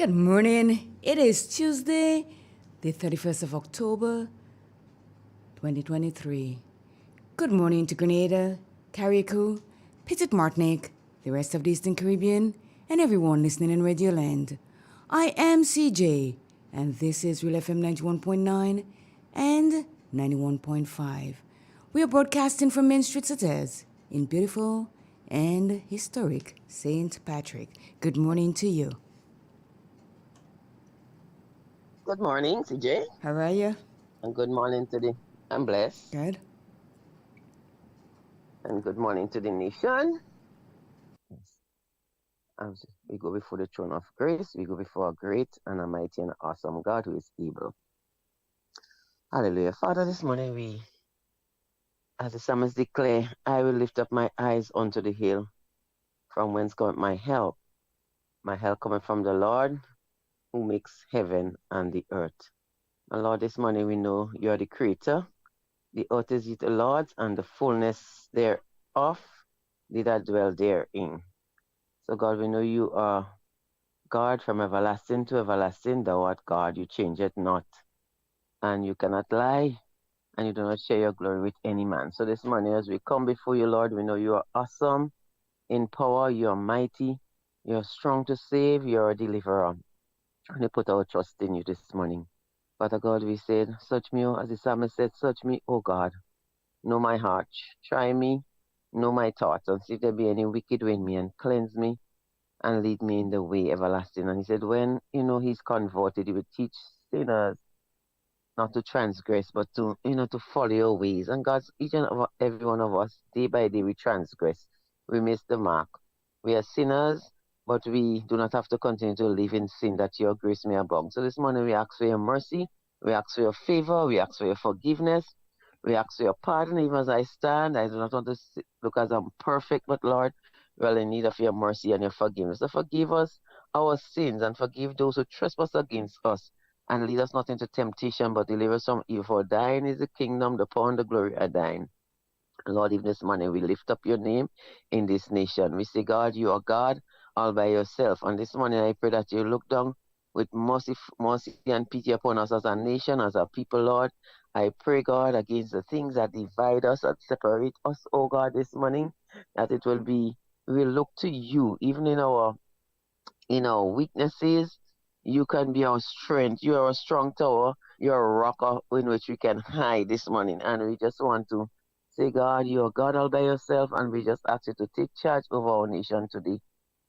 Good morning. It is Tuesday, the 31st of October, 2023. Good morning to Grenada, Carriacou, Petit Martinique, the rest of the Eastern Caribbean, and everyone listening in Radio Land. I am CJ, and this is Real FM 91.9 and 91.5. We are broadcasting from Main Street Citez in beautiful and historic St. Patrick. Good morning to you. Good morning, CJ. How are you? And good morning to the I'm blessed. Good. And good morning to the nation. Yes. As we go before the throne of grace, we go before a great and a mighty and awesome God who is able. Hallelujah. Father, this morning as the psalmist declare, I will lift up my eyes unto the hill, from whence cometh my help. My help cometh from the Lord, who makes heaven and the earth. And Lord, this morning we know you are the creator. The earth is the Lord's, and the fullness thereof, they that dwell therein. So God, we know you are God from everlasting to everlasting. Thou art God, you change it not. And you cannot lie, and you do not share your glory with any man. So this morning as we come before you, Lord, we know you are awesome in power, you are mighty, you are strong to save, you are a deliverer. And we put our trust in you this morning. Father God, we said, search me, as the psalmist said, search me, O God, know my heart, try me, know my thoughts, and see if there be any wicked way in me, and cleanse me, and lead me in the way everlasting. And he said, when, he's converted, he would teach sinners not to transgress, but to, to follow your ways. And God's, each and every one of us, day by day, we transgress. We miss the mark. We are sinners, but we do not have to continue to live in sin, that your grace may abound. So this morning we ask for your mercy, we ask for your favor, we ask for your forgiveness, we ask for your pardon. Even as I stand, I do not want to look as I'm perfect, but Lord, we are in need of your mercy and your forgiveness. So forgive us our sins and forgive those who trespass against us. And lead us not into temptation, but deliver us from evil. For thine is the kingdom, the power, and the glory are thine. Lord, even this morning we lift up your name in this nation. We say, God, you are God all by yourself. And this morning I pray that you look down with mercy and pity upon us as a nation, as a people, Lord. I pray, God, against the things that divide us, that separate us, oh God, this morning, that it will be, we'll look to you, even in our weaknesses. You can be our strength. You are a strong tower. You're a rock in which we can hide this morning. And we just want to say, God, you are God all by yourself. And we just ask you to take charge of our nation today.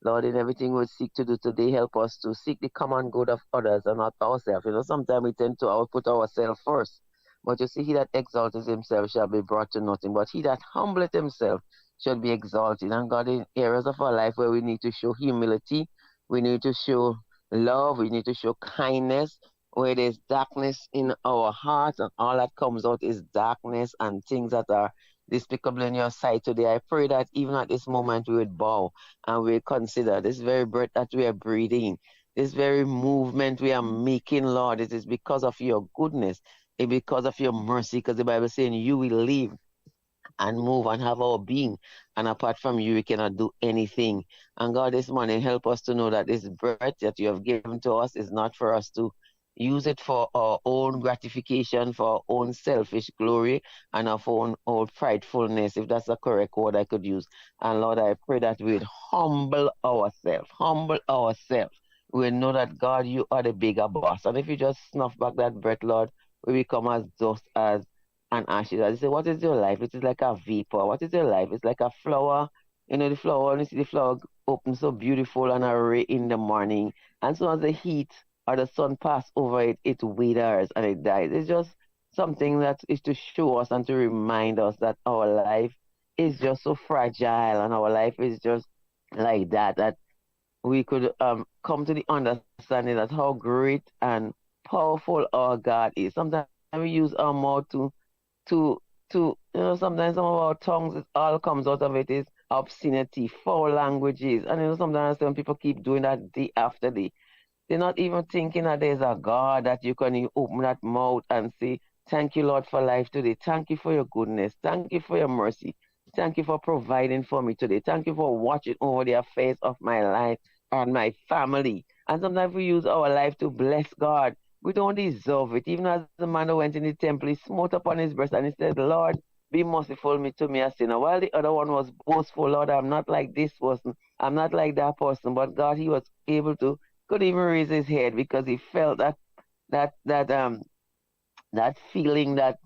Lord, in everything we seek to do today, help us to seek the common good of others and not ourselves. Sometimes we tend to put ourselves first. But you see, he that exalteth himself shall be brought to nothing. But he that humbleth himself shall be exalted. And God, in areas of our life where we need to show humility, we need to show love, we need to show kindness, where there's darkness in our hearts and all that comes out is darkness and things that are despicable in your sight today. I pray that even at this moment we would bow and we would consider this very breath that we are breathing, this very movement we are making, Lord. It is because of your goodness, it's because of your mercy, because the Bible is saying you will live and move and have our being. And apart from you, we cannot do anything. And God, this morning, help us to know that this breath that you have given to us is not for us to use it for our own gratification, for our own selfish glory, and our own pridefulness, if that's the correct word I could use. And Lord, I pray that we'd humble ourselves. We know that, God, you are the bigger boss. And if you just snuff back that breath, Lord, we become as dust as and ashes. I say, what is your life? It is like a vapor. What is your life? It's like a flower. The flower, when you see the flower open so beautiful and array in the morning. And so as the heat or the sun pass over it, it withers and it dies. It's just something that is to show us and to remind us that our life is just so fragile and our life is just like that we could come to the understanding that how great and powerful our God is. Sometimes we use our mouth to sometimes some of our tongues, it all comes out of it is obscenity, foul languages. And sometimes when people keep doing that day after day, they're not even thinking that there's a God that you can open that mouth and say, thank you, Lord, for life today. Thank you for your goodness. Thank you for your mercy. Thank you for providing for me today. Thank you for watching over the affairs of my life and my family. And sometimes we use our life to bless God. We don't deserve it. Even as the man who went in the temple, he smote upon his breast and he said, Lord, be merciful me to me a sinner. While the other one was boastful, Lord, I'm not like this person. I'm not like that person. But God, he was able to, could even raise his head because he felt that that um that feeling that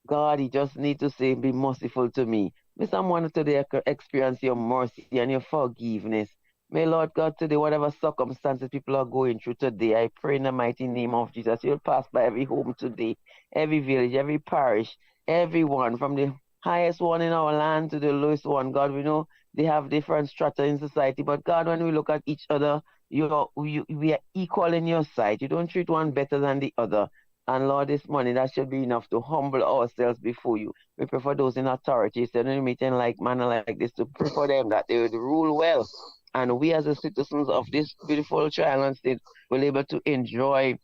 God, He just need to say, be merciful to me. May someone today experience your mercy and your forgiveness. May Lord God today, whatever circumstances people are going through today, I pray in the mighty name of Jesus, you'll pass by every home today, every village, every parish, everyone, from the highest one in our land to the lowest one. God, we know they have different strata in society, but God, when we look at each other, we are equal in your sight. You don't treat one better than the other. And Lord, this morning that should be enough to humble ourselves before you. We pray for those in authority, so in a meeting like manner like this, to pray for them that they would rule well. And we as the citizens of this beautiful trial and state will be able to enjoy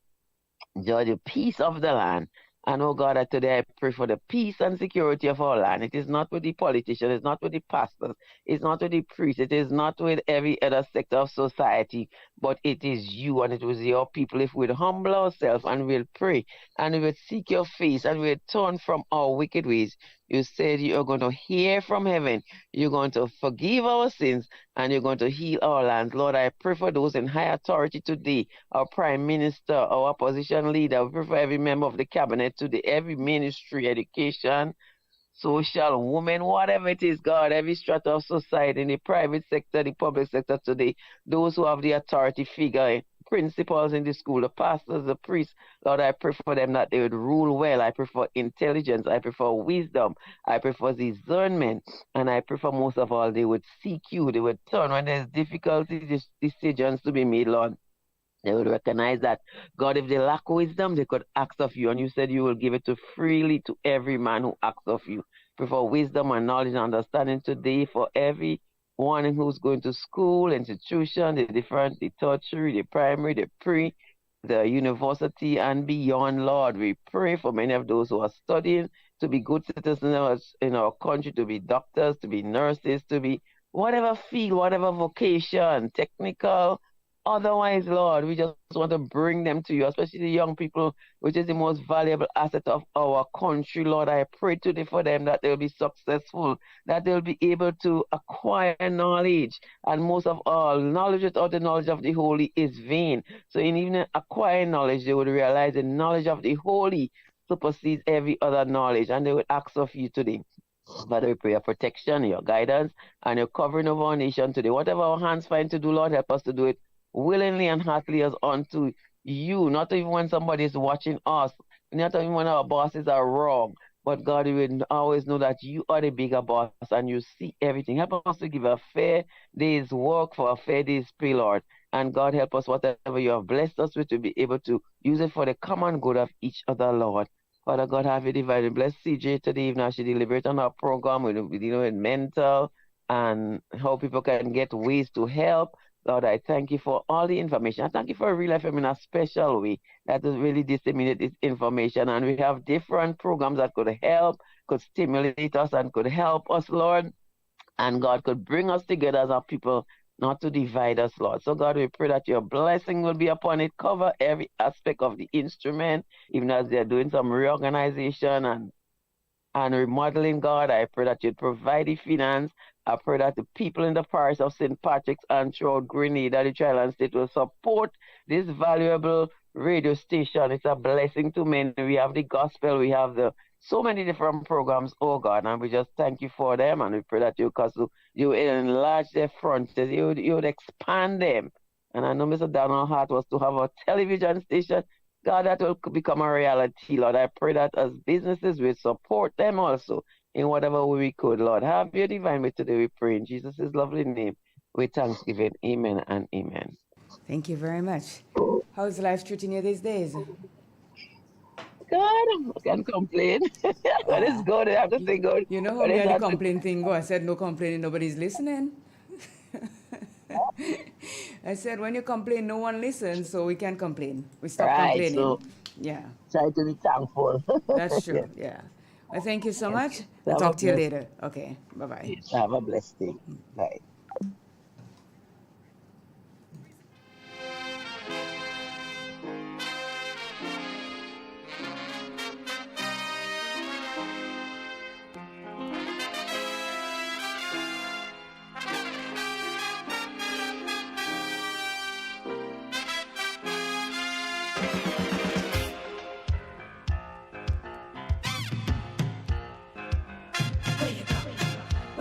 the peace of the land. And oh God, today I pray for the peace and security of our land. It is not with the politicians, it's not with the pastors, it's not with the priests, it is not with every other sector of society, but it is you and it was your people. If we'd humble ourselves and we'll pray and we will seek your face and we'll turn from our wicked ways, you said you are going to hear from heaven, you're going to forgive our sins, and you're going to heal our land. Lord, I pray for those in high authority today, our prime minister, our opposition leader. We pray for every member of the cabinet today, every ministry, education, social, women, whatever it is, God, every strata of society, in the private sector, the public sector today, those who have the authority figure, principals in the school, the pastors, the priests, Lord, I pray for them that they would rule well. I pray for intelligence. I pray for wisdom. I pray for discernment. And I pray for most of all, they would seek you. They would turn when there's difficulties, decisions to be made, Lord. They would recognize that, God, if they lack wisdom, they could ask of you. And you said you will give it to freely to every man who asks of you. Pray for wisdom and knowledge and understanding today for everyone who's going to school, institution, the different, the tertiary, the primary, the pre, the university, and beyond, Lord. We pray for many of those who are studying to be good citizens in our country, to be doctors, to be nurses, to be whatever field, whatever vocation, technical, otherwise, Lord, we just want to bring them to you, especially the young people, which is the most valuable asset of our country. Lord, I pray today for them that they'll be successful, that they'll be able to acquire knowledge. And most of all, knowledge without the knowledge of the holy is vain. So in even acquiring knowledge, they would realize the knowledge of the holy supersedes every other knowledge. And they would ask of you today. Father, we pray your protection, your guidance, and your covering of our nation today. Whatever our hands find to do, Lord, help us to do it willingly and heartily as unto you, not even when somebody is watching us, not even when our bosses are wrong. But God, we will always know that you are the bigger boss and you see everything. Help us to give a fair day's work for a fair day's pay, Lord. And God, help us, whatever you have blessed us with, to be able to use it for the common good of each other, Lord. Father God, have you divided. Bless CJ today, even as she deliberate on our program with, with mental and how people can get ways to help. Lord, I thank you for all the information. I thank you for Real FM in a special way that has really disseminated this information. And we have different programs that could help, could stimulate us, and could help us, Lord. And God could bring us together as a people, not to divide us, Lord. So, God, we pray that your blessing will be upon it. Cover every aspect of the instrument, even as they're doing some reorganization and remodeling, God. I pray that you'd provide the finance. I pray that the people in the parish of St. Patrick's and throughout Grenada, the Trial and State, will support this valuable radio station. It's a blessing to many. We have the gospel, we have the so many different programs, oh God, and we just thank you for them, and we pray that you enlarge their frontiers, you would expand them. And I know Mr. Donald Hart was to have a television station. God, that will become a reality, Lord. I pray that as businesses, we support them also in whatever way we could, Lord. Have your divine way today, we pray in Jesus' lovely name with thanksgiving. Amen and amen. Thank you very much. How's life treating you these days? God, I can't complain. When it's good, I have to You, say good. you know how When me it's and the not, complaint thing go? I said no complaining, nobody's listening. I said when you complain, no one listens, so we can't complain. We stop right. complaining. So Yeah, try to be thankful. that's true. Yes, Yeah. Well, thank you so yes. much. I'll Have a talk to you blessed, later. Okay. Bye bye. yes, have a blessed day. Bye.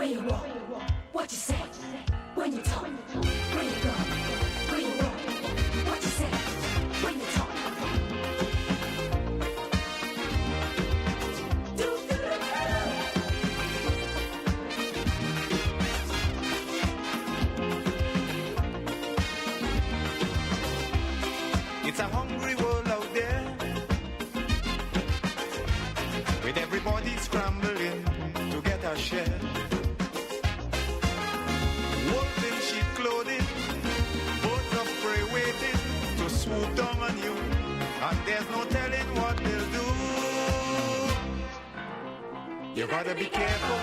when you walk, what you say, when you talk, when you go, when you walk, what you say, when you talk. It's a hungry world out there, with everybody scrambling to get a share. Wolves in sheep clothing, birds of prey waiting to swoop down on you, and there's no telling what they'll do. You gotta be careful.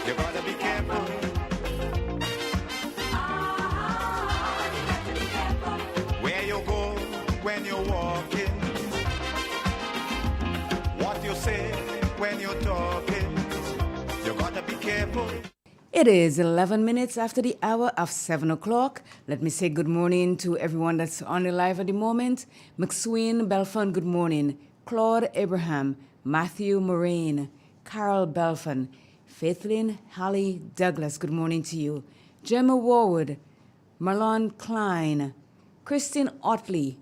You gotta be careful. Where you go when you're walking, what you say when you're talking, you gotta be careful. It is 11 minutes after the hour of 7 o'clock. Let me say good morning to everyone that's on the live at the moment. McSween Belfon, good morning. Claude Abraham, Matthew Moraine, Carol Belfon, Faithlyn Hallie Douglas, good morning to you. Gemma Warwood, Marlon Klein, Christine Otley,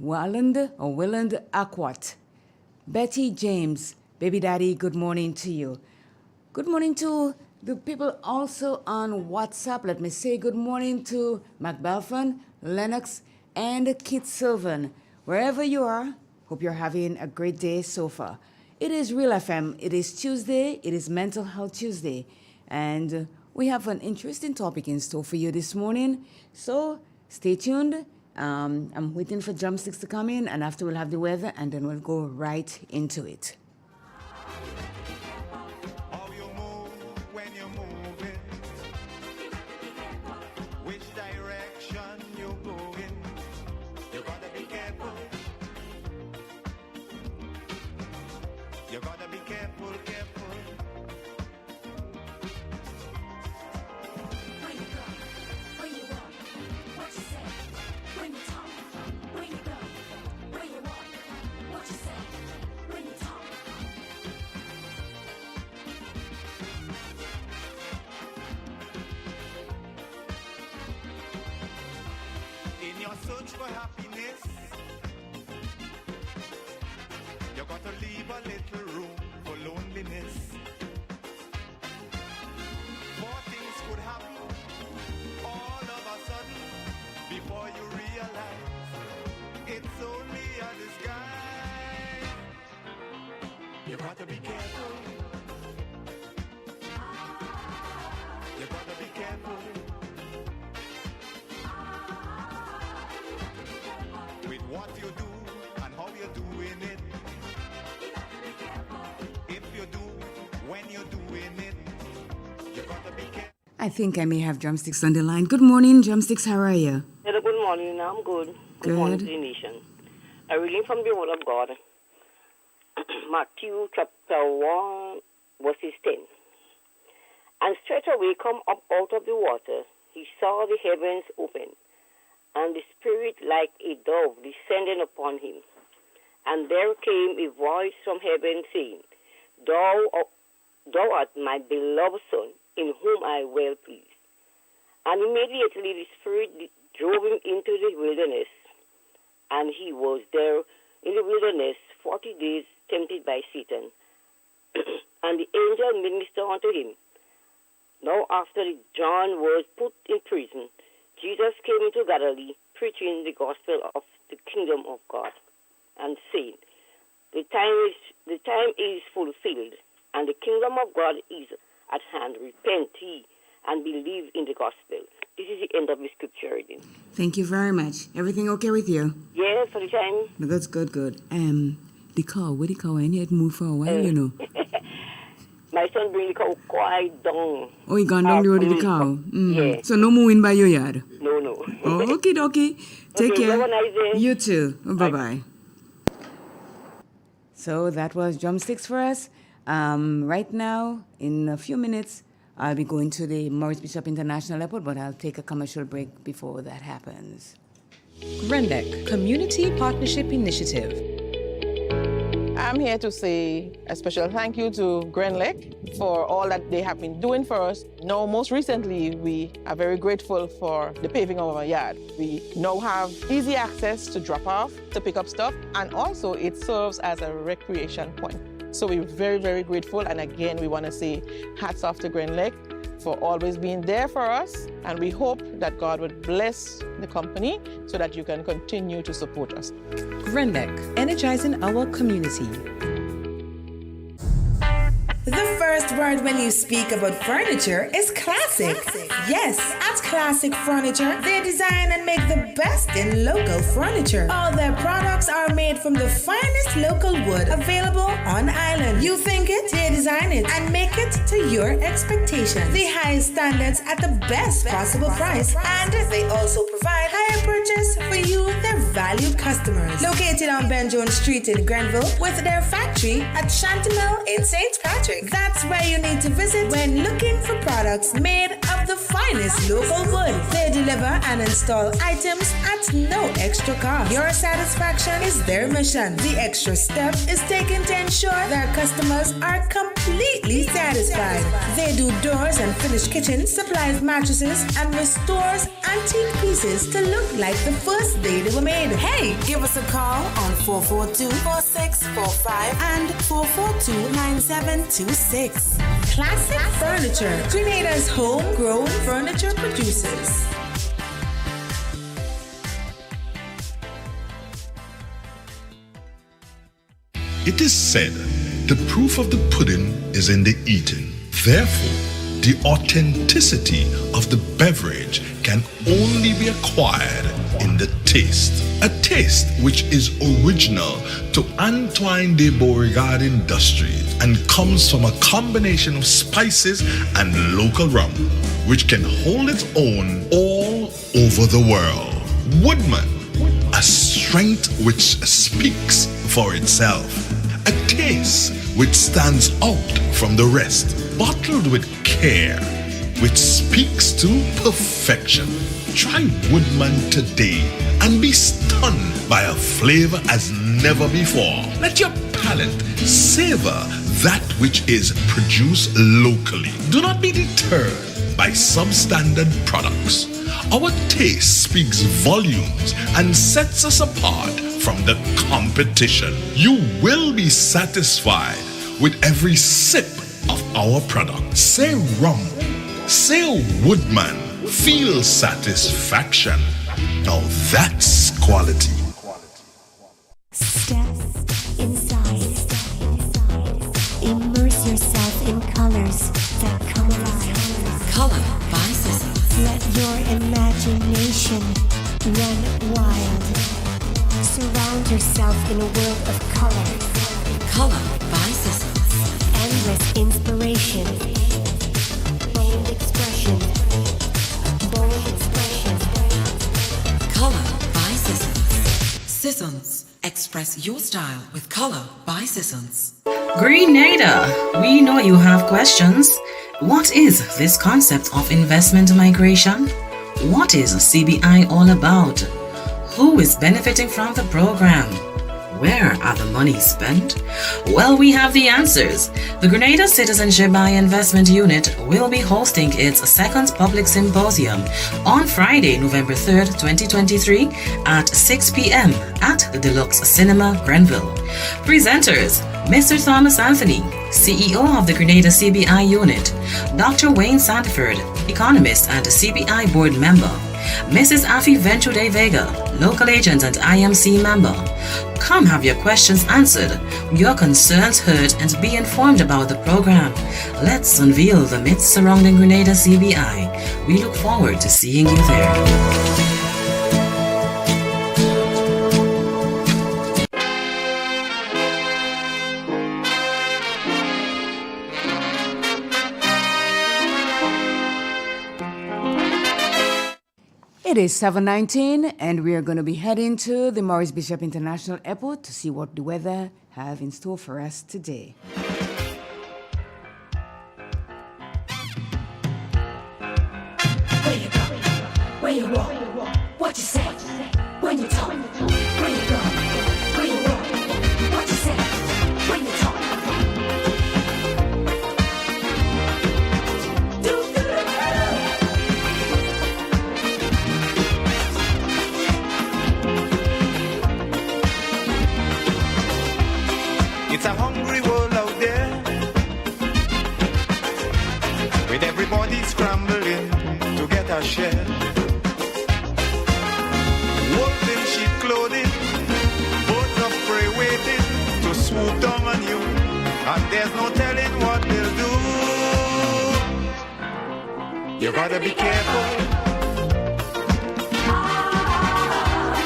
Willand Aquat, Betty James, Baby Daddy, good morning to you. Good morning to the people also on WhatsApp. Let me say good morning to Mac Belfon, Lennox, and Kit Sylvan. Wherever you are, hope you're having a great day so far. It is Real FM. It is Tuesday. It is Mental Health Tuesday. And we have an interesting topic in store for you this morning. So stay tuned. I'm waiting for drumsticks to come in, and after we'll have the weather, and then we'll go right into it. How you move when you're moving, which direction you going, you gotta be careful. You gotta be careful, careful. When you go, when you walk, what you say, when you talk, when you go, when you walk, what you say, when you talk. In your search for happiness, you gotta leave a little room for loneliness. More things could happen all of a sudden before you realize it's only a disguise. You gotta be careful. You gotta be careful with what you do and how you're doing it. If you do, when you're doing it, you gotta be careful. I think I may have Drumsticks on the line. Good morning, Drumsticks. How are you? Hello, good morning. I'm good. Good morning to the nation. I reading from the Word of God, Matthew chapter 1, verses 10. And straightway come up out of the water, he saw the heavens open, and the Spirit like a dove descending upon him. And there came a voice from heaven saying, Thou art my beloved Son, in whom I well pleased. And immediately the Spirit drove him into the wilderness, and he was there in the wilderness 40 days tempted by Satan. And the angel ministered unto him. Now after John was put in prison, Jesus came into Galilee, preaching the gospel of the kingdom of God, and saying, The time is fulfilled, and the kingdom of God is at hand. Repent ye and believe in the gospel. This is the end of the scripture reading. Thank you very much. Everything okay with you? Yes, for the time. No, that's good, good. The cow, where the cow? I need to move for a while, you know. My son bring the cow quite down. Oh, he gone down the road with the cow? Yeah. So no moving by your yard? No. Oh, okay, dokie. Take Okay, care. have a nice day. You too. Bye-bye. So that was Drumsticks for us. Right now, in a few minutes, I'll be going to the Maurice Bishop International Airport, but I'll take a commercial break before that happens. Grendek Community Partnership Initiative. I'm here to say a special thank you to Grenlec for all that they have been doing for us. Now, most recently, we are very grateful for the paving of our yard. We now have easy access to drop off, to pick up stuff, and also it serves as a recreation point. So we're very, very grateful. And again, we want to say hats off to Grenlec for always being there for us. And we hope that God would bless the company so that you can continue to support us. Grenlec, energizing our community. The first word when you speak about furniture is classic. Yes, at Classic Furniture, they design and make the best in local furniture. All their products are made from the finest local wood available on island. You think it, they design it and make it to your expectations. The highest standards at the best possible price, and they also provide higher purchase for you, their valued customers. Located on Ben Jones Street in Grenville, with their factory at Chantimel in St. Patrick. That's where you need to visit when looking for products made of the finest local wood. They deliver and install items at no extra cost. Your satisfaction is their mission. The extra step is taken to ensure their customers are completely satisfied. They do doors and finished kitchens, supplies mattresses, and restores antique pieces to look like the first day they were made. Hey, give us a call on 442-4645 and 442-9726. Classic Furniture, Grenada's homegrown furniture producers. It is said, the proof of the pudding is in the eating. Therefore, the authenticity of the beverage can only be acquired in the taste. A taste which is original to Antoine de Beauregard Industries and comes from a combination of spices and local rum, which can hold its own all over the world. Woodman, a strength which speaks for itself. A taste which stands out from the rest, bottled with care, which speaks to perfection. Try Woodman today and be stunned by a flavor as never before. Let your palate savor that which is produced locally. Do not be deterred by substandard products. Our taste speaks volumes and sets us apart from the competition. You will be satisfied with every sip of our product. Say rum, say Woodman, feel satisfaction. Now that's quality. Step inside. Immerse yourself in colors that come alive. Color by Sissons. Let your imagination run wild. Surround yourself in a world of color. Color by Sissons. Endless inspiration. Bold expression. Bold expression. Color by Sissons. Sissons. Express your style with Color by Sissons. Grenada, we know you have questions. What is this concept of investment migration? What is CBI all about? Who is benefiting from the program? Where are the monies spent? Well, we have the answers. The Grenada Citizenship by Investment Unit will be hosting its second public symposium on Friday, November 3rd, 2023 at 6 p.m. at the Deluxe Cinema, Grenville. Presenters, Mr. Thomas Anthony, CEO of the Grenada CBI Unit, Dr. Wayne Sandford, economist and CBI board member, Mrs. Afi Venture Vega, local agent and IMC member. Come have your questions answered, your concerns heard, and be informed about the program. Let's unveil the myths surrounding Grenada CBI. We look forward to seeing you there. It is 7:19 and we are going to be heading to the Maurice Bishop International Airport to see what the weather have in store for us today. Where you go? Where you walk? What you say? When you talk? Where you go? Where you walk? What you say? It's a hungry world out there, with everybody scrambling to get a share. Wolves in sheep clothing, birds of prey waiting to swoop down on you, and there's no telling what they'll do. You gotta be careful.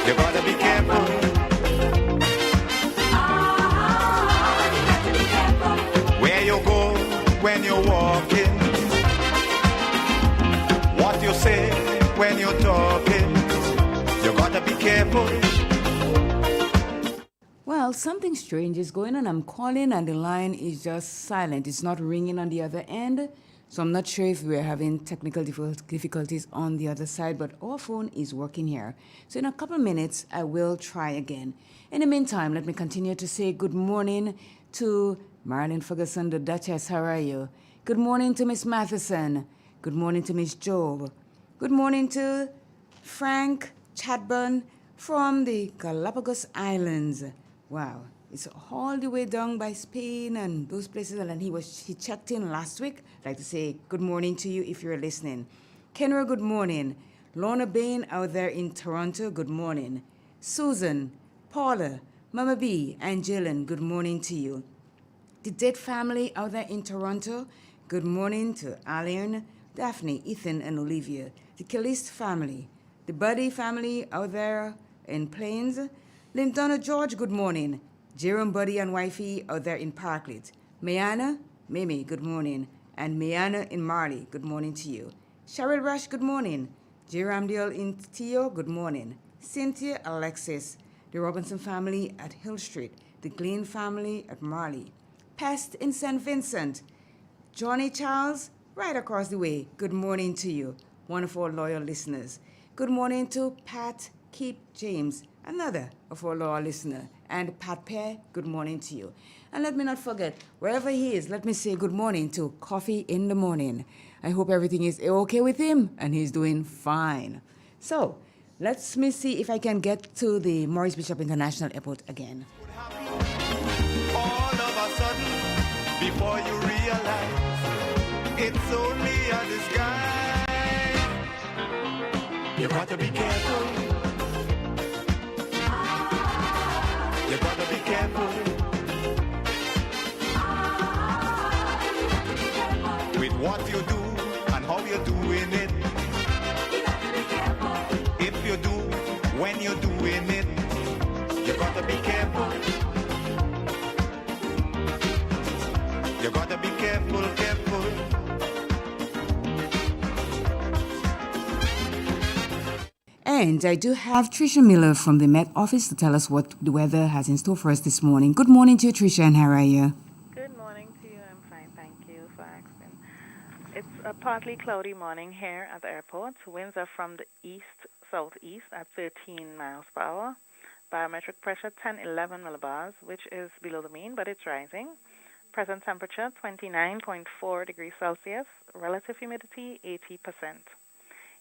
You gotta be careful. Where you go when you're walking, what you say when you're talking. You gotta be careful. Well, something strange is going on. I'm calling and the line is just silent. It's not ringing on the other end. So I'm not sure if we're having technical difficulties on the other side, but our phone is working here. So in a couple of minutes, I will try again. In the meantime, let me continue to say good morning to Marilyn Ferguson, the Duchess. How are you? Good morning to Miss Matheson. Good morning to Miss Job. Good morning to Frank Chadburn from the Galapagos Islands. Wow, it's all the way down by Spain and those places. And he checked in last week. I'd like to say good morning to you if you're listening. Kenra, good morning. Lorna Bain out there in Toronto, good morning. Susan, Paula, Mama B, and Jillian, good morning to you. The Dead family out there in Toronto, good morning to Alian, Daphne, Ethan, and Olivia. The Caliste family, the Buddy family out there in Plains. Lindona George, good morning. Jerome Buddy and Wifey out there in Parklet. Mayana, Mimi, good morning. And Mayana in Marley, good morning to you. Cheryl Rush, good morning. Jerome Deal in Tio, good morning. Cynthia Alexis, the Robinson family at Hill Street. The Glean family at Marley. Pest in St. Vincent. Johnny Charles, right across the way, good morning to you. One of our loyal listeners. Good morning to Pat Keep James, another of our loyal listener. And Pat Pear, good morning to you. And let me not forget, wherever he is, let me say good morning to Coffee in the Morning. I hope everything is okay with him and he's doing fine. So, let me see if I can get to the Maurice Bishop International Airport again. All of a sudden, before you realize, it's only a disguise. You gotta be careful. You gotta be careful with what you do and how you're doing it. If you do, when you're doing it, you gotta be careful. You gotta be careful, careful. And I do have Tricia Miller from the Met Office to tell us what the weather has in store for us this morning. Good morning to you, Tricia, and how are you? Good morning to you. I'm fine, thank you for asking. It's a partly cloudy morning here at the airport. Winds are from the east-southeast at 13 miles per hour. Barometric pressure 1011 millibars, which is below the mean, but it's rising. Present temperature 29.4 degrees Celsius. Relative humidity 80%.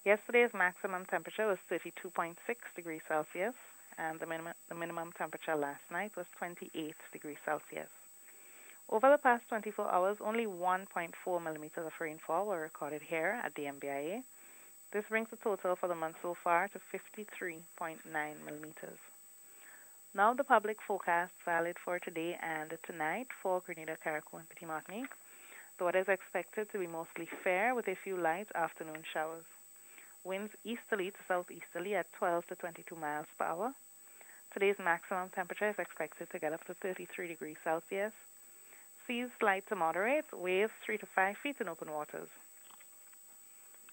Yesterday's maximum temperature was 32.6 degrees Celsius, and the minimum temperature last night was 28 degrees Celsius. Over the past 24 hours, only 1.4 millimeters of rainfall were recorded here at the MBIA. This brings the total for the month so far to 53.9 millimeters. Now the public forecast valid for today and tonight for Grenada, Carriacou, and Petit Martinique. The weather is expected to be mostly fair with a few light afternoon showers. Winds easterly to southeasterly at 12 to 22 miles per hour. Today's maximum temperature is expected to get up to 33 degrees Celsius. Seas slight to moderate, waves 3 to 5 feet in open waters.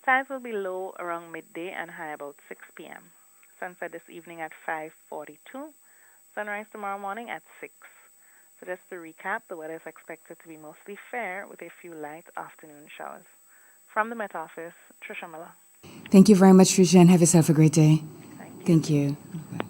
Tides will be low around midday and high about 6 p.m. Sunset this evening at 5:42. Sunrise tomorrow morning at 6. So just to recap, the weather is expected to be mostly fair with a few light afternoon showers. From the Met Office, Tricia Miller. Thank you very much, Tricia, and have yourself a great day. Thank you. Bye.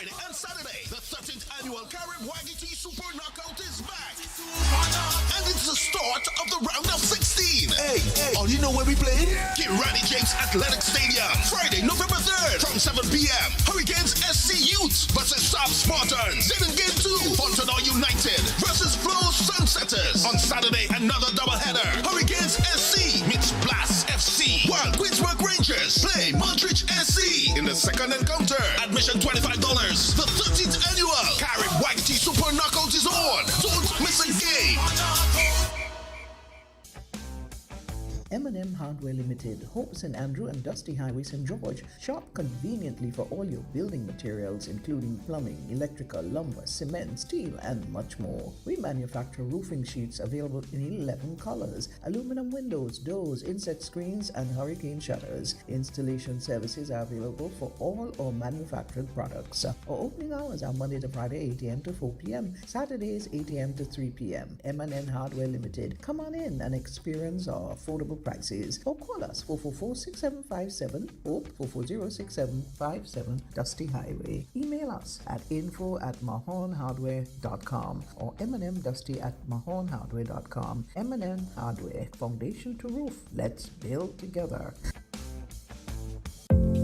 Friday and Saturday, the 13th annual Carib YGT Super Knockout is back. And it's the start of the round of 16. Hey, all you know where we playing? Get Randy James Athletic Stadium. Friday, November 3rd from 7 p.m. Hurricanes SC Youth versus South Spartans. Then in game 2, Fontana United versus Flow Sunsetters. On Saturday, another doubleheader. Hurricanes SC meets Blast FC. While Queensburg Rangers play Montreach SC in the second encounter. Admission $25. The 13th annual Carib YGT Super Knockout is on. Don't miss a game. M&M Hardware Limited, Hope St. Andrew and Dusty Highway, St. George. Shop conveniently for all your building materials, including plumbing, electrical, lumber, cement, steel, and much more. We manufacture roofing sheets available in 11 colors, aluminum windows, doors, inset screens, and hurricane shutters. Installation services are available for all our manufactured products. Our opening hours are Monday to Friday, 8 a.m. to 4 p.m., Saturdays, 8 a.m. to 3 p.m. M&M Hardware Limited. Come on in and experience our affordable prices, or call us 444-6757 or 440-6757 Dusty Highway. Email us at info@mahonhardware.com or mnmdusty@mahonhardware.com. M&M Hardware, foundation to roof. Let's build together.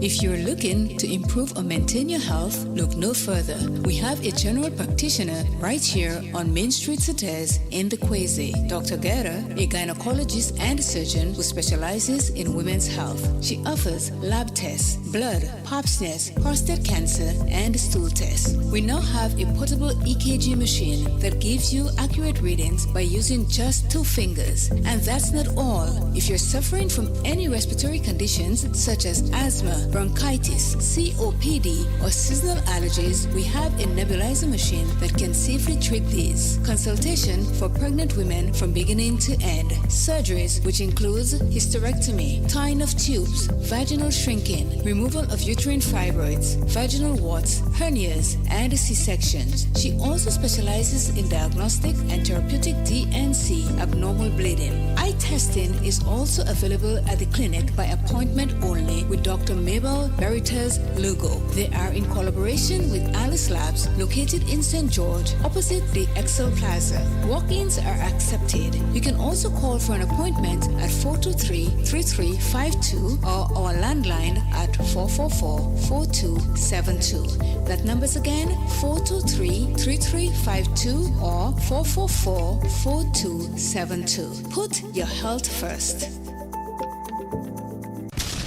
If you're looking to improve or maintain your health, look no further. We have a general practitioner right here on Main Street, Sates in the Quasi. Dr. Guerra, a gynecologist and surgeon who specializes in women's health. She offers lab tests, blood, pap smears, prostate cancer, and stool tests. We now have a portable EKG machine that gives you accurate readings by using just 2 fingers. And that's not all. If you're suffering from any respiratory conditions such as asthma, bronchitis, COPD, or seasonal allergies, we have a nebulizer machine that can safely treat these. Consultation for pregnant women from beginning to end. Surgeries, which includes hysterectomy, tying of tubes, vaginal shrinking, removal of uterine fibroids, vaginal warts, hernias, and C-sections. She also specializes in diagnostic and therapeutic DNC, abnormal bleeding. Eye testing is also available at the clinic by appointment only with Dr. Mabel Veritas Lugo. They are in collaboration with Alice Labs, located in St. George, opposite the Excel Plaza. Walk-ins are accepted. You can also call for an appointment at 423-3352 or our landline at 444-4272. That number's again 423-3352 or 444-4272. Put your health first.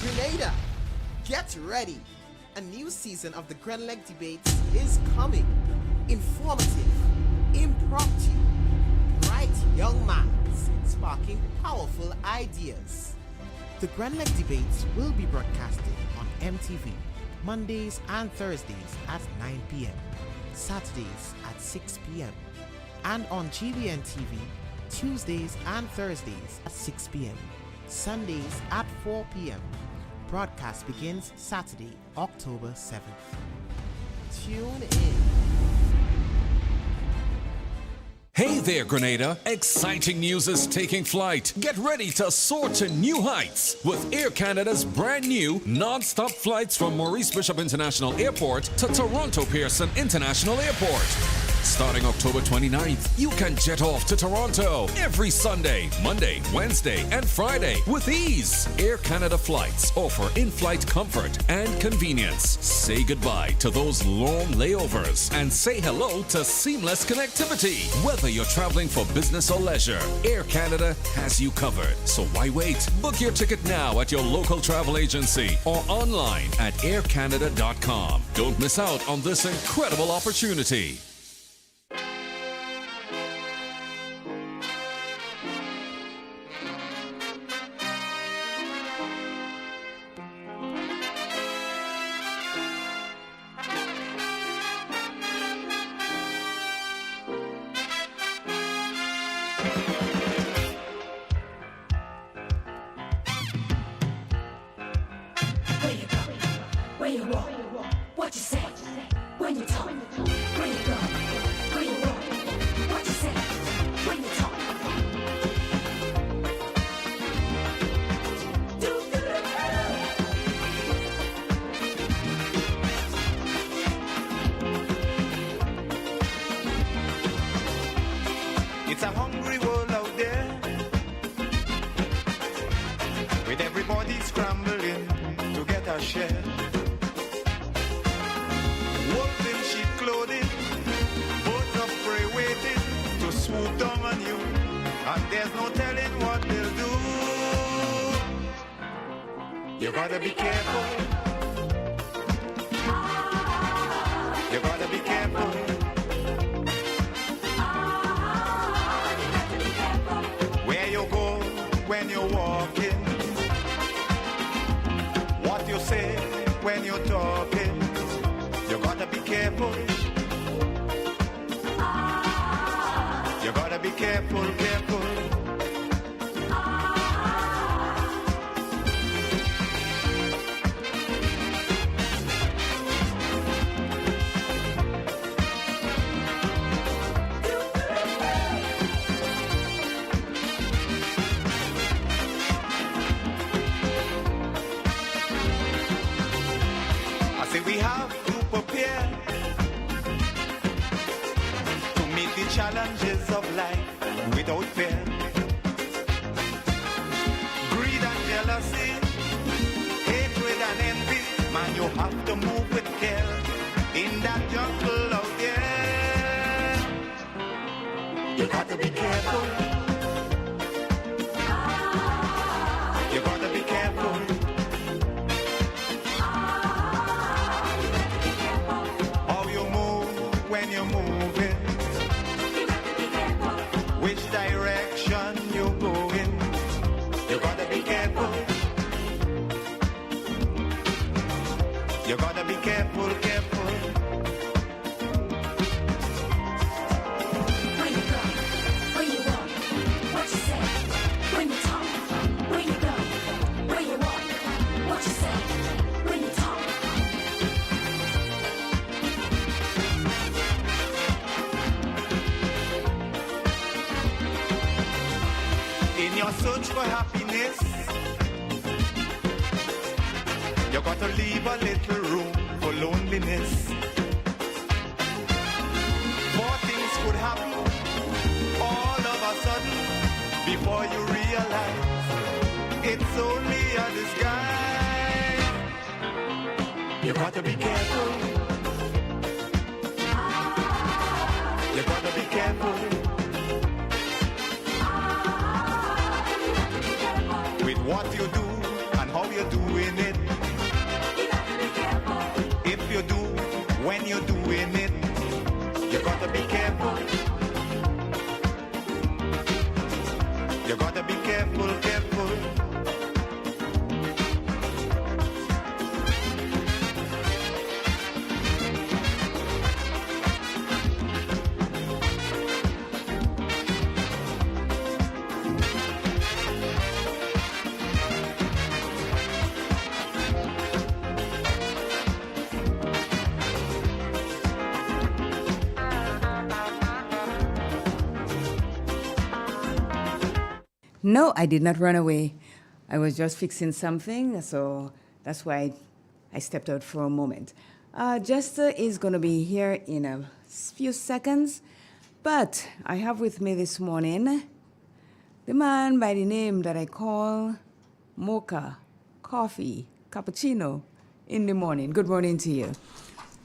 Grenada, get ready. A new season of the Grenleg Debates is coming. Informative, impromptu, bright young minds sparking powerful ideas. The Grenleg Debates will be broadcasted on MTV Mondays and Thursdays at 9 p.m., Saturdays at 6 p.m., and on GBN TV Tuesdays and Thursdays at 6 p.m., Sundays at 4 p.m. Broadcast begins Saturday, October 7th. Tune in. Hey there, Grenada. Exciting news is taking flight. Get ready to soar to new heights with Air Canada's brand new non-stop flights from Maurice Bishop International Airport to Toronto Pearson International Airport. Starting October 29th, you can jet off to Toronto every Sunday, Monday, Wednesday, and Friday with ease. Air Canada flights offer in-flight comfort and convenience. Say goodbye to those long layovers and say hello to seamless connectivity. Whether you're traveling for business or leisure, Air Canada has you covered. So why wait? Book your ticket now at your local travel agency or online at aircanada.com. Don't miss out on this incredible opportunity. Where you go, where you walk, what you say, when you talk, where you go. a hungry world out there, with everybody scrambling to get a share. Wolves in sheep clothing, birds of prey waiting to swoop down on you, and there's no telling what they'll do. You gotta be careful. You gotta be careful. Where you go when you're walking, what you say when you're talking, you gotta be careful. You gotta be careful, careful. We have to prepare to meet the challenges of life without fear. Greed and jealousy, hatred and envy, man, you have to move with care in that jungle out there. You got to be careful. You got to be careful. When you're moving, which direction you're going, you gotta be careful. You gotta be careful, careful. Where you go, where you walk, what you say, when you talk, where you go, where you walk, what you say, when you talk. In your search for happiness, you gotta leave a little room for loneliness. More things could happen all of a sudden before you realize it's only a disguise. You gotta be careful. You gotta be careful. With what you do and how you're doing it. If you do, when you're doing it, you gotta be careful. You gotta be careful, careful. No, I did not run away. I was just fixing something, so that's why I stepped out for a moment. Jester is going to be here in a few seconds, but I have with me this morning the man by the name that I call Mocha, Coffee, Cappuccino in the morning. Good morning to you.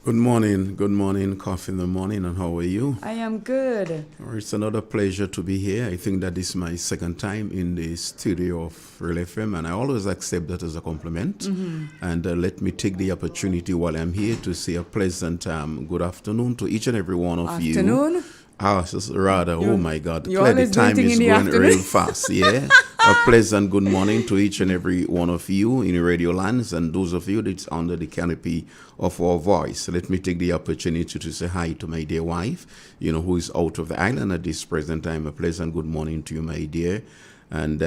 Good morning, Coffee in the morning, and how are you? I am good. It's another pleasure to be here. I think that this is my second time in the studio of Real FM, and I always accept that as a compliment. Mm-hmm. And let me take the opportunity while I'm here to say a pleasant good afternoon to each and every one of you. Afternoon? Rather, oh my God, you're clearly always time waiting is in the going afternoon. real fast, yeah? A pleasant good morning to each and every one of you in Radio Lands and those of you that's under the canopy of our voice. Let me take the opportunity to say hi to my dear wife, who is out of the island at this present time. A pleasant good morning to you, my dear. And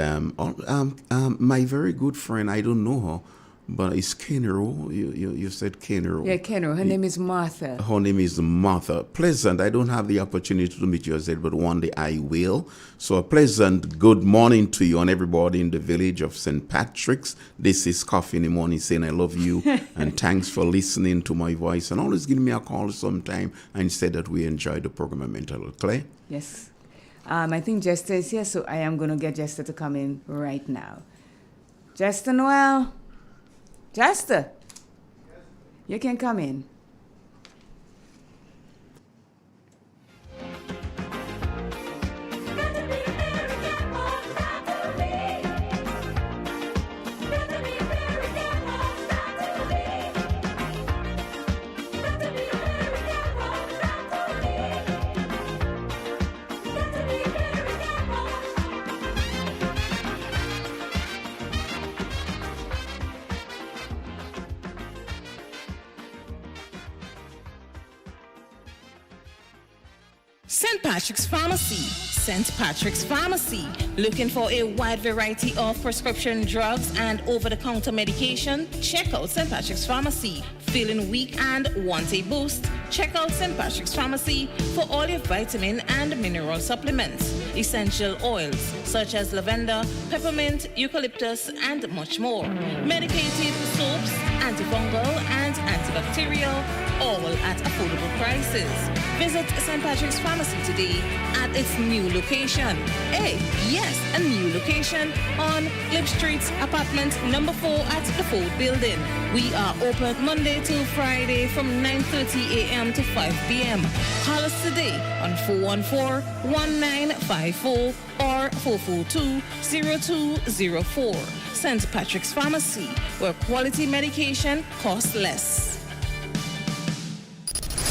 my very good friend, I don't know her, but it's Kenro. You said Kenro. Yeah, Kenro. Her name is Martha. Her name is Martha. Pleasant. I don't have the opportunity to meet you as yet, but one day I will. So a pleasant good morning to you and everybody in the village of St. Patrick's. This is Coffee in the Morning saying I love you and thanks for listening to my voice and always give me a call sometime and say that we enjoy the program mental. Clay? Yes. I think Jester is here, so I am going to get Jester to come in right now. Jester Noel. Jester. You can come in. St. Patrick's Pharmacy. St. Patrick's Pharmacy. Looking for a wide variety of prescription drugs and over-the-counter medication? Check out St. Patrick's Pharmacy. Feeling weak and want a boost? Check out St. Patrick's Pharmacy for all your vitamin and mineral supplements, essential oils such as lavender, peppermint, eucalyptus, and much more. Medicated soaps, antifungal and antibacterial, all at affordable prices. Visit St. Patrick's Pharmacy today at its new location. Yes, a new location on Cliff Street, apartment number 4 at the Ford Building. We are open Monday to Friday from 9:30 a.m. to 5 p.m. Call us today on 414-1954 or 442-0204. St. Patrick's Pharmacy, where quality medication costs less.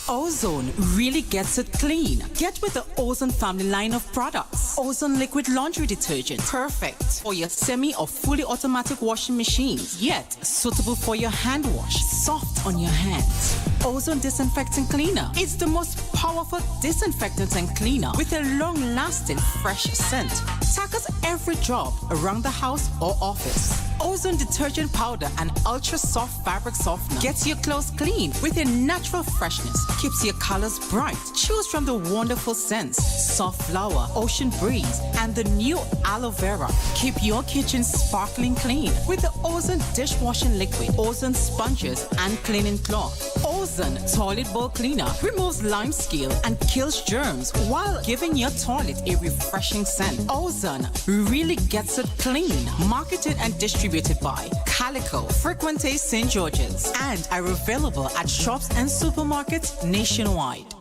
Ozone really gets it clean. Get with the Ozone family line of products. Ozone liquid laundry detergent. Perfect for your semi or fully automatic washing machines. Yet suitable for your hand wash. Soft on your hands. Ozone disinfectant cleaner. It's the most powerful disinfectant and cleaner with a long-lasting fresh scent. Tackles every job around the house or office. Ozone detergent powder and ultra soft fabric softener gets your clothes clean with a natural freshness. Keeps your colors bright. Choose from the wonderful scents: soft flower, ocean breeze, and the new aloe vera. Keep your kitchen sparkling clean with the Ozone dishwashing liquid, Ozone sponges, and cleaning cloth. Ozone toilet bowl cleaner removes lime scale and kills germs while giving your toilet a refreshing scent. Ozone really gets it clean. Marketed and distributed by Calico, Frequente St. George's, and are available at shops and supermarkets nationwide.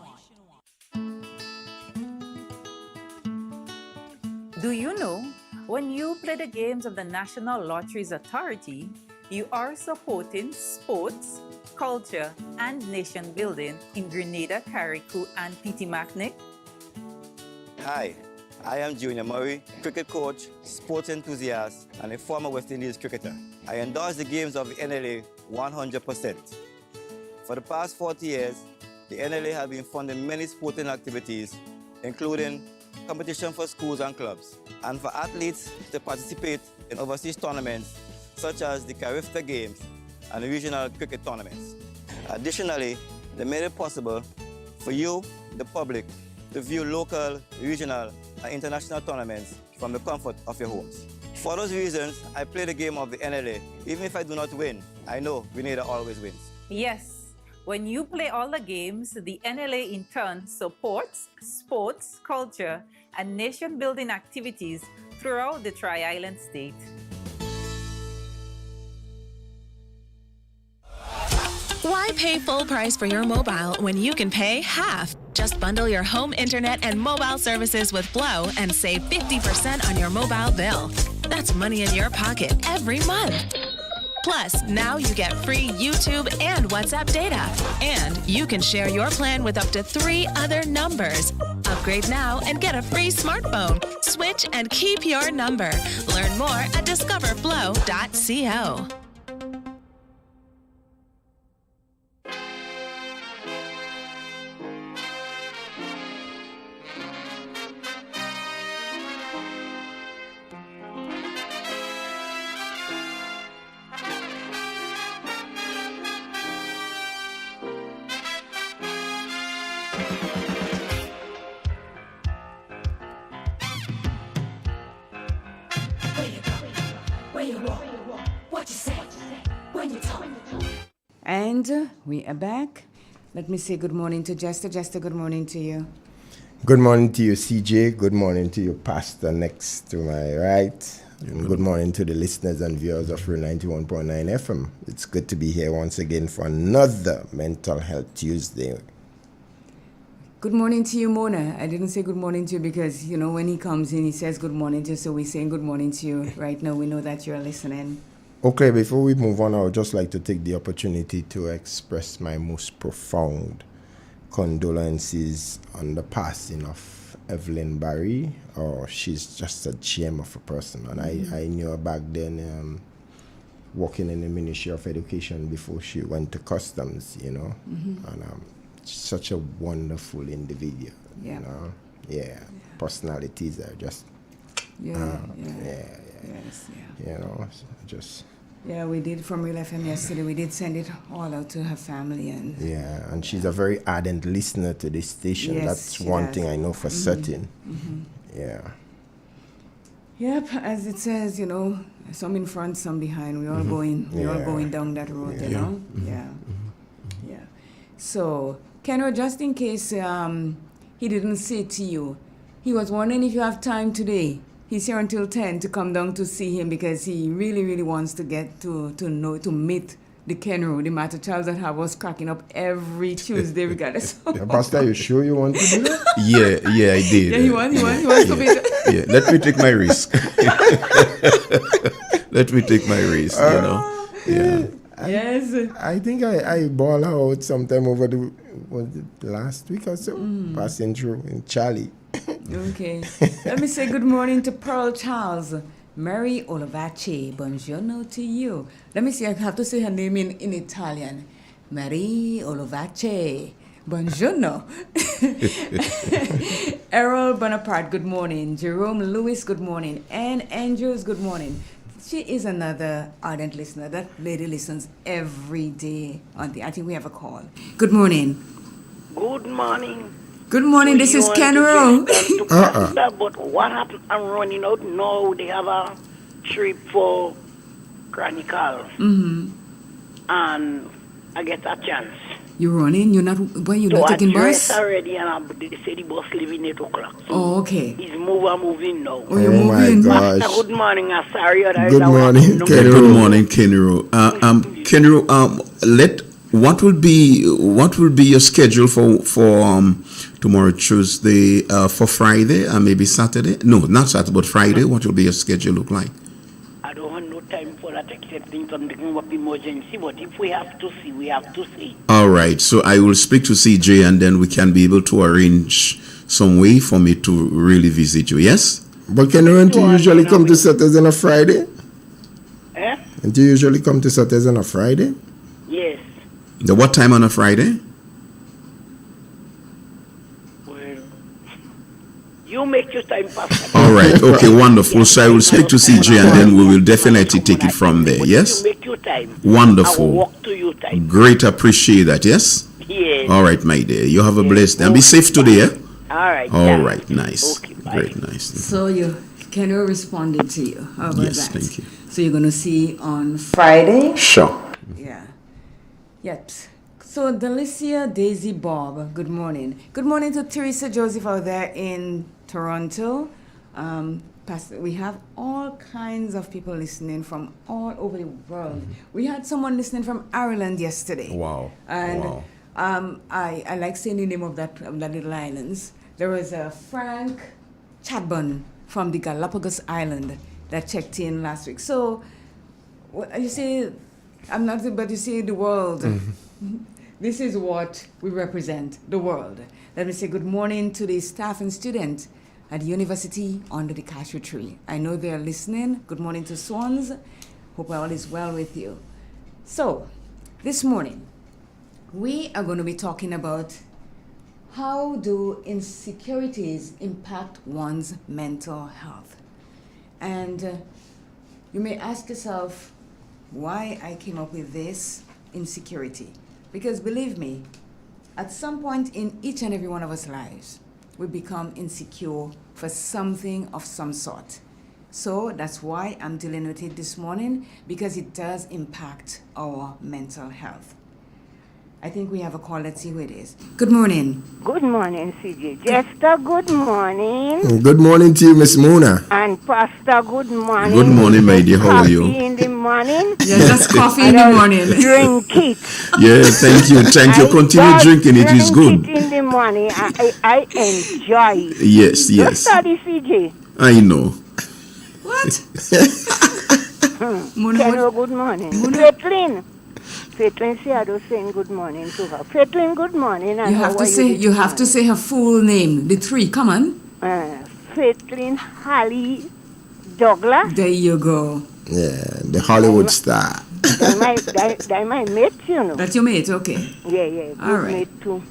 Do you know, when you play the games of the National Lotteries Authority, you are supporting sports, culture, and nation building in Grenada, Carriacou, and Petit-Martinique? Hi, I am Junior Murray, cricket coach, sports enthusiast, and a former West Indies cricketer. I endorse the games of the NLA 100%. For the past 40 years, the NLA has been funding many sporting activities, including competition for schools and clubs, and for athletes to participate in overseas tournaments such as the Carifta Games and the regional cricket tournaments. Additionally, they made it possible for you, the public, to view local, regional, and international tournaments from the comfort of your homes. For those reasons, I play the game of the NLA. Even if I do not win, I know Grenada always wins. Yes. When you play all the games, the NLA in turn supports sports, culture, and nation-building activities throughout the Tri-Island state. Why pay full price for your mobile when you can pay half? Just bundle your home internet and mobile services with Flow and save 50% on your mobile bill. That's money in your pocket every month. Plus, now you get free YouTube and WhatsApp data. And you can share your plan with up to 3 other numbers. Upgrade now and get a free smartphone. Switch and keep your number. Learn more at discoverflow.co. And we are back. Let me say good morning to Jester. Jester, good morning to you. Good morning to you, CJ. Good morning to you, Pastor, next to my right. And good morning to the listeners and viewers of Real 91.9 FM. It's good to be here once again for another Mental Health Tuesday. Good morning to you, Mona. I didn't say good morning to you because, you know, when he comes in, he says good morning to you, so we're saying good morning to you. Right now, we know that you're listening. Okay, before we move on, I would just like to take the opportunity to express my most profound condolences on the passing of Evelyn Barry. She's just a gem of a person, and I knew her back then working in the Ministry of Education before she went to Customs, you know, and such a wonderful individual, you know. Personalities are just you know, just Yeah, we did from Real FM yesterday. We did send it all out to her family. And she's a very ardent listener to this station. Yes, That's she one does. thing I know for certain. Yep, as it says, you know, some in front, some behind. We're all going down that road, you know. So, Kenro, just in case he didn't say to you, he was wondering if you have time today. He's here until 10 to come down to see him because he really, really wants to get to meet the Kenro, the matter child that have us cracking up every Tuesday regardless. Pastor, you sure you want to do that? Yeah, I did. Yeah, he wants to be Yeah, let me take my risk. Let me take my risk, you know. Yeah. Yes. I think I ball out sometime over the last week or so, passing through in Charlie. Okay. Let me say good morning to Pearl Charles. Mary Olivace, buongiorno to you. Let me see, I have to say her name in Italian. Mary Olivace, buongiorno. Errol Bonaparte, good morning. Jerome Lewis, good morning. Anne Andrews, good morning. She is another ardent listener. That lady listens every day on I think we have a call. Good morning. Good morning. Good morning, this is Kenro. But what happened? I'm running out now. They have a trip for Chronicles. And I get a chance. You're running? You're not taking bus? Already, and they say the bus leaving 8 o'clock. So Oh, okay. He's moving now. Oh, you're moving? My gosh. Good morning. I'm sorry. Good morning, Kenro. Good morning, Kenro. Kenro, what will be your schedule for tomorrow, Tuesday, for Friday, and maybe Saturday? No, not Saturday, but Friday. What will be your schedule look like? I don't have no time for that except something of emergency. But if we have to see, we have to see. All right. So I will speak to CJ, and then we can be able to arrange some way for me to really visit you. Yes. But Kenro, do you usually come to Saturdays on a Friday? And do you usually come to Saturdays on a Friday? Yes. What time on a Friday? You make your time pass. All right. Okay. Wonderful. So I will speak to CJ, and then we will definitely take it from there. Yes. You make your time. Wonderful. I will walk to your time. Great. Appreciate that. Yes. Yes. All right, my dear. You have a blessed day and be safe today. Eh? All right. All right. Nice. Okay, great. Nice. So Kenro responded to you. How about Yes. that? Thank you. So you're going to see on Friday? Sure. Yeah. Yep. So Delicia Daisy Bob, good morning. Good morning to Teresa Joseph out there in Toronto. We have all kinds of people listening from all over the world. We had someone listening from Ireland yesterday. Wow. And I like saying the name of that little islands. There was a Frank Chadburn from the Galapagos Island that checked in last week. So you say, I'm not, but you see the world. This is what we represent, the world. Let me say good morning to the staff and students at the university under the cashew tree. I know they're listening. Good morning to Swans. Hope all is well with you. So, this morning, we are going to be talking about how do insecurities impact one's mental health. And you may ask yourself why I came up with this insecurity. Because believe me, at some point in each and every one of us lives, we become insecure for something of some sort. So that's why I'm dealing with it this morning, because it does impact our mental health. I think we have a call. Let's see who it is. Good morning. Good morning, CJ. Jester, good morning. Good morning to you, Miss Mona. And Pastor, good morning. Good morning, my dear. How are you? Coffee in the morning. Yeah, just coffee in the morning. Drink it. Yeah, thank you. Thank you. Continue drinking. It is good. Drink it in the morning. I enjoy it. Yes, You yes. study, CJ. I know. Hello, good morning. Caitlin. Caitlin Seado saying good morning to her. Caitlin, good morning. And You have how to are say this you have to morning? say her full name. The three. Come on. Caitlin Holly Douglas. There you go. Yeah, the Hollywood star. That my mate, you know. That's your mate. Okay. Yeah, good All right. mate too.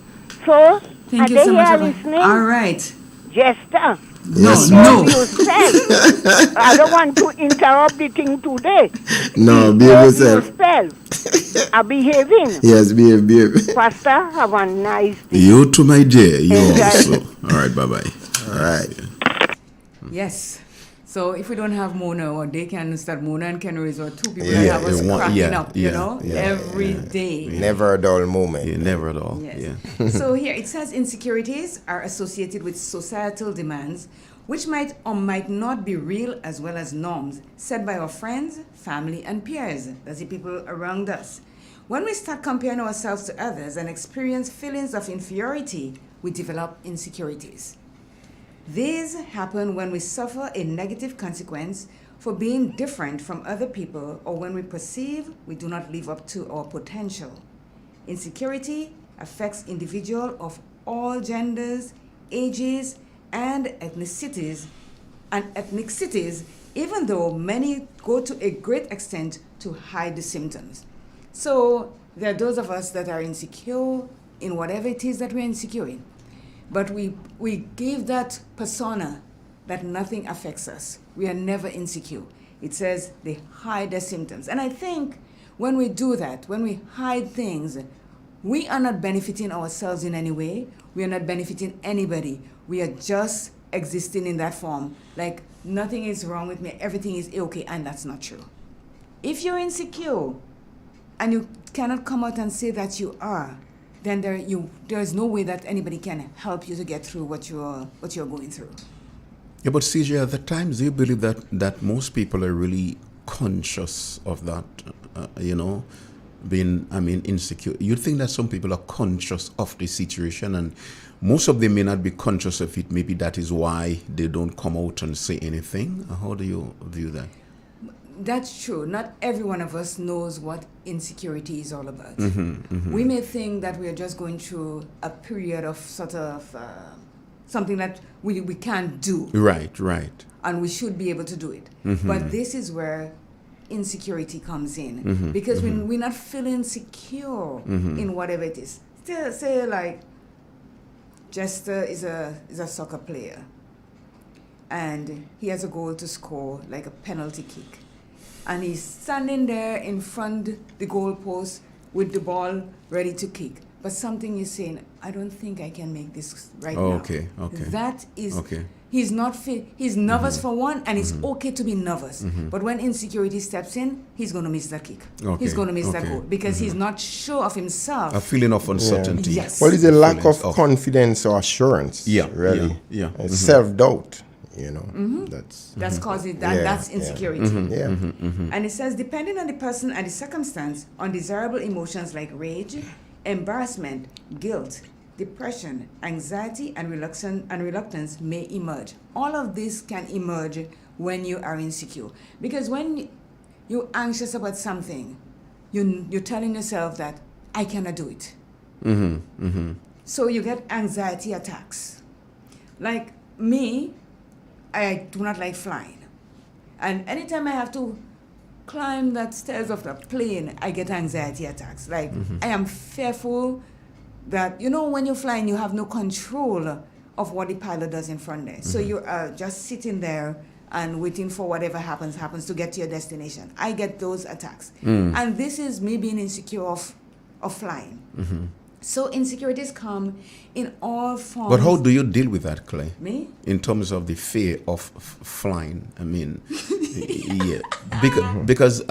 So, Thank are you they so much. here Abba. listening? All right. Jester. Yes, No. ma'am. Yourself. I don't want to interrupt the thing today. No, behave yourself. Yourself. Are behaving. Yes, behave. Pastor, have a nice day. You too, my dear. You Enjoy. also. All right, bye-bye. All right. Yes. So if we don't have Mona, or they can start Mona and Kenrys, or two people Yeah, that have us yeah, cracking up, you yeah, know, yeah, every day. Never a dull moment. Yeah, never at all. Yes. Yeah. So here it says insecurities are associated with societal demands, which might or might not be real, as well as norms set by our friends, family, and peers. That's the people around us. When we start comparing ourselves to others and experience feelings of inferiority, we develop insecurities. These happen when we suffer a negative consequence for being different from other people, or when we perceive we do not live up to our potential. Insecurity affects individuals of all genders, ages, and ethnicities, even though many go to a great extent to hide the symptoms. So there are those of us that are insecure in whatever it is that we're insecure in. But we give that persona that nothing affects us. We are never insecure. It says they hide their symptoms. And I think when we do that, when we hide things, we are not benefiting ourselves in any way. We are not benefiting anybody. We are just existing in that form. Like nothing is wrong with me, everything is okay, and that's not true. If you're insecure and you cannot come out and say that you are, then there's no way that anybody can help you to get through what you're going through. Yeah, but CJ, at the times, do you believe that most people are really conscious of that, being, insecure? You think that some people are conscious of the situation, and most of them may not be conscious of it. Maybe that is why they don't come out and say anything. How do you view that? That's true. Not every one of us knows what insecurity is all about. Mm-hmm. We may think that we are just going through a period of sort of something that we can't do. Right. And we should be able to do it. Mm-hmm. But this is where insecurity comes in. Mm-hmm. Because Mm-hmm. when we're not feeling secure Mm-hmm. in whatever it is. Say like Jester is a soccer player. And he has a goal to score, like a penalty kick. And he's standing there in front the goalpost with the ball ready to kick. But something is saying, I don't think I can make this right now. Okay. That is, Okay. he's not fit. He's nervous Mhm. for one, and it's Mhm. okay to be nervous. Mhm. But when insecurity steps in, he's going to miss that kick. Okay, He's going to miss that okay. goal because he's Mhm. not sure of himself. A feeling of uncertainty. Yes. Well, it's a lack Feelings of confidence or assurance. Yeah, really. yeah. It's Mhm. self-doubt. That's causing that. Yeah, That's yeah. insecurity. Yeah. And it says, depending on the person and the circumstance, undesirable emotions like rage, embarrassment, guilt, depression, anxiety, and reluctance may emerge. All of this can emerge when you are insecure. Because when you're anxious about something, you're telling yourself that I cannot do it. So you get anxiety attacks. Like me, I do not like flying. And anytime I have to climb that stairs of the plane, I get anxiety attacks. Like, I am fearful that, when you're flying, you have no control of what the pilot does in front there. So you are just sitting there and waiting for whatever happens to get to your destination. I get those attacks. And this is me being insecure of flying. So insecurities come in all forms. But how do you deal with that, Clay? Me? In terms of the fear of flying, yeah, because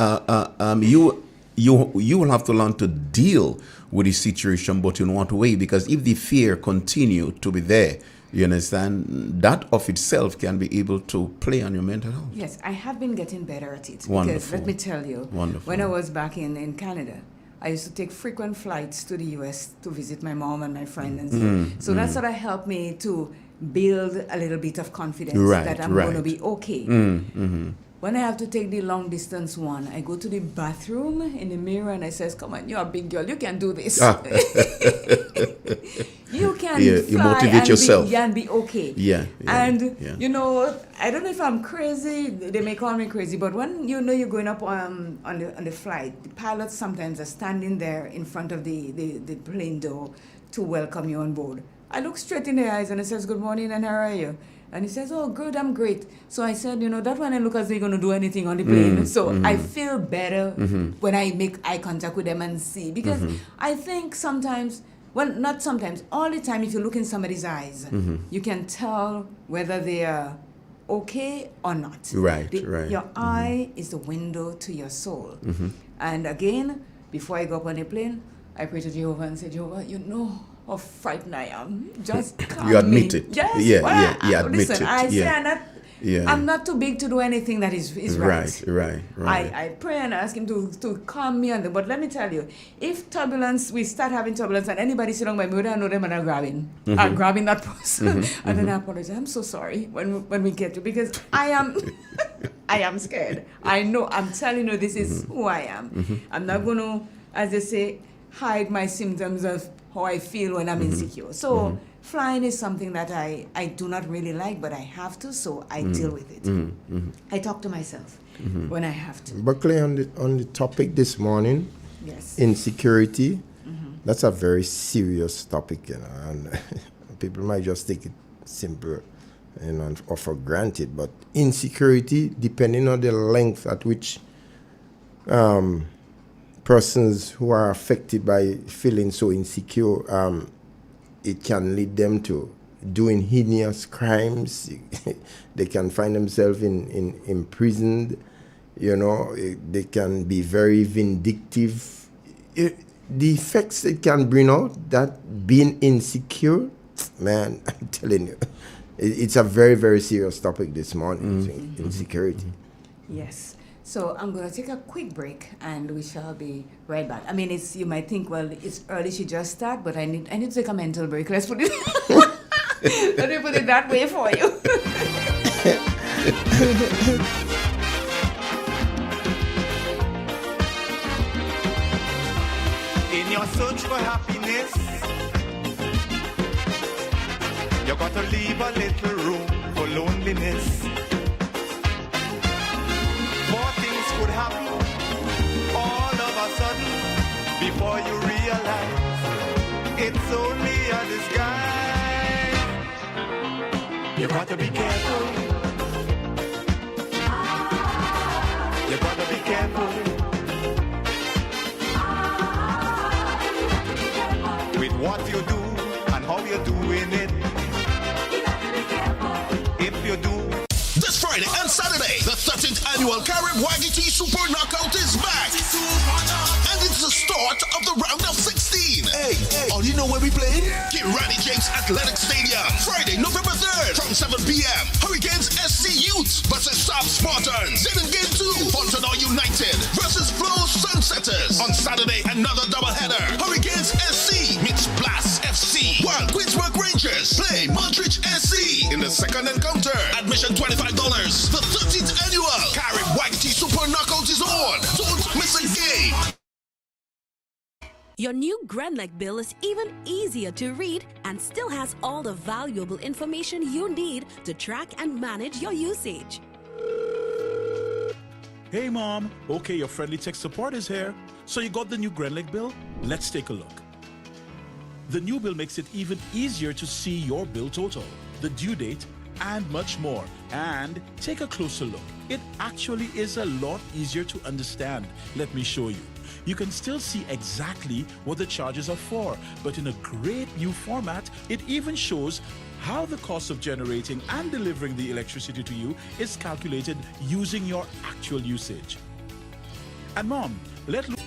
you will have to learn to deal with the situation, but in what way? Because if the fear continue to be there, you understand, that of itself can be able to play on your mental health. Yes, I have been getting better at it. Wonderful. Because let me tell you, Wonderful. when I was back in Canada, I used to take frequent flights to the US to visit my mom and my friend and so. So that sort of helped me to build a little bit of confidence that I'm going to be okay. When I have to take the long distance one, I go to the bathroom in the mirror and I says, "Come on, you're a big girl. You can do this. You can you fly motivate and yourself. Be okay." And you know, I don't know if I'm crazy. They may call me crazy, but when you know you're going up on the flight, the pilots sometimes are standing there in front of the plane door to welcome you on board. I look straight in their eyes and I says, "Good morning, and how are you?" And he says, "Oh, good, I'm great." So I said, you know, that when I look as they're going to do anything on the plane. So I feel better when I make eye contact with them and see. Because I think sometimes, well, not sometimes, all the time, if you look in somebody's eyes, you can tell whether they are okay or not. Right. Your eye is the window to your soul. And again, before I go up on a plane, I pray to Jehovah and say, "Jehovah, you know how frightened I am. Just calm You admit me." it. Yes. You admit listen, it. I say I'm not too big to do anything that is right. Right. I pray and ask him to calm me under. But let me tell you, if we start having turbulence and anybody sit on my mood, I know them and I'm grabbing that person. And then I apologize. I'm so sorry when we get to, because I am scared. I know, I'm telling you, this is who I am. I'm not going to, as they say, hide my symptoms of how I feel when I'm insecure. So flying is something that I do not really like, but I have to, so I deal with it. I talk to myself when I have to. Buckley, on the topic this morning, yes, insecurity, that's a very serious topic, you know, and people might just take it simple, you know, or for granted, but insecurity, depending on the length at which persons who are affected by feeling so insecure, it can lead them to doing heinous crimes. They can find themselves imprisoned. You know, they can be very vindictive. The effects it can bring out, that being insecure, man, I'm telling you, it's a very, very serious topic this morning, insecurity. Yes. So I'm going to take a quick break and we shall be right back. I mean, you might think, well, it's early, she just started, but I need to take a mental break. Let's put it let me put it that way for you. In your search for happiness, you got to leave a little room for loneliness. More things could happen all of a sudden before you realize it's only a disguise. You got to be careful. You got to be careful with what you do and how you're doing it. If you do. This Friday and Saturday, the 13th annual Carib YGT Super Knockout is back. And it's the start of the round of 16. Hey, all you know where we playing? Get Randy James Athletic Stadium. Friday, November 3rd from 7 p.m. Hurricanes SC Youth versus South Spartans. Then in game 2, Fontana United versus Flow Sunsetters. On Saturday, another doubleheader. Hurricanes SC meets Blast FC. While Queensburg Rangers play Montreach SC in the second encounter. Admission $25. The 13th annual Carib YGT Super Knockout is on. Don't miss a game. Your new Grenlec bill is even easier to read and still has all the valuable information you need to track and manage your usage. Hey Mom, okay, your friendly tech support is here. So you got the new Grenlec bill? Let's take a look. The new bill makes it even easier to see your bill total, the due date, and much more. And take a closer look. It actually is a lot easier to understand. Let me show you. You can still see exactly what the charges are for, but in a great new format, it even shows how the cost of generating and delivering the electricity to you is calculated using your actual usage. And Mom, let's look.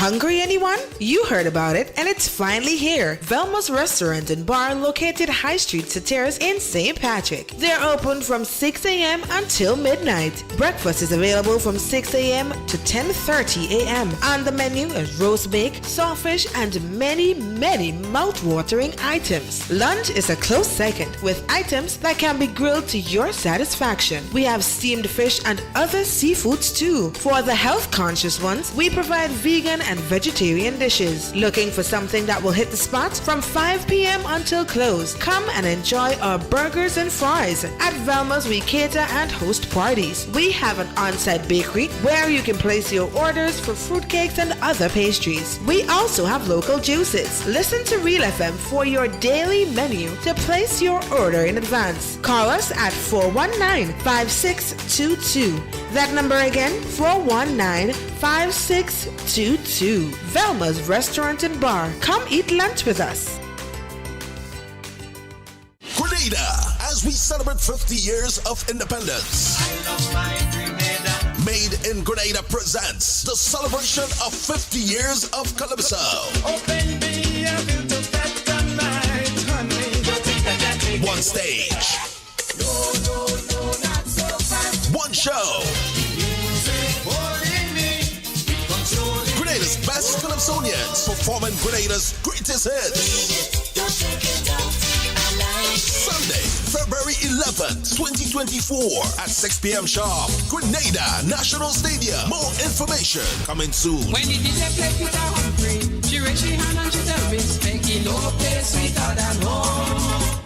Hungry, anyone? You heard about it, and it's finally here. Velma's Restaurant and Bar, located High Street Sateras in St. Patrick. They're open from 6 a.m. until midnight. Breakfast is available from 6 a.m. to 10:30 a.m. On the menu is roast bake, sawfish, and many, many mouth-watering items. Lunch is a close second, with items that can be grilled to your satisfaction. We have steamed fish and other seafoods too. For the health-conscious ones, we provide vegan and vegetarian dishes. Looking for something that will hit the spot? From 5 p.m. until close, come and enjoy our burgers and fries. At Velma's, we cater and host parties. We have an on-site bakery where you can place your orders for fruitcakes and other pastries. We also have local juices. Listen to Real FM for your daily menu to place your order in advance. Call us at 419-5622. That number again, 419-5622. Velma's Restaurant and Bar. Come eat lunch with us. Grenada, as we celebrate 50 years of independence. Made in Grenada presents the celebration of 50 years of Calypso. One stage. One show. Grenada's best Calypsonians performing Grenada's greatest hits. Sunday, February 11th, 2024 at 6 p.m. sharp. Grenada National Stadium. More information coming soon. When the DJ play Peter Humphrey, she raise her hand and she tell me, Spanky, no place sweeter than home.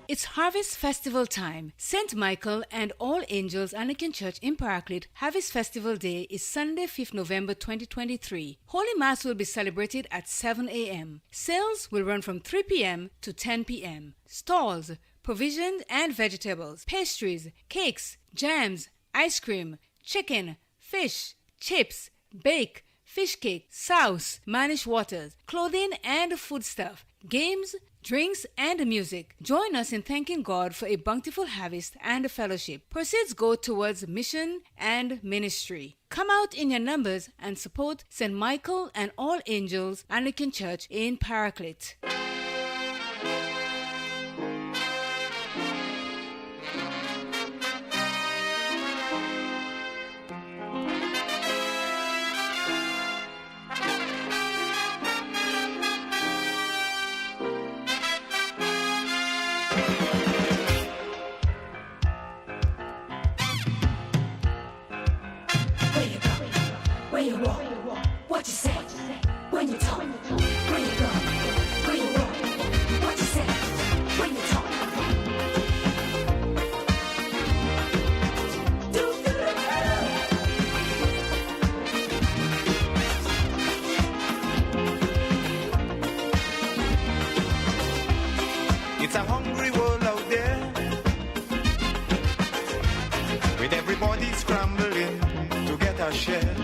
It's Harvest Festival time. St. Michael and All Angels Anglican Church in Paraclete Harvest Festival Day is Sunday, 5th November 2023. Holy Mass will be celebrated at 7 a.m. Sales will run from 3 p.m. to 10 p.m. Stalls, provisions and vegetables, pastries, cakes, jams, ice cream, chicken, fish, chips, bake, fish cake, sauce, managed waters, clothing and foodstuff, games, drinks, and music. Join us in thanking God for a bountiful harvest and fellowship. Proceeds go towards mission and ministry. Come out in your numbers and support St. Michael and All Angels Anglican Church in Paraclete. Where you walk, what you say, when you talk, where you go, where you walk, what you say, when you talk. It's a hungry world out there, with everybody scrambling to get a share.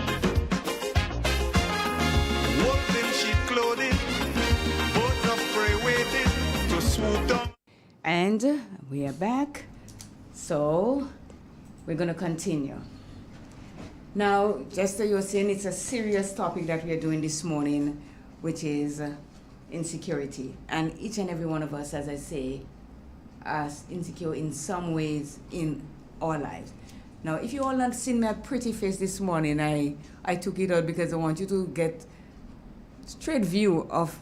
Wolves in sheep clothing, birds of prey waiting to swoop down. And we are back. So we're going to continue. Now, just so you're saying, it's a serious topic that we are doing this morning, which is insecurity. And each and every one of us, as I say, are insecure in some ways in our lives. Now, if you all not seen my pretty face this morning, I took it out because I want you to get straight view of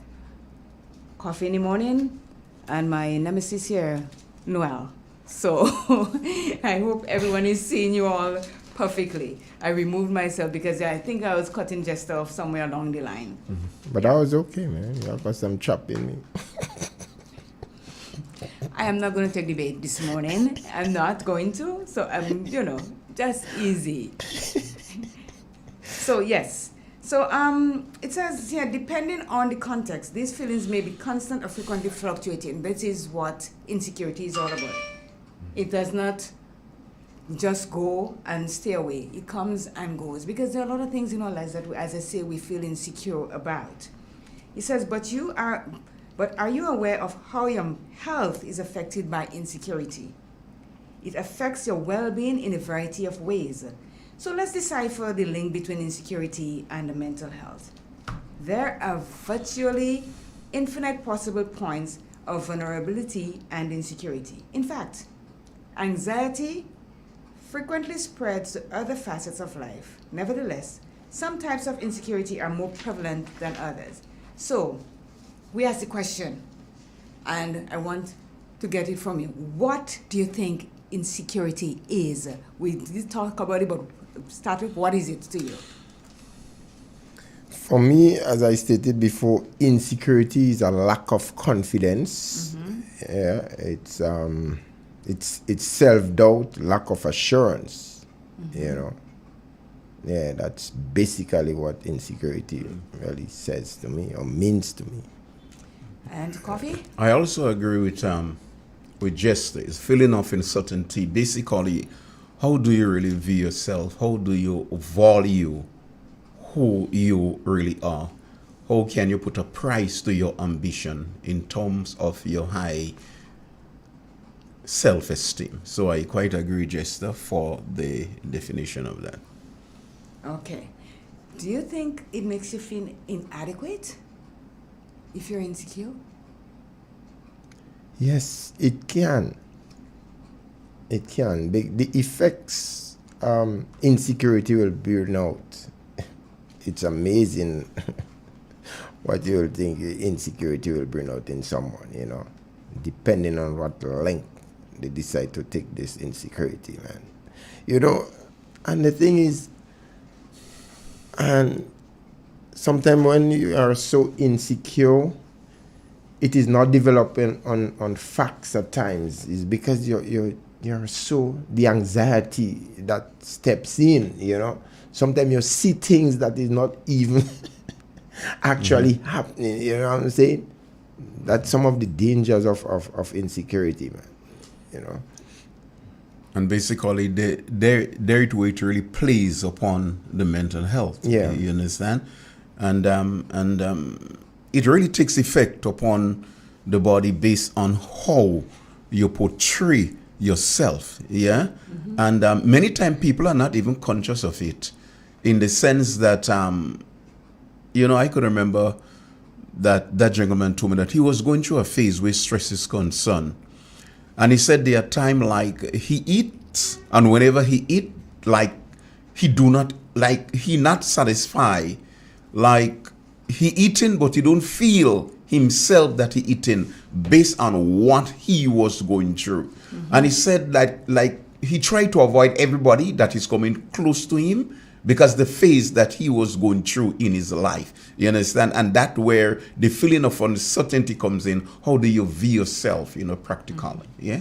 coffee in the morning and my nemesis here, Noel. So I hope everyone is seeing you all perfectly. I removed myself because I think I was cutting just off somewhere along the line. Mm-hmm. But I was okay, man. You got some chop in me. I am not going to take the bait this morning. I'm not going to. So I'm, just easy. So yes. So it says here, depending on the context, these feelings may be constant or frequently fluctuating. This is what insecurity is all about. It does not just go and stay away. It comes and goes because there are a lot of things in our lives that, as I say, we feel insecure about. It says, but are you aware of how your health is affected by insecurity? It affects your well-being in a variety of ways. So let's decipher the link between insecurity and mental health. There are virtually infinite possible points of vulnerability and insecurity. In fact, anxiety frequently spreads to other facets of life. Nevertheless, some types of insecurity are more prevalent than others. So, we ask the question, and I want to get it from you. What do you think insecurity is? We did talk about it, but start with what is it to you? For me, as I stated before, insecurity is a lack of confidence. Yeah, it's self-doubt, lack of assurance. You know, yeah, that's basically what insecurity really says to me or means to me. And Coffee? I also agree with Jester. It's feeling of uncertainty. Basically, how do you really view yourself? How do you value who you really are? How can you put a price to your ambition in terms of your high self-esteem? So I quite agree, Jester, for the definition of that. Okay. Do you think it makes you feel inadequate if you're insecure? Yes, it can. It can. The effects insecurity will burn out. It's amazing what you will think insecurity will bring out in someone, you know, depending on what length they decide to take this insecurity, man. You know, and the thing is, and sometimes when you are so insecure, it is not developing on facts at times. It's because you're so, the anxiety that steps in, you know. Sometimes you see things that is not even actually happening, you know what I'm saying? That's some of the dangers of insecurity, man, you know. And basically, their weight really plays upon the mental health. Yeah. You understand? And it really takes effect upon the body based on how you portray yourself. Yeah. And many times people are not even conscious of it, in the sense that, you know, I could remember that gentleman told me that he was going through a phase where stress is concerned. And he said there are times like he eats, and whenever he eat, like he not satisfied, like he eating, but he don't feel himself that he eating based on what he was going through. And he said that like he tried to avoid everybody that is coming close to him, because the phase that he was going through in his life, you understand? And that's where the feeling of uncertainty comes in. How do you view yourself, you know, practically? Yeah.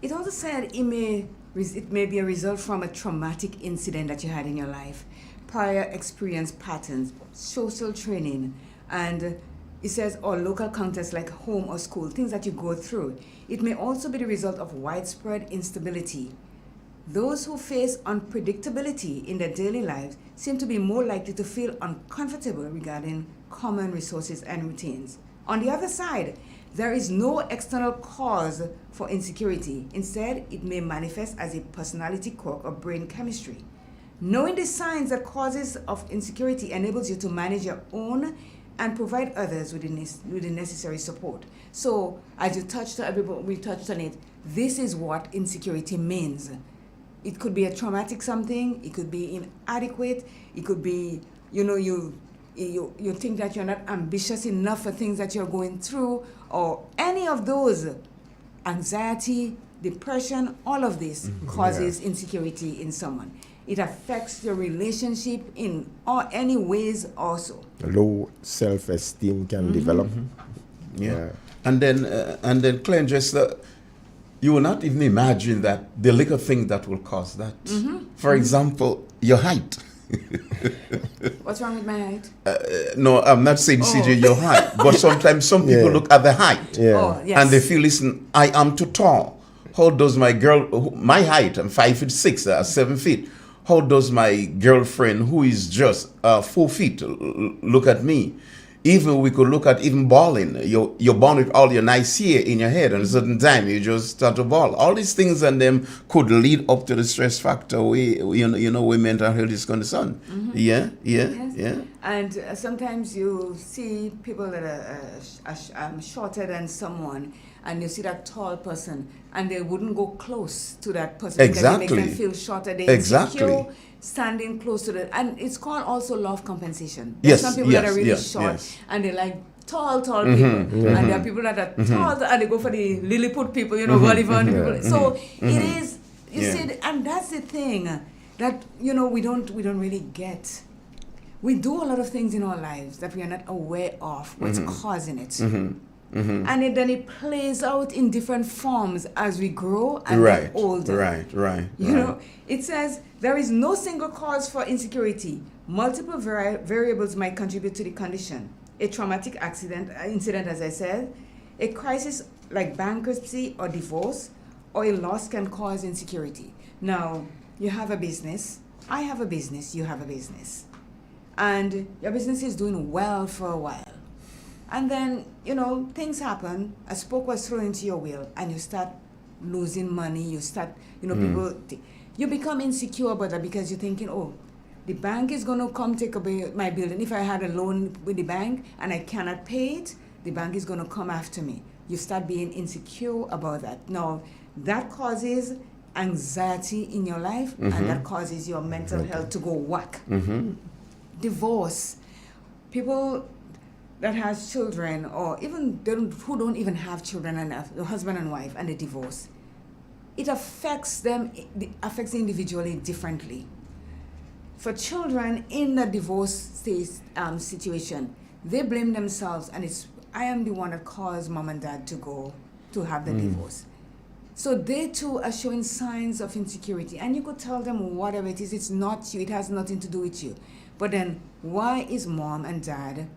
It also said it may be a result from a traumatic incident that you had in your life, prior experience patterns, social training, and it says, or local contexts like home or school, things that you go through. It may also be the result of widespread instability. Those who face unpredictability in their daily lives seem to be more likely to feel uncomfortable regarding common resources and routines. On the other side, there is no external cause for insecurity. Instead, it may manifest as a personality quirk or brain chemistry. Knowing the signs and causes of insecurity enables you to manage your own and provide others with the necessary support. So, as you touched on, everybody, we touched on it, this is what insecurity means. It could be a traumatic something, it could be inadequate, it could be, you know, you think that you're not ambitious enough for things that you're going through, or any of those, anxiety, depression, all of this causes insecurity in someone. It affects your relationship in any ways also. Low self-esteem can develop. Yeah. And then Claire, just you will not even imagine that the little thing that will cause that. For example, your height. What's wrong with my height? No, I'm not saying CJ your height, but sometimes some people look at the height and they feel, listen, I am too tall. How does my height, I'm 5'6", 7 feet. How does my girlfriend, who is just 4 feet, look at me? Even we could look at even balling. You're born with all your nice hair in your head, and at a certain time you just start to ball. All these things and them could lead up to the stress factor where mental health is concerned. Yeah. And sometimes you see people that are shorter than someone, and you see that tall person, and they wouldn't go close to that person Exactly. because it makes them feel shorter. They're insecure standing close to the, and it's called also love compensation. There's some people that are really short, and they like tall people, and there are people that are tall, and they go for the Lilliput people, Gulliver people. So it is, you see, and that's the thing that we don't really get. We do a lot of things in our lives that we are not aware of what's causing it. And then it plays out in different forms as we grow and get older. Right. It says there is no single cause for insecurity. Multiple variables might contribute to the condition. A traumatic incident, as I said, a crisis like bankruptcy or divorce, or a loss can cause insecurity. Now, you have a business, I have a business, you have a business. And your business is doing well for a while. And then, things happen, a spoke was thrown into your wheel, and you start losing money, you start, people, you become insecure about that because you're thinking, oh, the bank is going to come take away my building. If I had a loan with the bank and I cannot pay it, the bank is going to come after me. You start being insecure about that. Now, that causes anxiety in your life, and that causes your mental health to go whack. Divorce. People that has children, or even who don't even have children, and a husband and wife, and they divorce, it affects them, affects the individually differently. For children in the divorce situation, they blame themselves, and I am the one that caused mom and dad to have the divorce. So they too are showing signs of insecurity, and you could tell them whatever it is, it's not you, it has nothing to do with you. But then why is mom and dad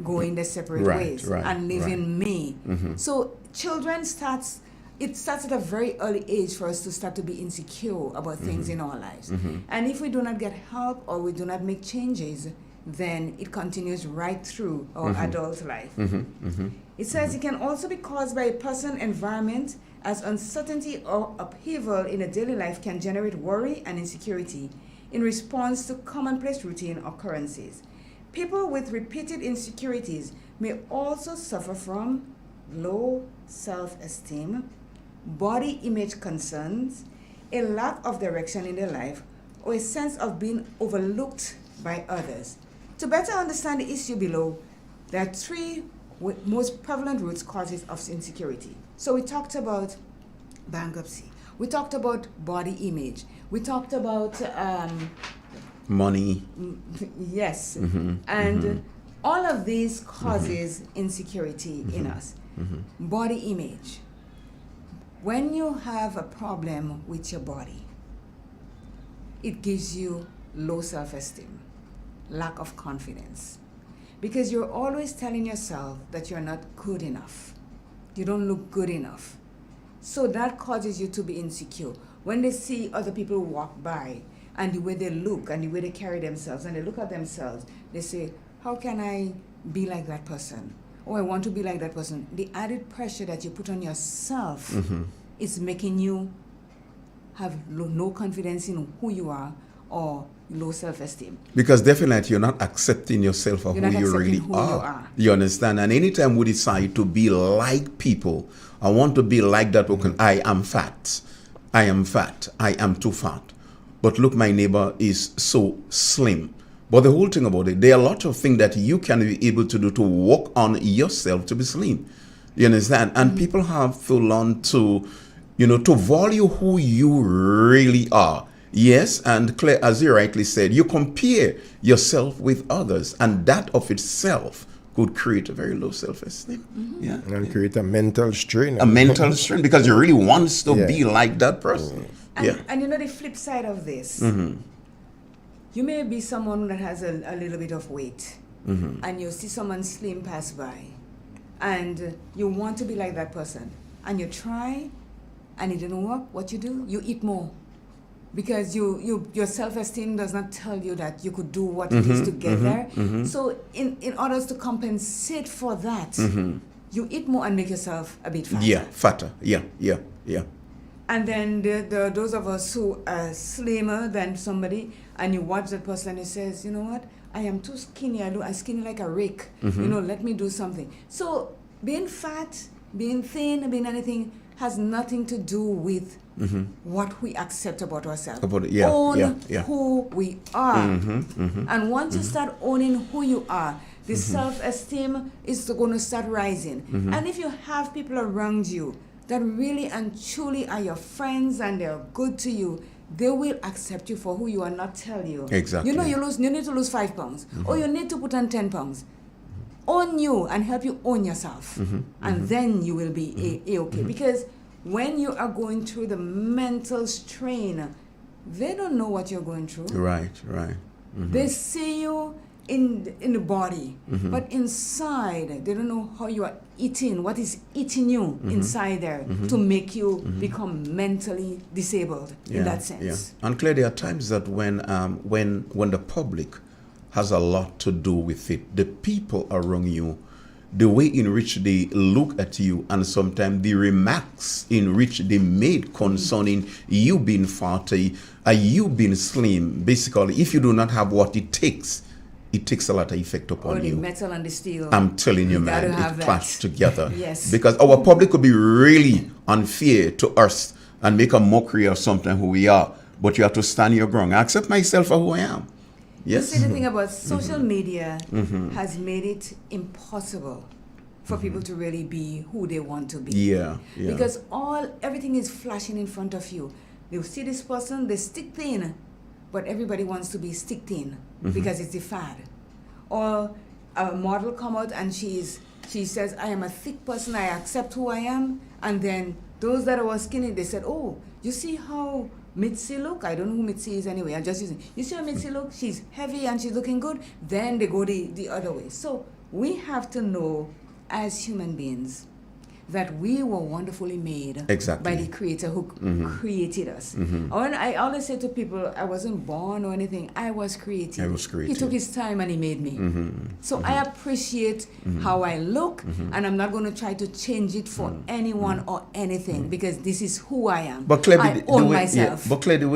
going their separate ways and leaving me? So children starts at a very early age for us to start to be insecure about things in our lives. And if we do not get help or we do not make changes, then it continues right through our adult life. It says it can also be caused by a person environment, as uncertainty or upheaval in a daily life can generate worry and insecurity in response to commonplace routine occurrences. People with repeated insecurities may also suffer from low self-esteem, body image concerns, a lack of direction in their life, or a sense of being overlooked by others. To better understand the issue below, there are three most prevalent root causes of insecurity. So we talked about bankruptcy. We talked about body image. We talked about money. Yes. And all of these causes insecurity in us. Body image. When you have a problem with your body, it gives you low self-esteem, lack of confidence, because you're always telling yourself that you're not good enough. You don't look good enough. So that causes you to be insecure. When they see other people walk by and the way they look and the way they carry themselves and they look at themselves, they say, how can I be like that person? Oh, I want to be like that person. The added pressure that you put on yourself is making you have no confidence in who you are or low self-esteem. Because definitely you're not accepting yourself for who you really are. You understand? And anytime we decide to be like people, I want to be like that person. I am fat. I am fat. I am too fat. But look, my neighbor is so slim. But the whole thing about it, there are a lot of things that you can be able to do to work on yourself to be slim. You understand? And people have to learn to, to value who you really are. Yes, and Claire, as you rightly said, you compare yourself with others, and that of itself could create a very low self-esteem. Yeah, and create a mental strain. A mental strain, because you really want to be like that person. And the flip side of this, you may be someone that has a little bit of weight, and you see someone slim pass by, and you want to be like that person, and you try, and it didn't work. What you do? You eat more. because your self-esteem does not tell you that you could do what it is to get there. So in order to compensate for that, you eat more and make yourself a bit fatter. Yeah, fatter. Yeah. And then those of us who are slimmer than somebody, and you watch that person and he says, you know what, I am too skinny, I'm skinny like a rake, let me do something. So being fat, being thin, being anything has nothing to do with what we accept about ourselves. Own who we are. And once you start owning who you are, the self-esteem is going to start rising. And if you have people around you that really and truly are your friends and they're good to you, they will accept you for who you are, not tell you. Exactly. You need to lose 5 pounds, or you need to put on 10 pounds. Own you and help you own yourself. And then you will be okay. Because when you are going through the mental strain, they don't know what you're going through. Right. They see you in the body, but inside they don't know how you are eating, what is eating you inside there to make you become mentally disabled in that sense. And Claire, there are times that when the public has a lot to do with it, the people around you, the way in which they look at you, and sometimes the remarks in which they made concerning you being fatty, you being slim, basically, if you do not have what it takes a lot of effect upon you. The metal and the steel. I'm telling you, man, it clashed together. Yes. Because our public could be really unfair to us and make a mockery of something who we are, but you have to stand your ground. I accept myself for who I am. Yes. You see, the thing about social media has made it impossible for people to really be who they want to be. Yeah. Because everything is flashing in front of you. You see this person, they stick thin, but everybody wants to be stick thin because it's the fad. Or a model come out and she says, I am a thick person, I accept who I am. And then those that were skinny, they said, oh, you see how Mitzi look? I don't know who Mitzi is anyway, I'm just using. You see how Mitzi look? She's heavy and she's looking good. Then they go the other way. So we have to know as human beings that we were wonderfully made by the Creator who created us. I always say to people, I wasn't born or anything, I was created. He took his time and he made me. So I appreciate how I look, and I'm not going to try to change it for anyone or anything, because this is who I am. But Claire, I own myself. But Claire, the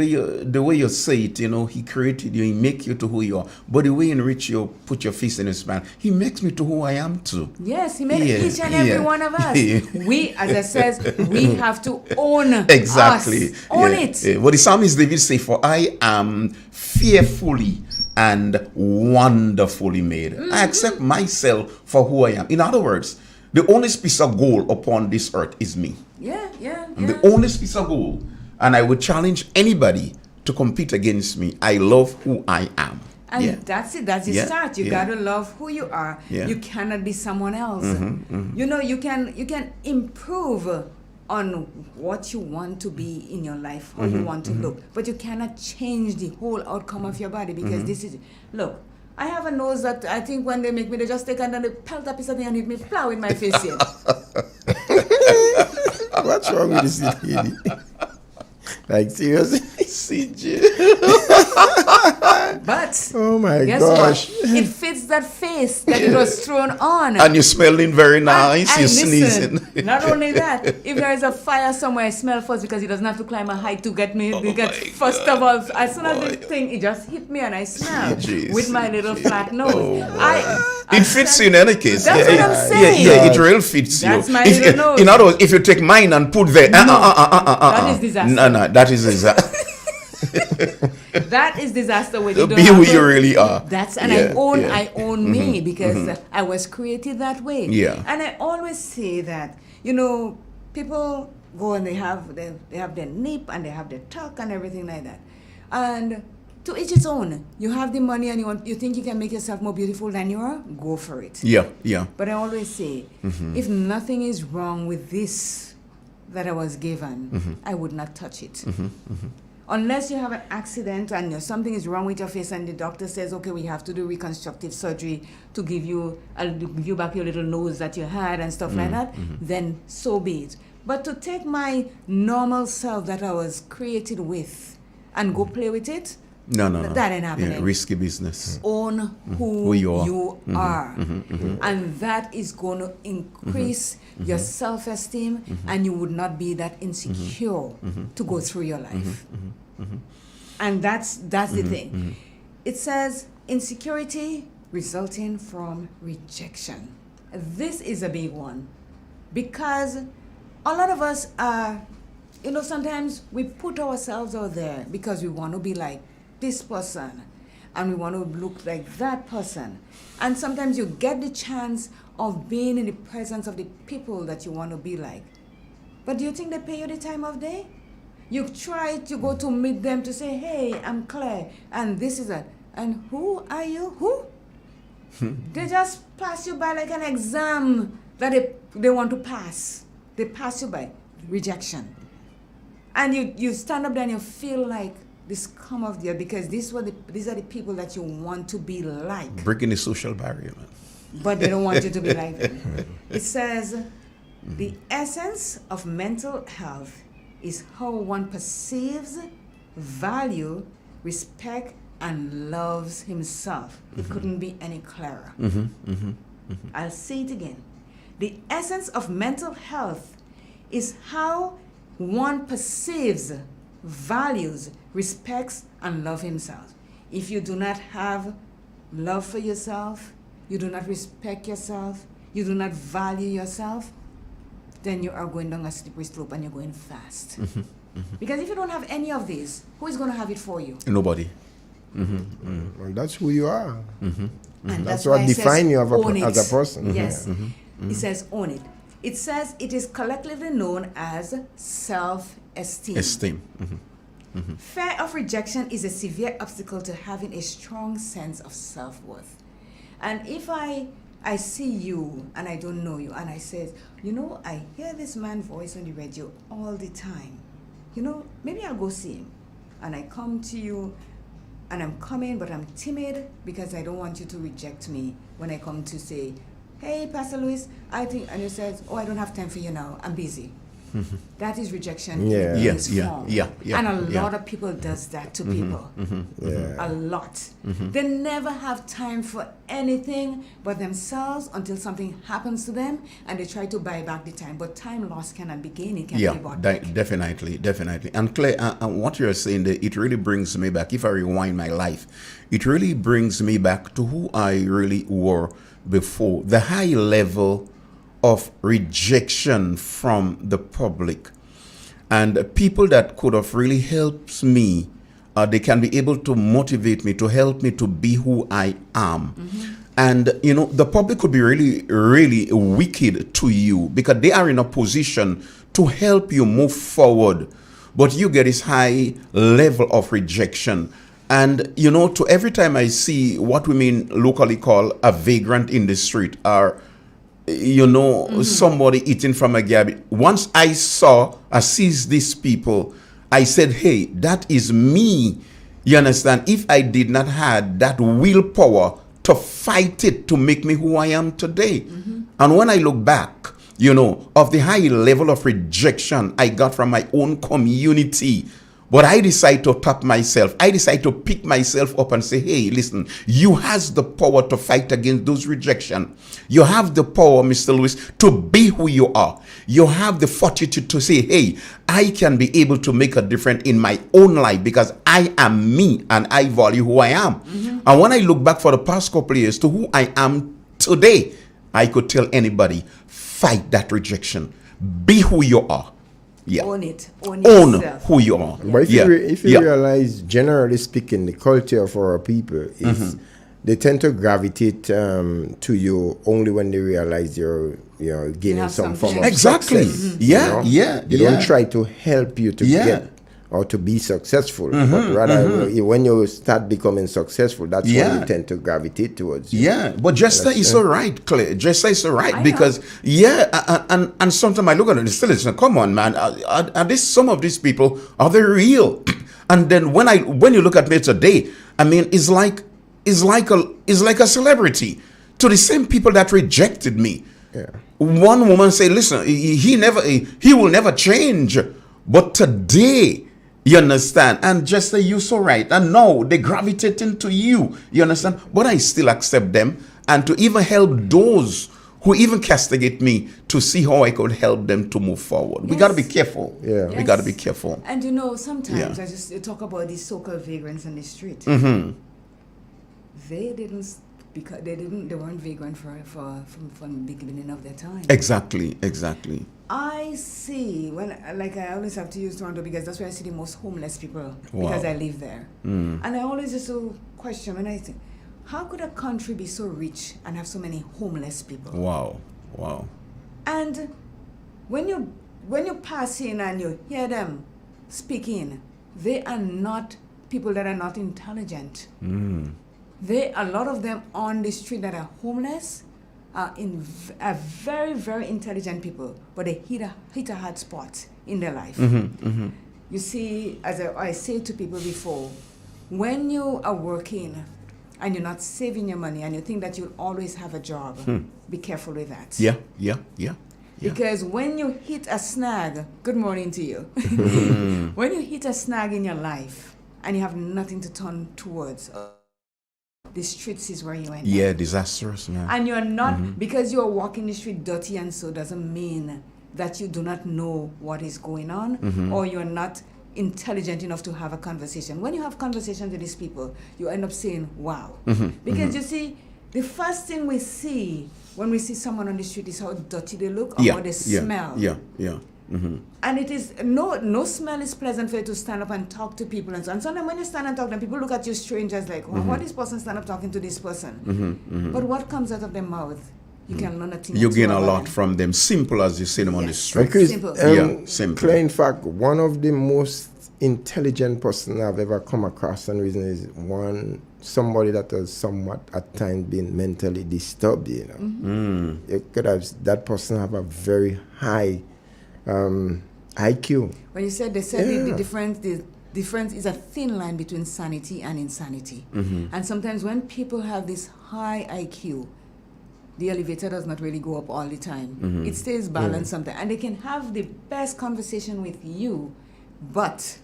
way you say it, he created you, he make you to who you are. But the way in which you put your fist in his mouth, he makes me to who I am too. Yes, he made each and every one of us. We, as I says, we have to own exactly. us. Own it. What the psalmist David say, for I am fearfully and wonderfully made. I accept myself for who I am. In other words, the only piece of gold upon this earth is me. I'm the only piece of gold. And I would challenge anybody to compete against me. I love who I am. And that's it. That's the start. You gotta love who you are. You cannot be someone else. You can improve on what you want to be in your life, how you want to look, but you cannot change the whole outcome of your body, because this is look. I have a nose that I think when they make me, they just take and then they pelt a piece of thing and hit me plow in my face here. What's wrong with this lady? Like, seriously? CJ. But oh my guess gosh, what? It fits that face that it was thrown on. And you're smelling very nice. You're sneezing. Not only that, if there is a fire somewhere, I smell first, because he doesn't have to climb a height to get me. First of all, as soon as the thing, it just hit me and I smell with my little flat nose. It fits you in any case. That's what I'm saying. Yeah, it really fits you. That's my little nose. In other words, if you take mine and put there, that is disaster. No, that is disaster. That is disaster when you don't be who you really are. I own me, because I was created that way. And I always say that, people go and they have their nip and they have their tuck and everything like that. And to each its own. You have the money and you think you can make yourself more beautiful than you are, go for it. Yeah. But I always say, if nothing is wrong with this that I was given, I would not touch it. Unless you have an accident and something is wrong with your face and the doctor says, okay, we have to do reconstructive surgery to give you back your little nose that you had and stuff like that, then so be it. But to take my normal self that I was created with and go play with it. No. That ain't happening. Yeah, risky business. Own who you are. you are. And that is going to increase your self-esteem, and you would not be that insecure to go through your life. And that's the thing. It says insecurity resulting from rejection. This is a big one, because a lot of us are, sometimes we put ourselves out there because we want to be like this person and we want to look like that person. And sometimes you get the chance of being in the presence of the people that you want to be like. But do you think they pay you the time of day? You try to go to meet them to say, hey, I'm Claire, and this is it. And who are you? Who? They just pass you by like an exam that they want to pass. They pass you by. Rejection. And you stand up there and you feel like this come of there because these are the people that you want to be like. Breaking the social barrier, man. But they don't want you to be like them. It says, the essence of mental health is how one perceives, value, respect, and loves himself. It couldn't be any clearer. I'll say it again. The essence of mental health is how one perceives, values, respects, and loves himself. If you do not have love for yourself, you do not respect yourself, you do not value yourself, then you are going down a slippery slope and you're going fast. Because if you don't have any of these, who is going to have it for you? Nobody. Well, that's who you are. And That's what defines you as a person. Yes. It says own it. It says it is collectively known as self-esteem. Fear of rejection is a severe obstacle to having a strong sense of self-worth. And if I see you and I don't know you and I say, I hear this man's voice on the radio all the time. Maybe I'll go see him. And I come to you and I'm coming, but I'm timid because I don't want you to reject me when I come to say, hey, Pastor Luis, and you says, I don't have time for you now. I'm busy. That is rejection. Yeah. And a lot of people does that to people. A lot. They never have time for anything but themselves until something happens to them, and they try to buy back the time. But time lost cannot be gained. It can't be bought back. Definitely. And Claire, what you're saying, it really brings me back. If I rewind my life, it really brings me back to who I really were before. The high level of rejection from the public, and people that could have really helped me, they can be able to motivate me, to help me to be who I am. And the public could be really, really wicked to you because they are in a position to help you move forward, but you get this high level of rejection. And to every time I see what women locally call a vagrant in the street, or somebody eating from a garbage. Once I seized these people, I said, hey, that is me. You understand? If I did not have that willpower to fight it to make me who I am today. And when I look back, of the high level of rejection I got from my own community, but I decide to tap myself. I decide to pick myself up and say, hey, listen, you has the power to fight against those rejection. You have the power, Mr. Lewis, to be who you are. You have the fortitude to say, hey, I can be able to make a difference in my own life because I am me and I value who I am. And when I look back for the past couple of years to who I am today, I could tell anybody, fight that rejection. Be who you are. Yeah. Own it. Own yourself. Who you are. But if you realize, generally speaking, the culture of our people is they tend to gravitate to you only when they realize you're gaining some form of success. They don't try to help you to get or to be successful, but rather when you start becoming successful, that's when you tend to gravitate towards you. But Jester is all right, Claire. Jester is all right because and sometimes I look at it and still say, come on, man, are this some of these people, are they real? And then when you look at me today, I mean, it's like a celebrity to the same people that rejected me. One woman say, listen, he will never change, but today You understand? And just you so right. And now they gravitating to you. You understand? But I still accept them, and to even help those who even castigate me to see how I could help them to move forward. We got to be careful. Yeah. We got to be careful. And you know, sometimes I just talk about these so-called vagrants on the street. Mm-hmm. They weren't vagrant from the beginning of their time. Exactly. I see, I always have to use Toronto because that's where I see the most homeless people because I live there. And I always just question when I think, how could a country be so rich and have so many homeless people? Wow. And when you pass in and you hear them speaking, they are not people that are not intelligent. A lot of them on the street that are homeless are very, very intelligent people, but they hit a hard spot in their life. You see, as I say to people before, when you are working and you're not saving your money and you think that you'll always have a job, be careful with that. Yeah. Because when you hit a snag, good morning to you. When you hit a snag in your life and you have nothing to turn towards, the streets is where you end up. Yeah, disastrous, man. And you're not, because you're walking the street dirty and so doesn't mean that you do not know what is going on or you're not intelligent enough to have a conversation. When you have conversations with these people, you end up saying, wow. Because you see, the first thing we see when we see someone on the street is how dirty they look or how they smell. And it is, no smell is pleasant for you to stand up and talk to people and so on. And sometimes when you stand and talk to them, people look at you strangers like, why this person stand up talking to this person? But what comes out of their mouth, you can learn a thing. You gain a lot from them. Simple as you see them on the street. Simple. Simple. Claire, in fact, one of the most intelligent person I've ever come across, and reason is somebody that has somewhat at times been mentally disturbed. You know, it could have that person have a very high IQ. When you said the difference is a thin line between sanity and insanity. And sometimes when people have this high IQ, the elevator does not really go up all the time. It stays balanced sometimes. And they can have the best conversation with you, but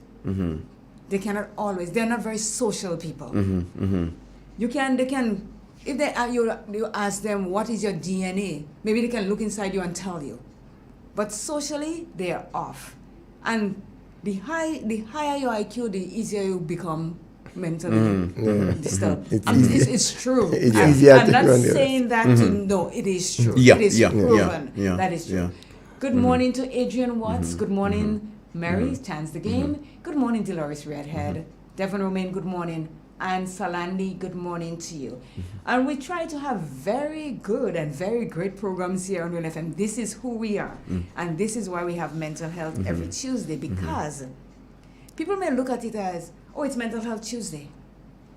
they cannot always. They're not very social people. They can, if you ask them, what is your DNA? Maybe they can look inside you and tell you. But socially, they are off. And the higher your IQ, the easier you become mentally disturbed. It's true. I'm not saying that no, it is true. It is proven. That is true. Good morning to Adrian Watts. Good morning, Mary. Chance the game. Good morning, Dolores Redhead. Devon Romain, good morning. And Salandi, good morning to you. And we try to have very good and very great programs here on Real FM. This is who we are. And this is why we have mental health every Tuesday, because people may look at it as, oh, it's Mental Health Tuesday.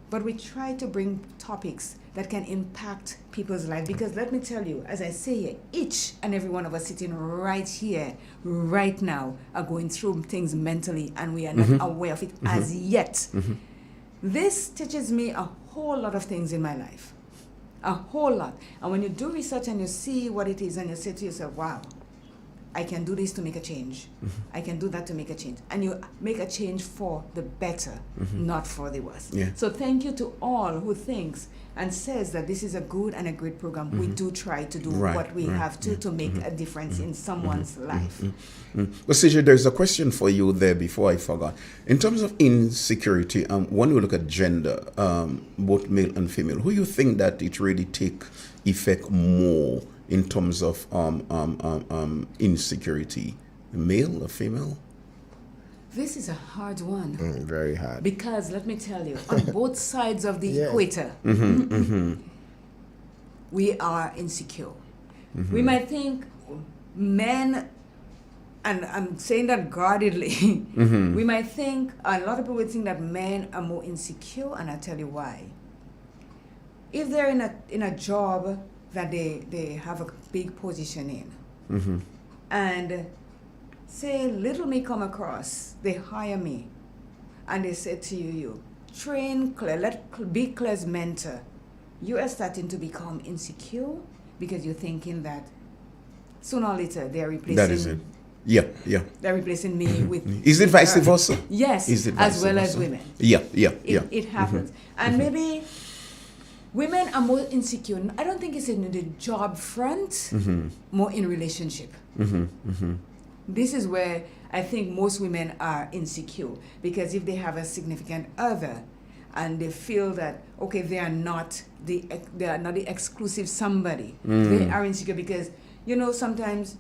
But we try to bring topics that can impact people's life. Because let me tell you, as I say here, each and every one of us sitting right here, right now, are going through things mentally, and we are not aware of it as yet. This teaches me a whole lot of things in my life. A whole lot. And when you do research and you see what it is and you say to yourself, wow, I can do this to make a change. I can do that to make a change. And you make a change for the better, not for the worse. So thank you to all who thinks and says that this is a good and a great program. We do try to do what we have to make a difference in someone's life. Well, CJ, there's a question for you there before I forgot. In terms of insecurity, when we look at gender, both male and female, who you think that it really take effect more in terms of insecurity, male or female? This is a hard one. Very hard. Because let me tell you, on both sides of the equator, we are insecure. We might think men, and I'm saying that guardedly, we might think, a lot of people would think that men are more insecure, and I'll tell you why. If they're in a job that they have a big position in, and say little me come across, they hire me, and they say to you, train Claire, be Claire's mentor. You are starting to become insecure because you're thinking that sooner or later they're replacing Yeah, yeah. They're replacing me with. Is it vice her. versa? Yes, Is it as vice well as versa? women. Yeah, yeah, yeah. It happens, and maybe women are more insecure. I don't think it's in the job front, more in relationship. This is where I think most women are insecure, because if they have a significant other and they feel that okay, they are not the exclusive somebody, they are insecure because sometimes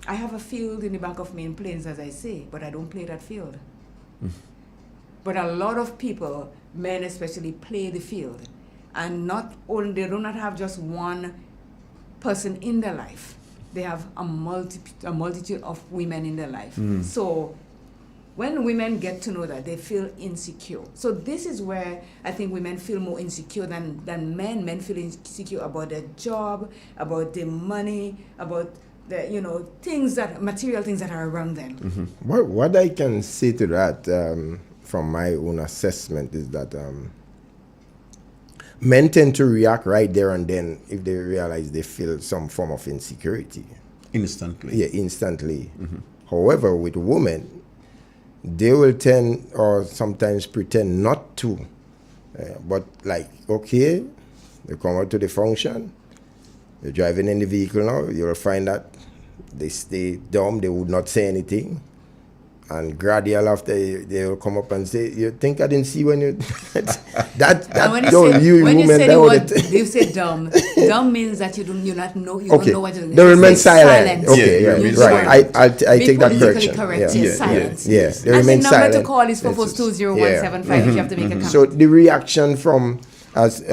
I have a field in the back of me in Plains, as I say, but I don't play that field. But a lot of people, men especially, play the field, and they do not have just one person in their life. They have a multitude of women in their life. So when women get to know that, they feel insecure. So this is where I think women feel more insecure than men. Men feel insecure about their job, about their money, about the material things that are around them. What I can say to that, from my own assessment, is that men tend to react right there and then if they realize they feel some form of insecurity. Instantly. Yeah, instantly. However, with women, they will tend or sometimes pretend not to. But okay, they come out to the function, they're driving in the vehicle now, you'll find that they stay dumb, they would not say anything. And gradually after, they'll come up and say, "You think I didn't see when you..." When you say dumb, dumb means that you don't know what you're doing. They remain silent. Okay, right. I take that correction. Correct. Silence. Yeah, they remain silent. And the number to call is 4420175 if you have to make a comment. So the reaction from as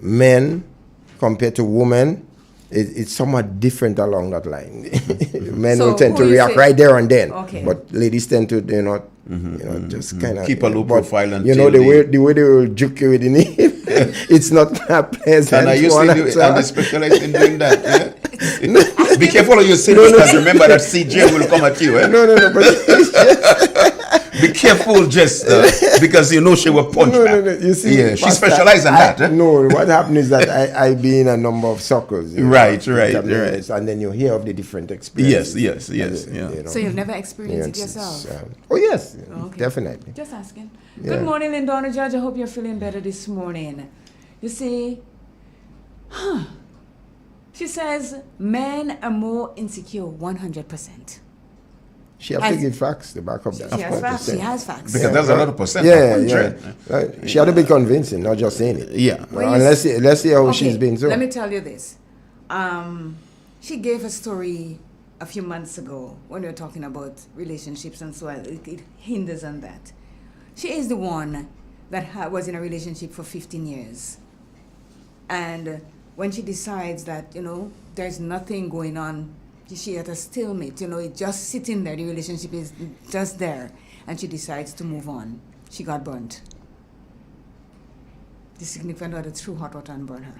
men compared to women, it's somewhat different along that line. Men will tend to react right there and then, but ladies tend to just kind of keep a low profile and the way they will juke you with the knee. It's not that pleasant. And I used to do it, and they specialize in doing that. Yeah? Be careful of your sins, because remember that CJ will come at you. Eh? No, but be careful, just because she will punch back. No. You see, she specializes in that. No, what happened is that I be in a number of circles. Right. And then you hear of the different experiences. Yes. So you've never experienced it yourself? Oh yes, definitely. Just asking. Yeah. Good morning, Lindona Judge. I hope you're feeling better this morning. You see, she says men are more insecure 100%. She has to give facts to back up that. She has facts. Because there's a lot of percent. Yeah. She had to be convincing, not just saying it. Yeah. Let's see how she's been. So let me tell you this. She gave a story a few months ago when we were talking about relationships and so on. It hinders on that. She is the one that was in a relationship for 15 years. And when she decides that, there's nothing going on, she at a stalemate, it's just sitting there, the relationship is just there, and she decides to move on. She got burnt. The significant other threw hot water and burned her.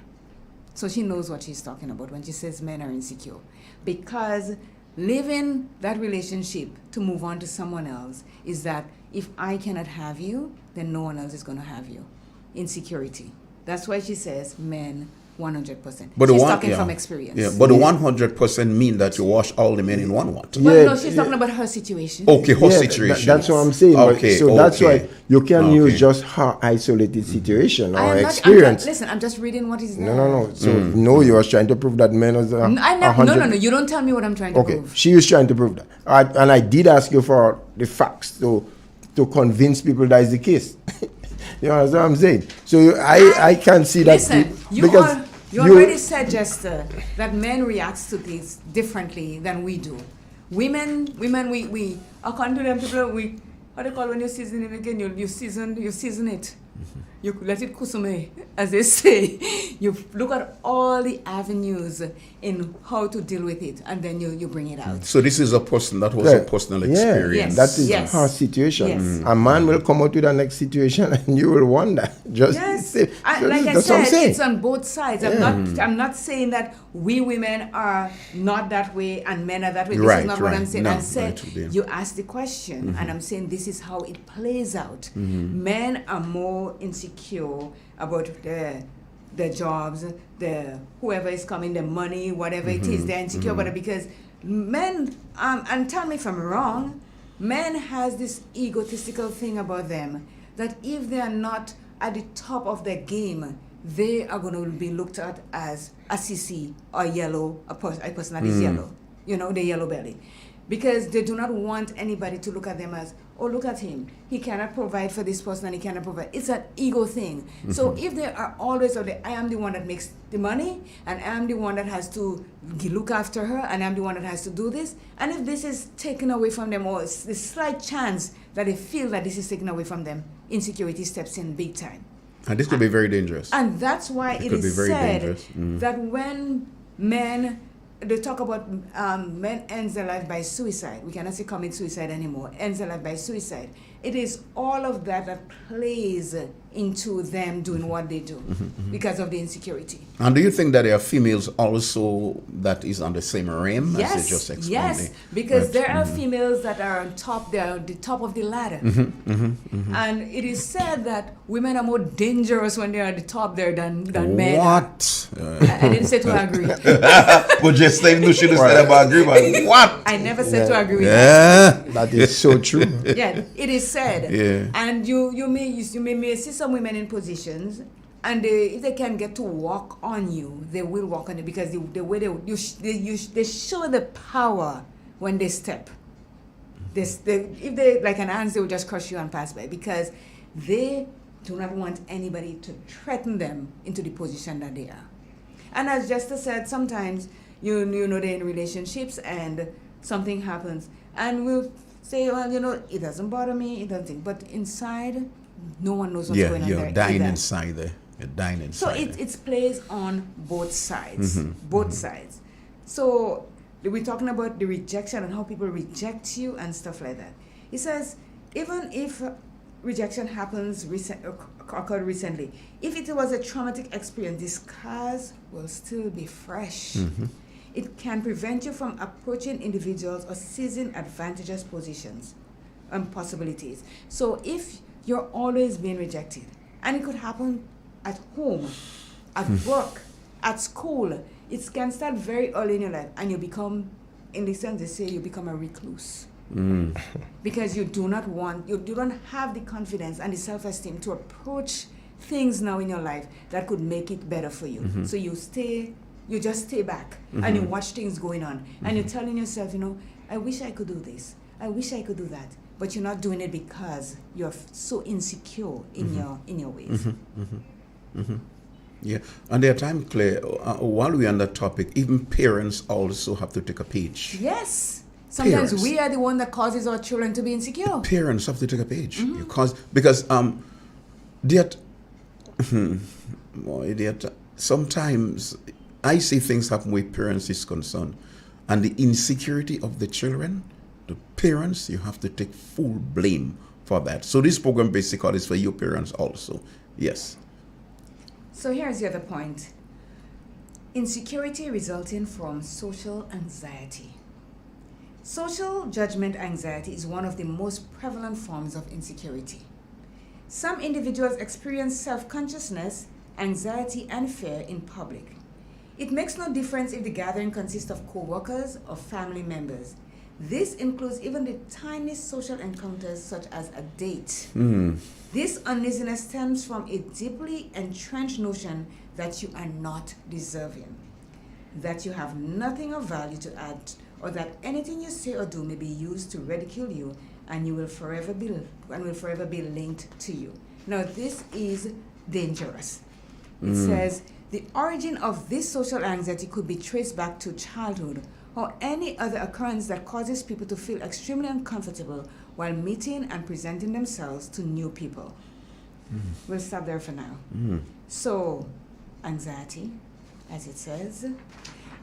So she knows what she's talking about when she says men are insecure. Because leaving that relationship to move on to someone else is that if I cannot have you, then no one else is going to have you. Insecurity. That's why she says men 100%. But she's talking from experience. Yeah, but the 100% mean that you wash all the men in one want. Well, no, she's talking about her situation. Okay, her situation. That's what I'm saying. Okay, so that's why you can use just her isolated situation or experience. Listen, I'm just reading what is there. No. So you are trying to prove that men are. No. You don't tell me what I'm trying to prove. Okay, she was trying to prove that. And I did ask you for the facts to convince people that is the case. You know what I'm saying? So I can see that. Listen, you already said, Jester, that men react to things differently than we do. Women, we according to them people, how do you call when you season it again? You season it. You let it kusume, as they say. You look at all the avenues in how to deal with it, and then you bring it out. So this is a person that was a personal experience. That is her situation. Yes. A man will come out to the next situation, and you will wonder. Like I said, it's on both sides. I'm not saying that we women are not that way and men are that way. This is not what I'm saying. I'm saying you asked the question, and I'm saying this is how it plays out. Men are more insecure about their jobs, whoever is coming, the money, whatever it is, they're insecure about it because Men, and tell me if I'm wrong, men has this egotistical thing about them that if they are not at the top of their game, they are going to be looked at as a CC or yellow, a person that is yellow, the yellow belly. Because they do not want anybody to look at them as, oh, look at him. He cannot provide for this person and he cannot provide. It's an ego thing. So if they are always of the, I am the one that makes the money and I am the one that has to look after her and I'm the one that has to do this. And if this is taken away from them or it's the slight chance that they feel that this is taken away from them, insecurity steps in big time. And this could be very dangerous. And that's why it could be is very said dangerous. that when men, they talk about men ends their life by suicide. We cannot say commit suicide anymore. Ends their life by suicide. It is all of that plays into them doing what they do because of the insecurity. And do you think that there are females also that is on the same realm as you just explained? Yes, because there are females that are on top, they are on the top of the ladder. And it is said that women are more dangerous when they are at the top there than men. What? I didn't say to agree. But just saying, no, she said about agree, but what? I never said to agree with that. That is so true. Yeah, it is said. Yeah. And you may see some women in positions, and if they can get to walk on you, they will walk on you because the way they show the power when they step. If they like an ants, they will just crush you and pass by because they do not want anybody to threaten them into the position that they are. And as Jester said, sometimes you know they're in relationships and something happens, and we'll say, well, it doesn't bother me, it doesn't. But inside, no one knows what's going on there. You're dying either. inside there. You're dying So inside. it plays on both sides. Both sides. So we're talking about the rejection and how people reject you and stuff like that. He says, even if rejection occurred recently, if it was a traumatic experience, the scars will still be fresh. It can prevent you from approaching individuals or seizing advantageous positions and possibilities. So if you're always being rejected, and it could happen at home, at work, at school, it can start very early in your life, and you become, in the sense they say, you become a recluse. Because you don't have the confidence and the self-esteem to approach things now in your life that could make it better for you. So you just stay back and you watch things going on and you're telling yourself, I wish I could do this, I wish I could do that, but you're not doing it because you're so insecure in your ways. Yeah, and there are times, Claire, while we're on that topic, even parents also have to take a page. Yes. Sometimes Parents. we are the one that causes our children to be insecure. Parents have to take a page because sometimes I see things happen where parents is concerned, and the insecurity of the children, the parents, you have to take full blame for that. So this program basically is for you parents also. Yes. So here's the other point. Insecurity resulting from social anxiety. Social judgment anxiety is one of the most prevalent forms of insecurity. Some individuals experience self-consciousness, anxiety, and fear in public. It makes no difference if the gathering consists of co-workers or family members. This includes even the tiniest social encounters such as a date. This uneasiness stems from a deeply entrenched notion that you are not deserving, that you have nothing of value to add, or that anything you say or do may be used to ridicule you and will forever be linked to you. Now this is dangerous. It says the origin of this social anxiety could be traced back to childhood or any other occurrence that causes people to feel extremely uncomfortable while meeting and presenting themselves to new people. We'll stop there for now. So, anxiety, as it says,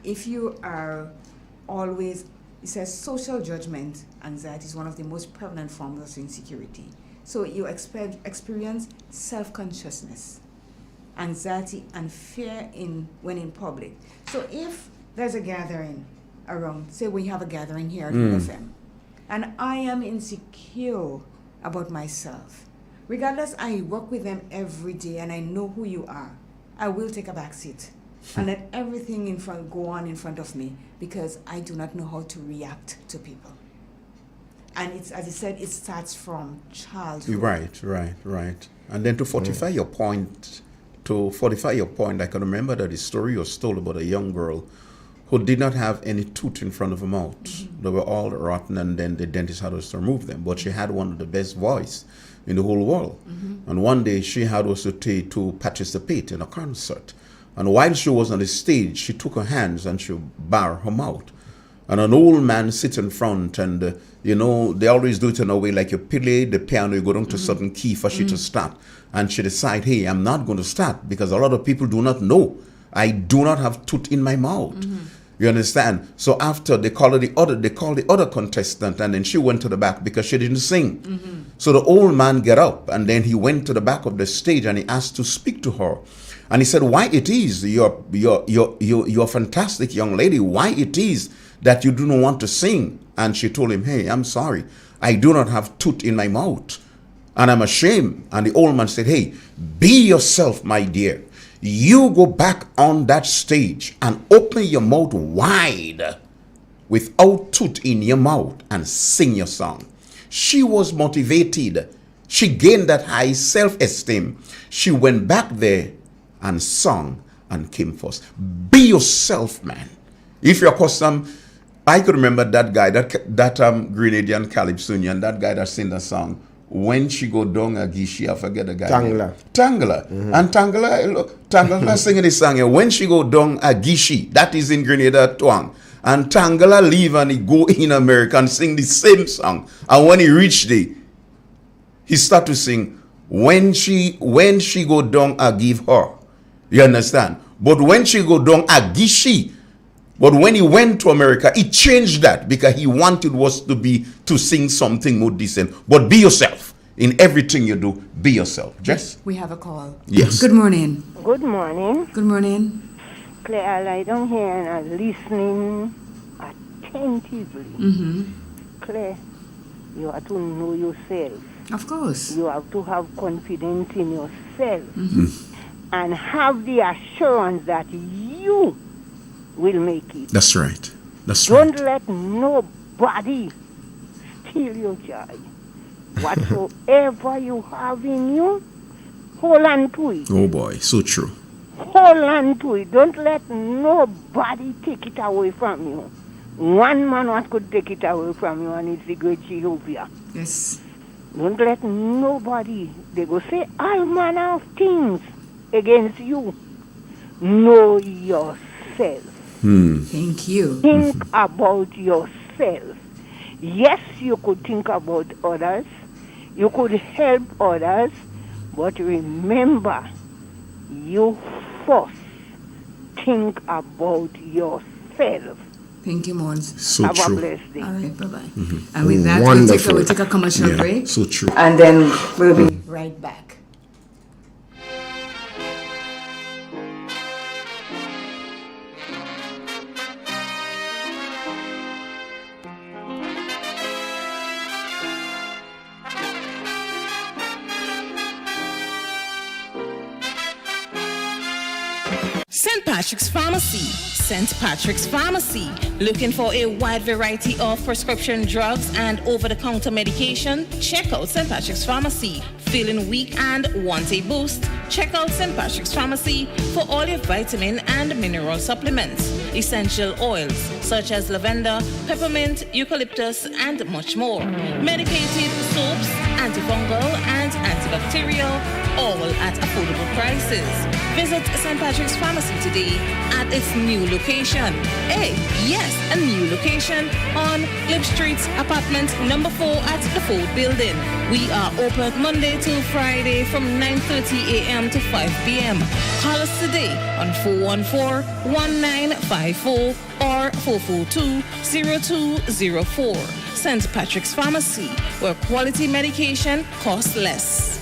if you are always, it says social judgment anxiety is one of the most prevalent forms of insecurity. So you experience self-consciousness, anxiety, and fear when in public. So if there's a gathering around, say we have a gathering here at FM, and I am insecure about myself, regardless, I work with them every day and I know who you are, I will take a back seat and let everything go on in front of me, because I do not know how to react to people. And it's, as I said, it starts from childhood. Right. And then to fortify your point, I can remember that the story was told about a young girl who did not have any tooth in front of her mouth. They were all rotten, and then the dentist had to remove them. But she had one of the best voice in the whole world. And one day she had us to participate in a concert. And while she was on the stage, she took her hands and she barred her mouth. And an old man sits in front, and they always do it in a way like you play the piano, you go down to a certain key for she to start. And she decide, hey, I'm not going to start, because a lot of people do not know I do not have tooth in my mouth. You understand? So after they call the other contestant, and then she went to the back because she didn't sing. So the old man get up, and then he went to the back of the stage and he asked to speak to her. And he said, why it is, you're a fantastic young lady, why it is that you do not want to sing? And she told him, hey, I'm sorry, I do not have tooth in my mouth, and I'm ashamed. And the old man said, hey, be yourself, my dear. You go back on that stage and open your mouth wide without tooth in your mouth and sing your song. She was motivated. She gained that high self-esteem. She went back there and sung and came first. Be yourself, man. If you're custom, I could remember that guy, that Grenadian Calypsonian, that guy that sang the song. When she go down a Gishi, I forget the guy. Tangla. And Tangla singing this song here. When she go down a Gishi, that is in Grenada twang. And Tangla leave and he go in America and sing the same song. And when he reach there, he start to sing, when she go down, I give her. You understand? But when she go down a Gishi, but when he went to America, he changed that because he wanted was to sing something more decent. But be yourself. In everything you do, be yourself. Jess? We have a call. Yes. Good morning. Good morning. Good morning. Claire, I lie down here and I'm listening attentively. Claire, you have to know yourself. Of course. You have to have confidence in yourself. And have the assurance that you will make it. That's right. Don't let nobody steal your joy. Whatsoever you have in you, hold on to it. Oh boy, so true. Hold on to it. Don't let nobody take it away from you. One man what could take it away from you, and it's the great Jehovah. Yes. Don't let nobody, they go say all manner of things against you. Know yourself. Thank you. Think about yourself. Yes, you could think about others. You could help others. But remember, you first think about yourself. Thank you, Mons. So Have true. a blessed day. All right, bye-bye. And with that, we'll take a commercial break. So true. And then we'll be right back. St. Patrick's Pharmacy. St. Patrick's Pharmacy. Looking for a wide variety of prescription drugs and over-the-counter medication? Check out St. Patrick's Pharmacy. Feeling weak and want a boost? Check out St. Patrick's Pharmacy for all your vitamin and mineral supplements. Essential oils such as lavender, peppermint, eucalyptus, and much more. Medicated soaps, antifungal and antibacterial, all at affordable prices. Visit St. Patrick's Pharmacy today at its new location. A new location on Glib Street, apartment number 4 at the Ford Building. We are open Monday to Friday from 9:30 a.m. to 5 p.m. Call us today on 414-1954 or 442-0204. St. Patrick's Pharmacy, where quality medication costs less.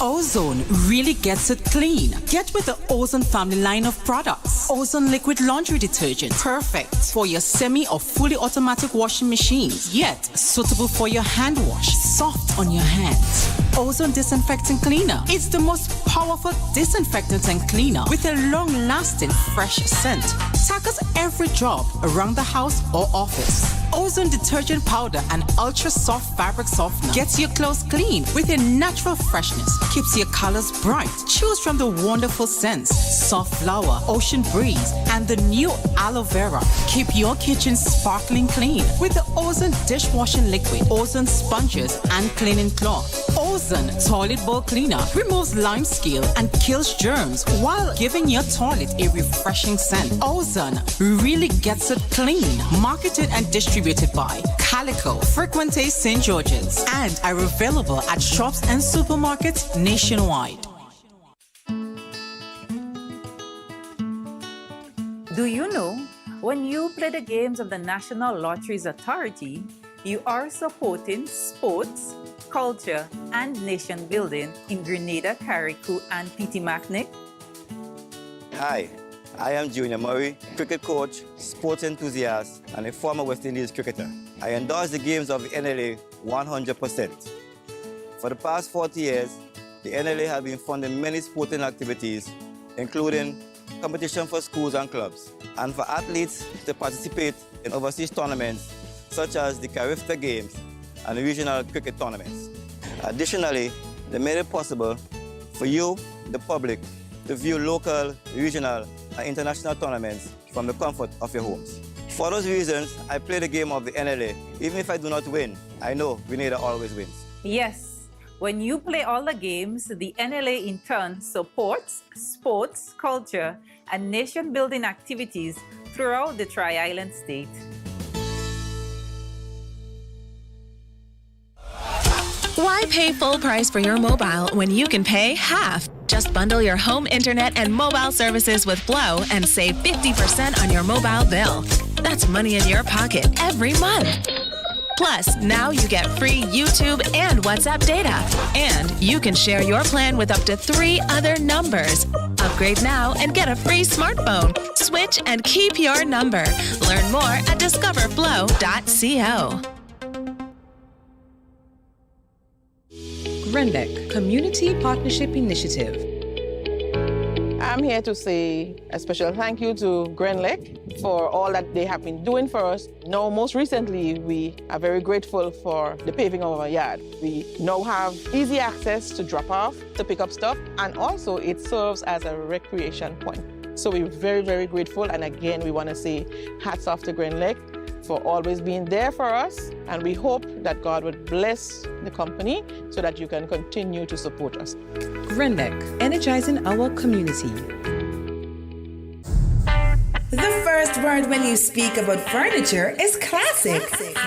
Ozone really gets it clean. Get with the Ozone family line of products. Ozone liquid laundry detergent. Perfect for your semi or fully automatic washing machines. Yet suitable for your hand wash. Soft on your hands. Ozone Disinfecting Cleaner. It's the most powerful disinfectant and cleaner with a long-lasting fresh scent. Tackles every job around the house or office. Ozone detergent powder and ultra-soft fabric softener gets your clothes clean with a natural freshness. Keeps your colors bright. Choose from the wonderful scents, soft flower, ocean breeze, and the new aloe vera. Keep your kitchen sparkling clean with the Ozone dishwashing liquid, Ozone sponges, and cleaning cloth. Ozone toilet bowl cleaner removes lime scale and kills germs while giving your toilet a refreshing scent. Ozone really gets it clean. Marketed and distributed by Calico, Frequente St. George's, and are available at shops and supermarkets nationwide. Do you know, when you play the games of the National Lotteries Authority, you are supporting sports, culture, and nation building in Grenada, Carriacou, and Petit-Martinique? Hi, I am Junior Murray, cricket coach, sports enthusiast, and a former West Indies cricketer. I endorse the games of the NLA 100%. For the past 40 years, the NLA has been funding many sporting activities, including competition for schools and clubs, and for athletes to participate in overseas tournaments such as the Carifta Games and regional cricket tournaments. Additionally, they made it possible for you, the public, to view local, regional, and international tournaments from the comfort of your homes. For those reasons, I play the game of the NLA. Even if I do not win, I know Grenada always wins. Yes, when you play all the games, the NLA in turn supports sports, culture, and nation-building activities throughout the Tri-Island state. Why pay full price for your mobile when you can pay half? Just bundle your home internet and mobile services with Glow and save 50% on your mobile bill. That's money in your pocket every month. Plus, now you get free YouTube and WhatsApp data. And you can share your plan with up to 3 other numbers. Upgrade now and get a free smartphone. Switch and keep your number. Learn more at discoverflow.co. GRENLEC Community Partnership Initiative. I'm here to say a special thank you to GRENLEC for all that they have been doing for us. Now, most recently, we are very grateful for the paving of our yard. We now have easy access to drop off, to pick up stuff, and also it serves as a recreation point. So we're very, very grateful. And again, we want to say hats off to GRENLEC for always being there for us, and we hope that God would bless the company so that you can continue to support us. GRENLEC, energizing our community. The first word when you speak about furniture is classic.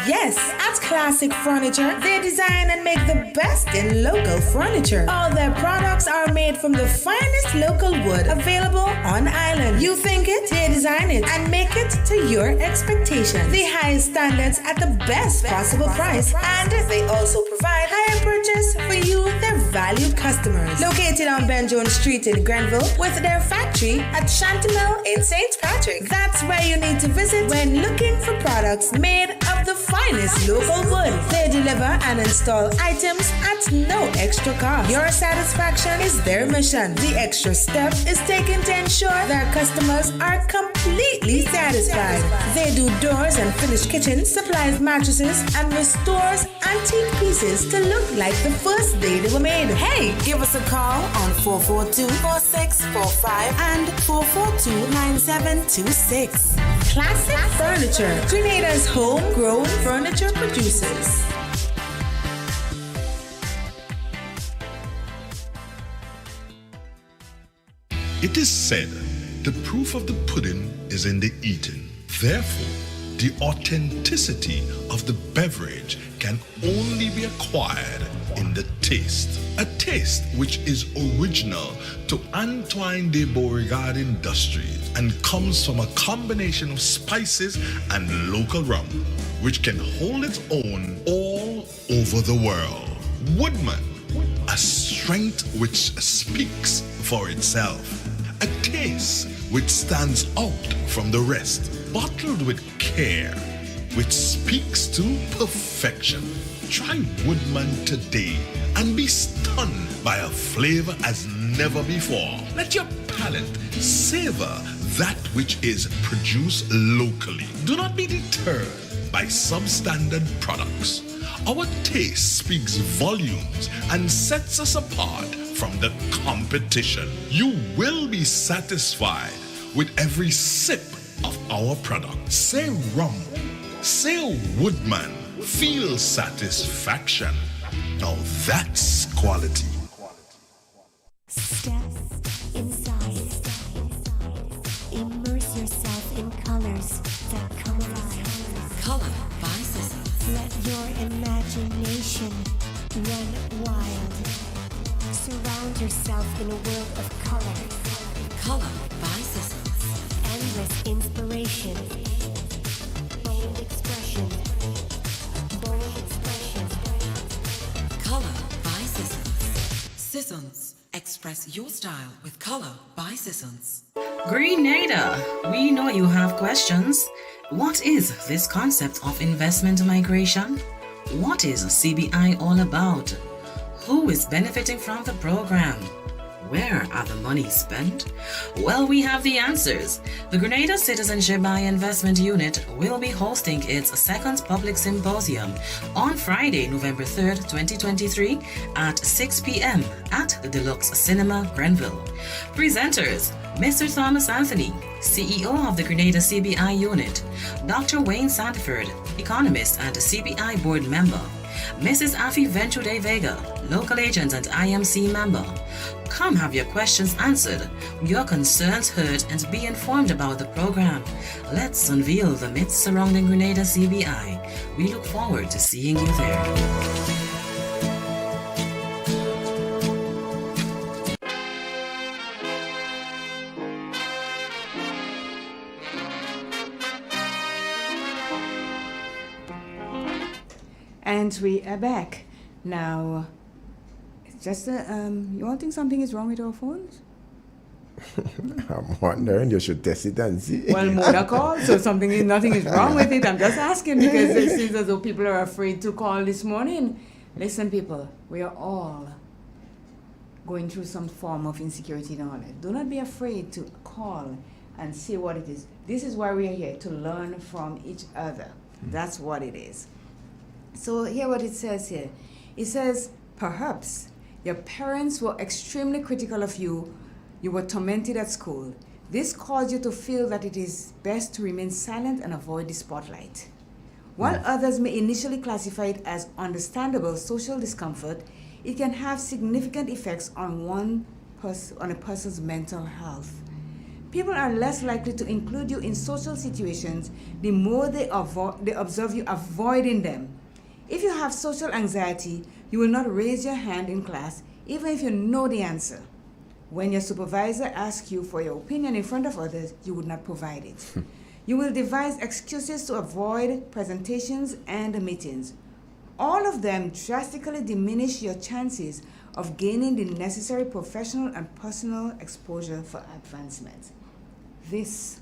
Yes, at Classic Furniture, they design and make the best in local furniture. All their products are made from the finest local wood available on island. You think it, they design it and make it to your expectations. The highest standards at the best possible price, and they also provide higher purchase for you, their valued customers. Located on Ben Jones Street in Grenville, with their factory at Chantemelle in St. Patrick. That's where you need to visit when looking for products made of the finest local wood. They deliver and install items at no extra cost. Your satisfaction is their mission. The extra step is taken to ensure their customers are completely satisfied. They do doors and finished kitchens, supplies mattresses, and restores antique pieces to look like the first day they were made. Hey, give us a call on 442-4645 and 442-9726. Classic Furniture, Grenada's homegrown furniture producers. It is said, the proof of the pudding is in the eating. Therefore, the authenticity of the beverage can only be acquired in the taste. A taste which is original to Antoine de Beauregard Industries and comes from a combination of spices and local rum, which can hold its own all over the world. Woodman, a strength which speaks for itself. A taste which stands out from the rest, bottled with care, which speaks to perfection. Try Woodman today and be stunned by a flavor as never before. Let your palate savor that which is produced locally. Do not be deterred by substandard products. Our taste speaks volumes and sets us apart from the competition. You will be satisfied with every sip of our product. Say rum, say Woodman, feel satisfaction. Now that's quality. Step inside. Immerse yourself in colors that come alive. Color by Sissons. Let your imagination run wild. Surround yourself in a world of color. Color by Sissons. Endless inspiration. Bold expression. Bold expression. Color by Sissons. Sissons. Express your style with Color by Sissons. Grenada, we know you have questions. What is this concept of investment migration? What is CBI all about? Who is benefiting from the program? Where are the money spent? Well, we have the answers. The Grenada Citizenship by Investment Unit will be hosting its second public symposium on Friday, November 3rd, 2023 at 6 p.m. at the Deluxe Cinema, Grenville. Presenters, Mr. Thomas Anthony, CEO of the Grenada CBI Unit, Dr. Wayne Sandford, economist and CBI board member, Mrs. Afi Venture Vega, local agent and IMC member. Come have your questions answered, your concerns heard, and be informed about the program. Let's unveil the myths surrounding Grenada CBI. We look forward to seeing you there. And we are back. Now, it's just you all think something is wrong with our phones? I'm wondering, you should test it and see. Well, Mona called, so nothing is wrong with it. I'm just asking because it seems as though people are afraid to call this morning. Listen, people, we are all going through some form of insecurity and all that. Do not be afraid to call and see what it is. This is why we are here, to learn from each other. That's what it is. So hear what it says here. It says, perhaps your parents were extremely critical of you. You were tormented at school. This caused you to feel that it is best to remain silent and avoid the spotlight. While others may initially classify it as understandable social discomfort, it can have significant effects on a person's mental health. People are less likely to include you in social situations the more they observe you avoiding them. If you have social anxiety, you will not raise your hand in class even if you know the answer. When your supervisor asks you for your opinion in front of others, you would not provide it. You will devise excuses to avoid presentations and meetings. All of them drastically diminish your chances of gaining the necessary professional and personal exposure for advancement. This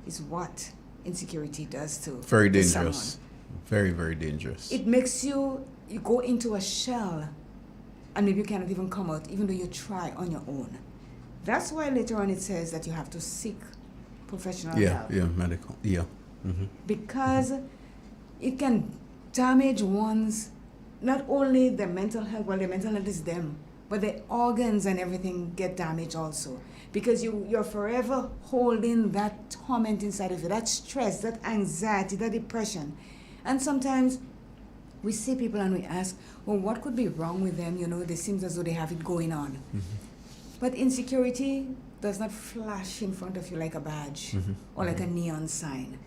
is what insecurity does to Very to dangerous. someone. Very, very dangerous. It makes you go into a shell and maybe you cannot even come out even though you try on your own. That's why later on it says that you have to seek professional help. Medical. Yeah. Mm-hmm. Because it can damage one's, not only their mental health, well, their mental health is them, but their organs and everything get damaged also. Because you're forever holding that torment inside of you, that stress, that anxiety, that depression. And sometimes we see people and we ask, well, what could be wrong with them? You know, they seem as though they have it going on. Mm-hmm. But insecurity does not flash in front of you like a badge or like a neon sign.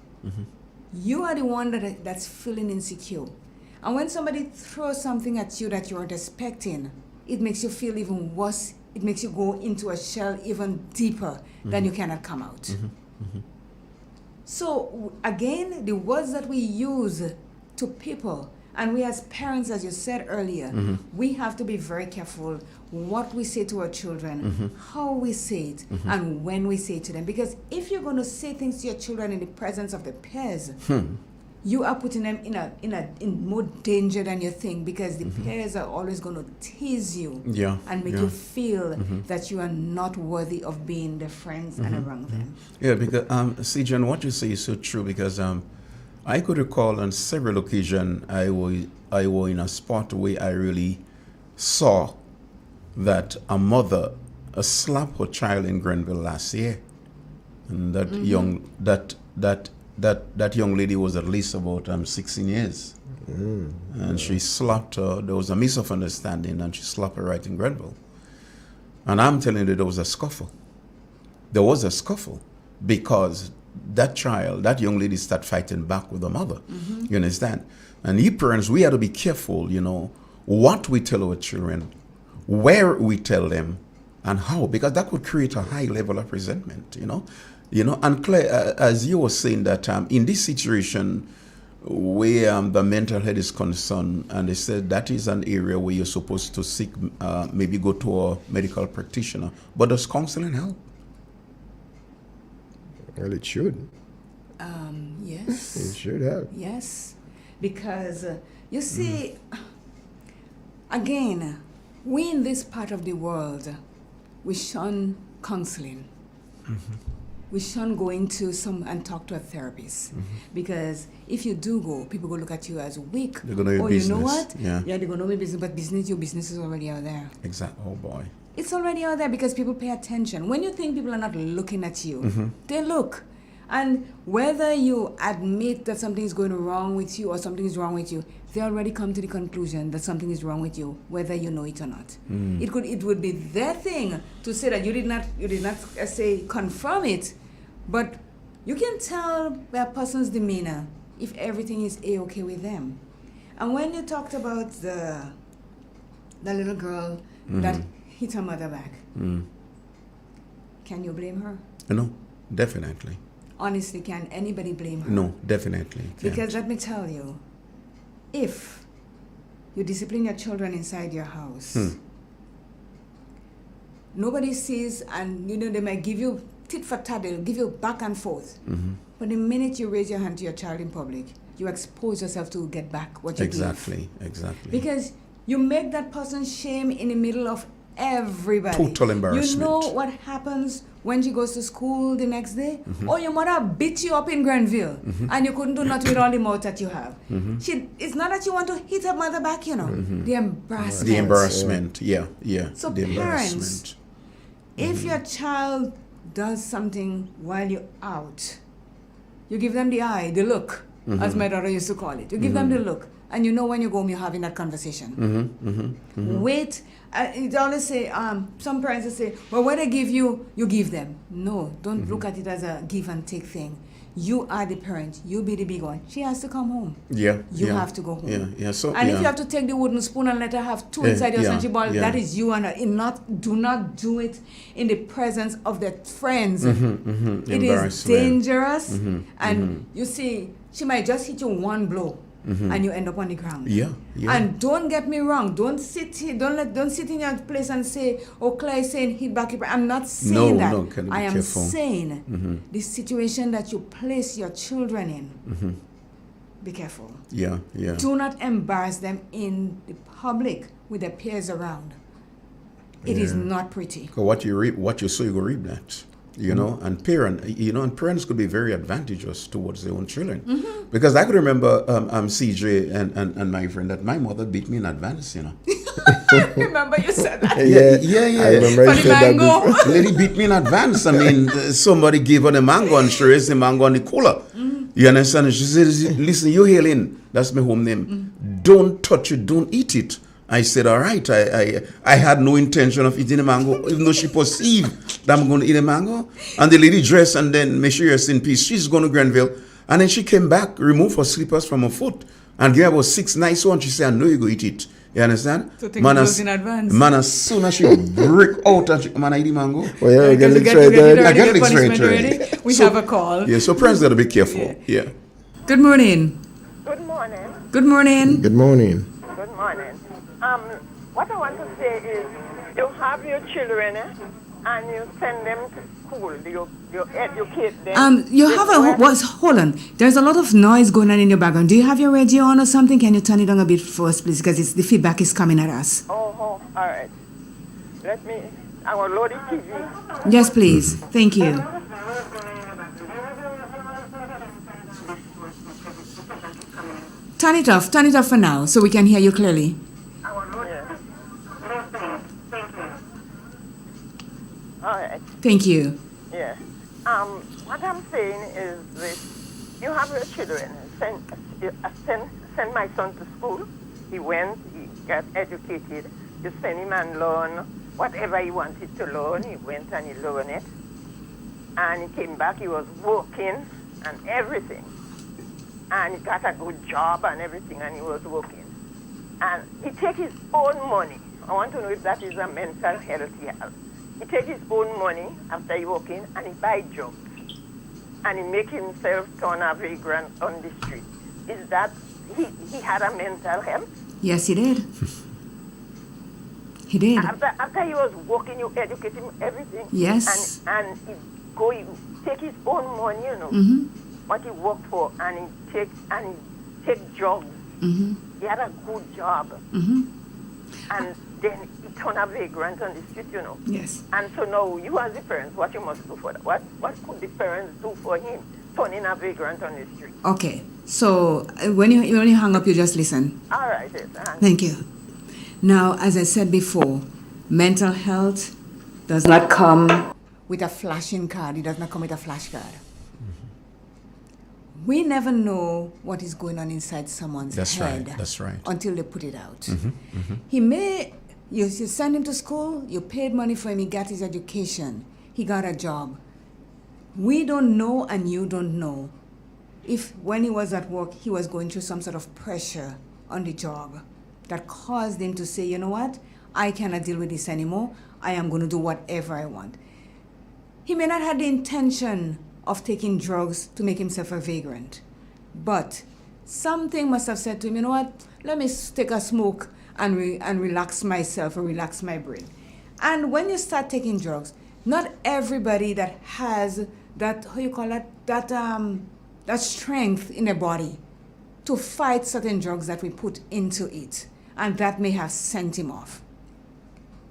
You are the one that's feeling insecure. And when somebody throws something at you that you weren't expecting, it makes you feel even worse. It makes you go into a shell even deeper than you cannot come out. So again, the words that we use to people, and we as parents, as you said earlier, we have to be very careful what we say to our children, how we say it, and when we say it to them. Because if you're going to say things to your children in the presence of their peers, you are putting them in more danger than you think, because the peers are always going to tease you and make you feel that you are not worthy of being their friends and around them. Yeah, because CJ, what you say is so true, because I could recall on several occasions I was in a spot where I really saw that a mother slapped her child in Grenville last year, and that that young lady was at least about 16 years, and she slapped her. There was a misunderstanding, and she slapped her right in Grenville. And I'm telling you, there was a scuffle. There was a scuffle because that young lady started fighting back with the mother. You understand? And you parents, we have to be careful, what we tell our children, where we tell them, and how, because that could create a high level of resentment, And Claire, as you were saying that in this situation where the mental health is concerned, and they said that is an area where you're supposed to seek, maybe go to a medical practitioner, but does counseling help? Well, it should. Yes. It should have. Yes, because you see, again, we in this part of the world, we shun counseling. We shun going to and talk to a therapist, because if you do go, people will look at you as weak. They're gonna know your business. business. You know what? Yeah, they're gonna know your business, but your business is already out there. Exactly. Oh boy. It's already out there because people pay attention. When you think people are not looking at you, they look. And whether you admit that something is going wrong with you or something is wrong with you, they already come to the conclusion that something is wrong with you, whether you know it or not. It would be their thing to say that you did not say confirm it, but you can tell a person's demeanor if everything is A-okay with them. And when you talked about the little girl that hit her mother back, can you blame her? No, definitely. Honestly, can anybody blame her? No, definitely. Because let me tell you, if you discipline your children inside your house, nobody sees, and they might give you tit for tat, they'll give you back and forth. But the minute you raise your hand to your child in public, you expose yourself to get back what you Exactly. Because you make that person shame in the middle of everybody. Total embarrassment. You know what happens when she goes to school the next day? Oh, your mother beat you up in Grenville, and you couldn't do nothing with all the mouth that you have. It's not that you want to hit her mother back, The embarrassment. The embarrassment, yeah. So the parents, if your child does something while you're out, you give them the eye, the look, as my daughter used to call it. You give them the look, and when you go home, you're having that conversation. Wait. It always say, some parents will say, well, what I give you, you give them. No, don't look at it as a give and take thing. You are the parent. You be the big one. She has to come home. Yeah. You have to go home. Yeah. So, and if you have to take the wooden spoon and let her have two inside your sunshine ball, that is you and her. Do not do it in the presence of their friends. It is dangerous. And you see, she might just hit you one blow. And you end up on the ground. Yeah. And don't get me wrong. Don't sit here. Don't sit in your place and say, "Oh, Claire is saying hit back." I'm not saying that. No. Can you be I am careful? saying the situation that you place your children in. Be careful. Yeah. Do not embarrass them in the public with their peers around. It is not pretty. What you sow, you go reap that. And parents could be very advantageous towards their own children. Because I could remember CJ and my friend that my mother beat me in advance, Remember you said that? Yeah. I remember you said that before. Lady beat me in advance. I mean, somebody gave her the mango and she raised the mango on the cooler. You understand? And she said, listen, you Helen, that's my home name. Don't touch it, don't eat it. I said, all right, I had no intention of eating a mango, even though she perceived that I'm going to eat a mango. And the lady dressed and then make sure you're in peace. She's going to Grenville. And then she came back, removed her slippers from her foot, and gave her 6 nice ones. She said, I know you're going to eat it. You understand? So think it was in advance. Man, as soon as she break out, I eat the mango. Oh, yeah, we get punishment already. We have a call. Yeah, so parents got to be careful. Yeah. Good morning. Good morning. Good morning. Good morning. Good morning. What I want to say is, you have your children, and you send them to school. You educate them. You have hold on. There's a lot of noise going on in your background. Do you have your radio on or something? Can you turn it on a bit first, please? Because the feedback is coming at us. Oh, all right. I will load the TV. Yes, please. Thank you. Turn it off for now so we can hear you clearly. All right. Thank you. Yeah. What I'm saying is this. You have your children. Send my son to school. He went, he got educated. You send him and learn whatever he wanted to learn. He went and he learned it. And he came back, he was working and everything. And he got a good job and everything, and he was working. And he take his own money. I want to know if that is a mental health help. He take his own money after he working and he buy drugs. And he make himself turn a vagrant on the street. Is that, he had a mental health? Yes, he did. He did. After he was working, you educate him everything. Yes. And he take his own money, you know, what he worked for, and he take drugs. He had a good job. And then he turned a vagrant on the street, you know. Yes. And so now you as the parents, what you must do for that? What could the parents do for him turning a vagrant on the street? Okay. So when you hang up, you just listen. All right. Yes. Thank you. Now, as I said before, mental health does not come with a flashing card. It does not come with a flash card. We never know what is going on inside someone's head. That's right. Until they put it out. He may, you send him to school, you paid money for him, he got his education, he got a job. We don't know and you don't know if when he was at work, he was going through some sort of pressure on the job that caused him to say, you know what, I cannot deal with this anymore. I am going to do whatever I want. He may not have the intention of taking drugs to make himself a vagrant, but something must have said to him, you know what, let me take a smoke and relax myself or relax my brain. And when you start taking drugs, not everybody that has that, how you call it, that strength in their body to fight certain drugs that we put into it, and that may have sent him off.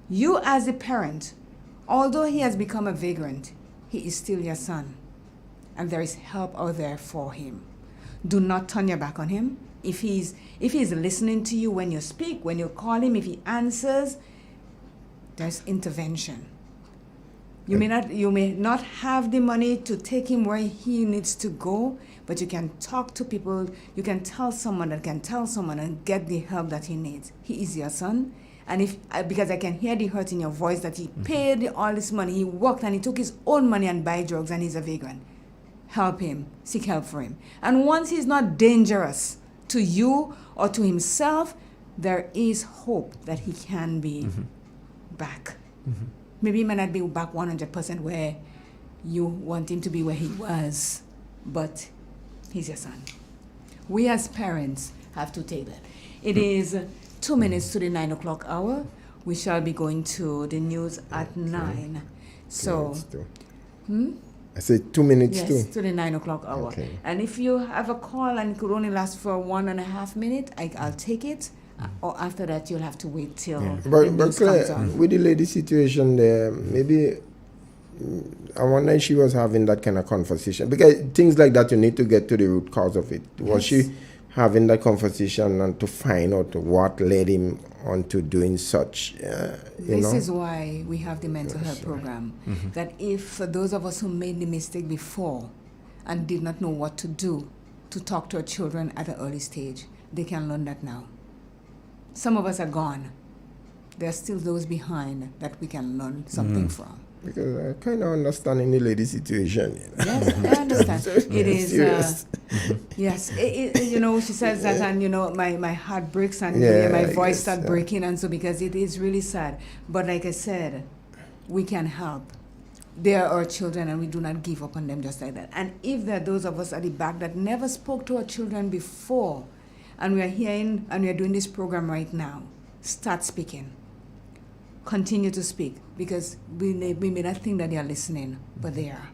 You as a parent, although he has become a vagrant, he is still your son, and there is help out there for him. Do not turn your back on him. If he's listening to you when you speak, when you call him, if he answers, there's intervention. You may not have the money to take him where he needs to go, but you can talk to people. You can tell someone that can tell someone and get the help that he needs. He is your son, and because I can hear the hurt in your voice that he paid all this money, he worked and he took his own money and buy drugs, and he's a vagrant. Help him, seek help for him. And once he's not dangerous to you or to himself, there is hope that he can be back. Maybe he may not be back 100% where you want him to be where he was, but he's your son. We as parents have to take that. It is 2 minutes to the 9 o'clock hour. We shall be going to the news at 9. So, I said 2 minutes yes, to the 9 o'clock hour. Okay. And if you have a call and it could only last for 1.5 minutes, I'll take it. Or after that, you'll have to wait till the But news Claire, comes on. with the lady situation there, maybe I wonder if she was having that kind of conversation. Because things like that, you need to get to the root cause of it. Was she having that conversation and to find out what led him on to doing such, This is why we have the mental health program. That if for those of us who made the mistake before and did not know what to do to talk to our children at an early stage, they can learn that now. Some of us are gone. There are still those behind that we can learn something from. Because I kind of understand in the lady situation. Yes, I understand. It is, serious. yes, she says that, and, my heart breaks and my voice starts breaking, and so because it is really sad. But like I said, we can help. They are our children, and we do not give up on them just like that. And if there are those of us at the back that never spoke to our children before, and we are hearing and we are doing this program right now, start speaking. continue to speak because we may not think that they are listening, but they are.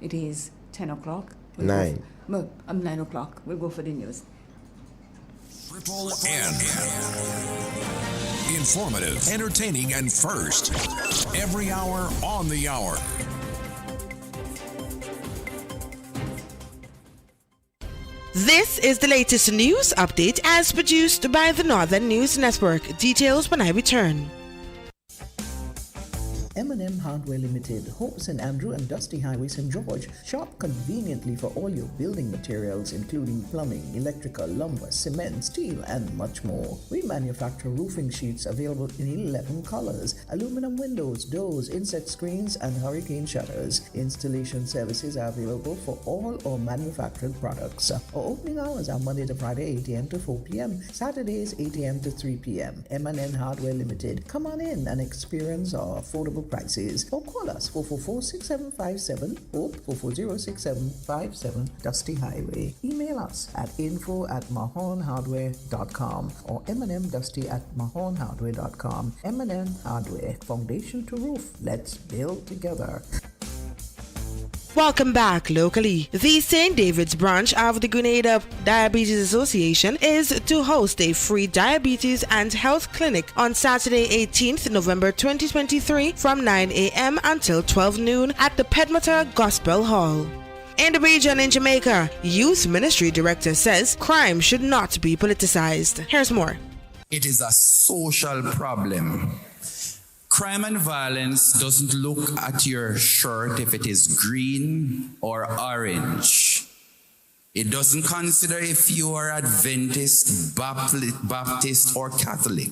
It is 10 o'clock. 9. 9 o'clock. We'll go for the news. Triple N. Informative, entertaining, and first. Every hour on the hour. This is the latest news update as produced by the Northern News Network. Details when I return. M&M Hardware Limited, Hope St. Andrew and Dusty Highway, St. George. Shop conveniently for all your building materials including plumbing, electrical, lumber, cement, steel and much more. We manufacture roofing sheets available in 11 colors, aluminum windows, doors, insect screens and hurricane shutters. Installation services are available for all our manufactured products. Our opening hours are Monday to Friday 8 a.m. to 4 p.m., Saturdays 8 a.m. to 3 p.m. M&M Hardware Limited. Come on in and experience our affordable prices or call us 444-6757 or 440-6757 Dusty Highway. Email us at info@mahonhardware.com or mnmdusty@mahonhardware.com. M&M Hardware, foundation to roof. Let's build together. Welcome back locally. The St. David's branch of the Grenada Diabetes Association is to host a free diabetes and health clinic on Saturday 18th November 2023 from 9 a.m. until 12 noon at the Pedmata Gospel Hall. In the region in Jamaica, Youth Ministry Director says crime should not be politicized. Here's more. It is a social problem. Crime and violence doesn't look at your shirt if it is green or orange. It doesn't consider if you are Adventist, Baptist, or Catholic.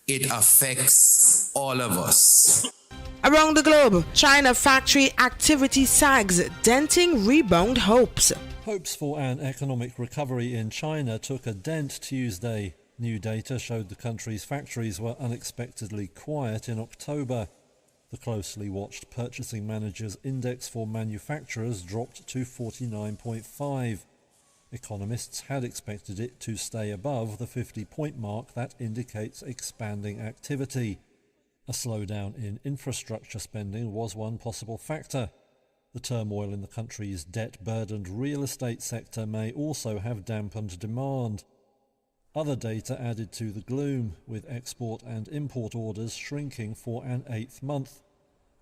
It affects all of us. Around the globe, China factory activity sags, denting rebound hopes. Hopes for an economic recovery in China took a dent Tuesday. New data showed the country's factories were unexpectedly quiet in October. The closely watched Purchasing Managers Index for manufacturers dropped to 49.5. Economists had expected it to stay above the 50-point mark that indicates expanding activity. A slowdown in infrastructure spending was one possible factor. The turmoil in the country's debt-burdened real estate sector may also have dampened demand. Other data added to the gloom, with export and import orders shrinking for an 8th month.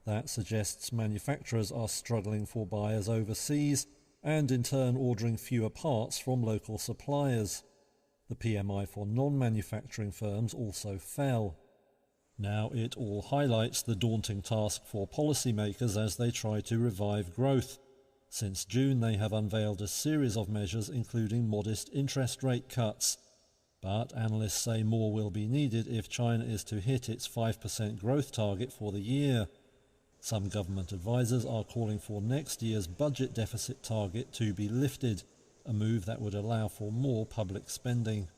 That suggests manufacturers are struggling for buyers overseas and in turn ordering fewer parts from local suppliers. The PMI for non-manufacturing firms also fell. Now it all highlights the daunting task for policymakers as they try to revive growth. Since June they have unveiled a series of measures including modest interest rate cuts. But analysts say more will be needed if China is to hit its 5% growth target for the year. Some government advisors are calling for next year's budget deficit target to be lifted, a move that would allow for more public spending.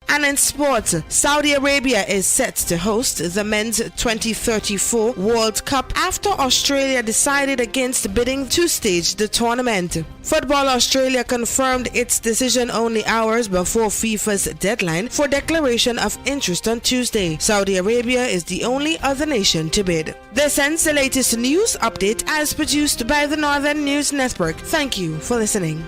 And in sports, Saudi Arabia is set to host the men's 2034 World Cup after Australia decided against bidding to stage the tournament. Football Australia confirmed its decision only hours before FIFA's deadline for declaration of interest on Tuesday. Saudi Arabia is the only other nation to bid. This ends the latest news update as produced by the Northern News Network. Thank you for listening.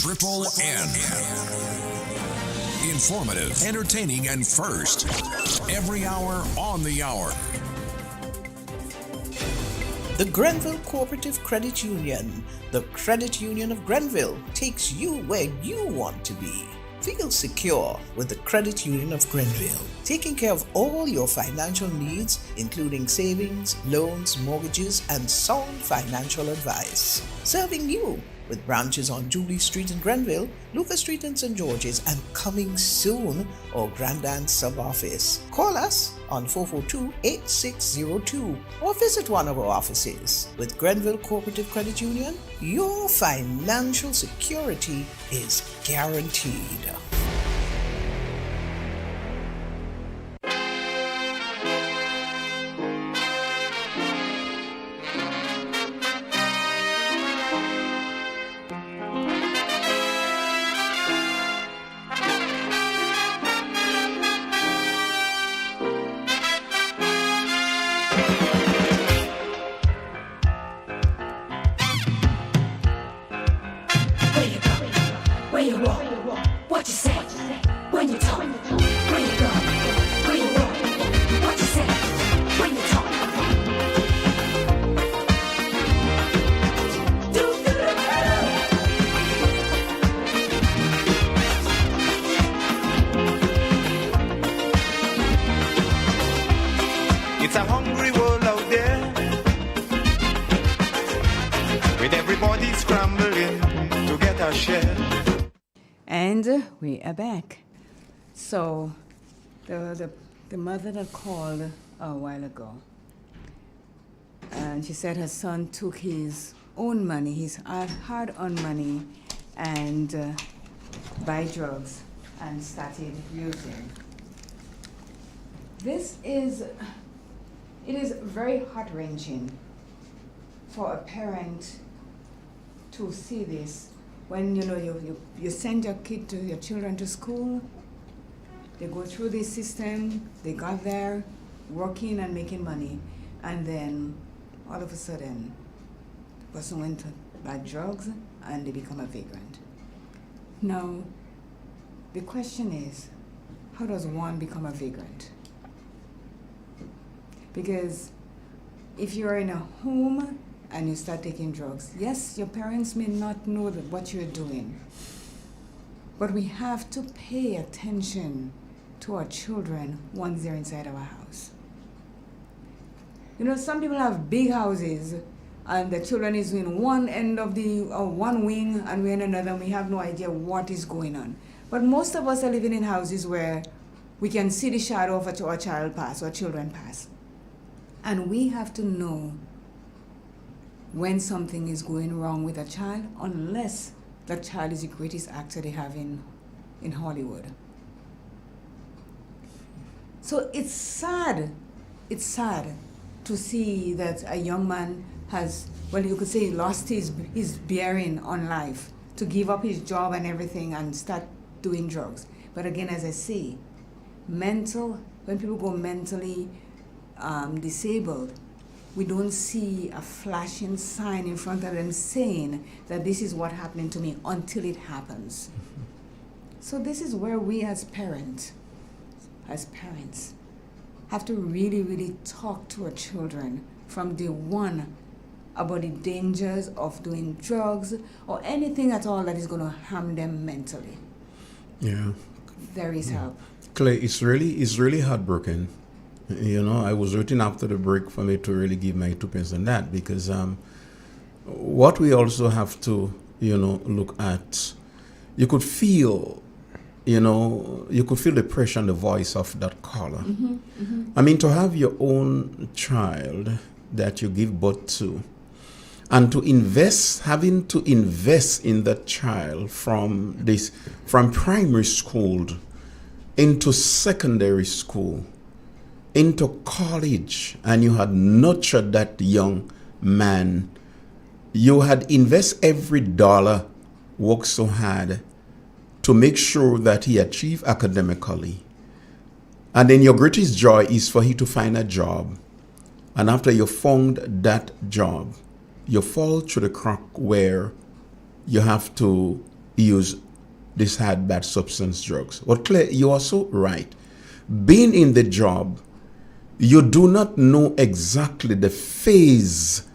Triple N. Informative, entertaining, and first. Every hour on the hour. The Grenville Cooperative Credit Union, the credit union of Grenville, takes you where you want to be. Feel secure with the Credit Union of Grenville, taking care of all your financial needs, including savings, loans, mortgages, and sound financial advice. Serving you with branches on Jubilee Street in Grenville, Lucas Street in St. George's, and coming soon, our Grandstand sub-office. Call us on 442-8602 or visit one of our offices. With Grenville Cooperative Credit Union, your financial security is guaranteed. where you walk, what you say, when you talk, where you go, where you walk, what you say, when you talk. It's a hungry world out there, with everybody scrambling to get a share. And we are back. So, the mother that called a while ago, and she said her son took his own money, his hard-earned money, and buy drugs and started using. It is very heart-wrenching for a parent to see this. When you send your children to school, they go through this system, they got there working and making money, and then all of a sudden the person went to buy drugs and they become a vagrant. Now the question is, how does one become a vagrant? Because if you're in a home and you start taking drugs, yes, your parents may not know what you're doing, but we have to pay attention to our children once they're inside our house. Some people have big houses and the children is in one end of one wing and we're in another, and we have no idea what is going on. But most of us are living in houses where we can see the shadow of our child pass or children pass. And we have to know when something is going wrong with a child, unless that child is the greatest actor they have in Hollywood. So it's sad to see that a young man has, well, you could say, lost his bearing on life, to give up his job and everything and start doing drugs. But again, as I say, when people go mentally disabled, we don't see a flashing sign in front of them saying that this is what happening to me until it happens. So this is where we as parents have to really, really talk to our children from day one about the dangers of doing drugs or anything at all that is going to harm them mentally. Yeah. There is help. Clay, it's really heartbroken. I was waiting after the break for me to really give my 2 pence on that, because what we also have to, look at, you could feel the pressure on the voice of that caller. Mm-hmm, mm-hmm. I mean, to have your own child that you give birth to, and having to invest in that child from primary school into secondary school, into college, and you had nurtured that young man. You had invest every dollar, worked so hard to make sure that he achieved academically. And then your greatest joy is for he to find a job. And after you found that job, you fall through the crack where you have to use this bad substance drugs. But Claire, you are so right. Being in the job, you do not know exactly the phase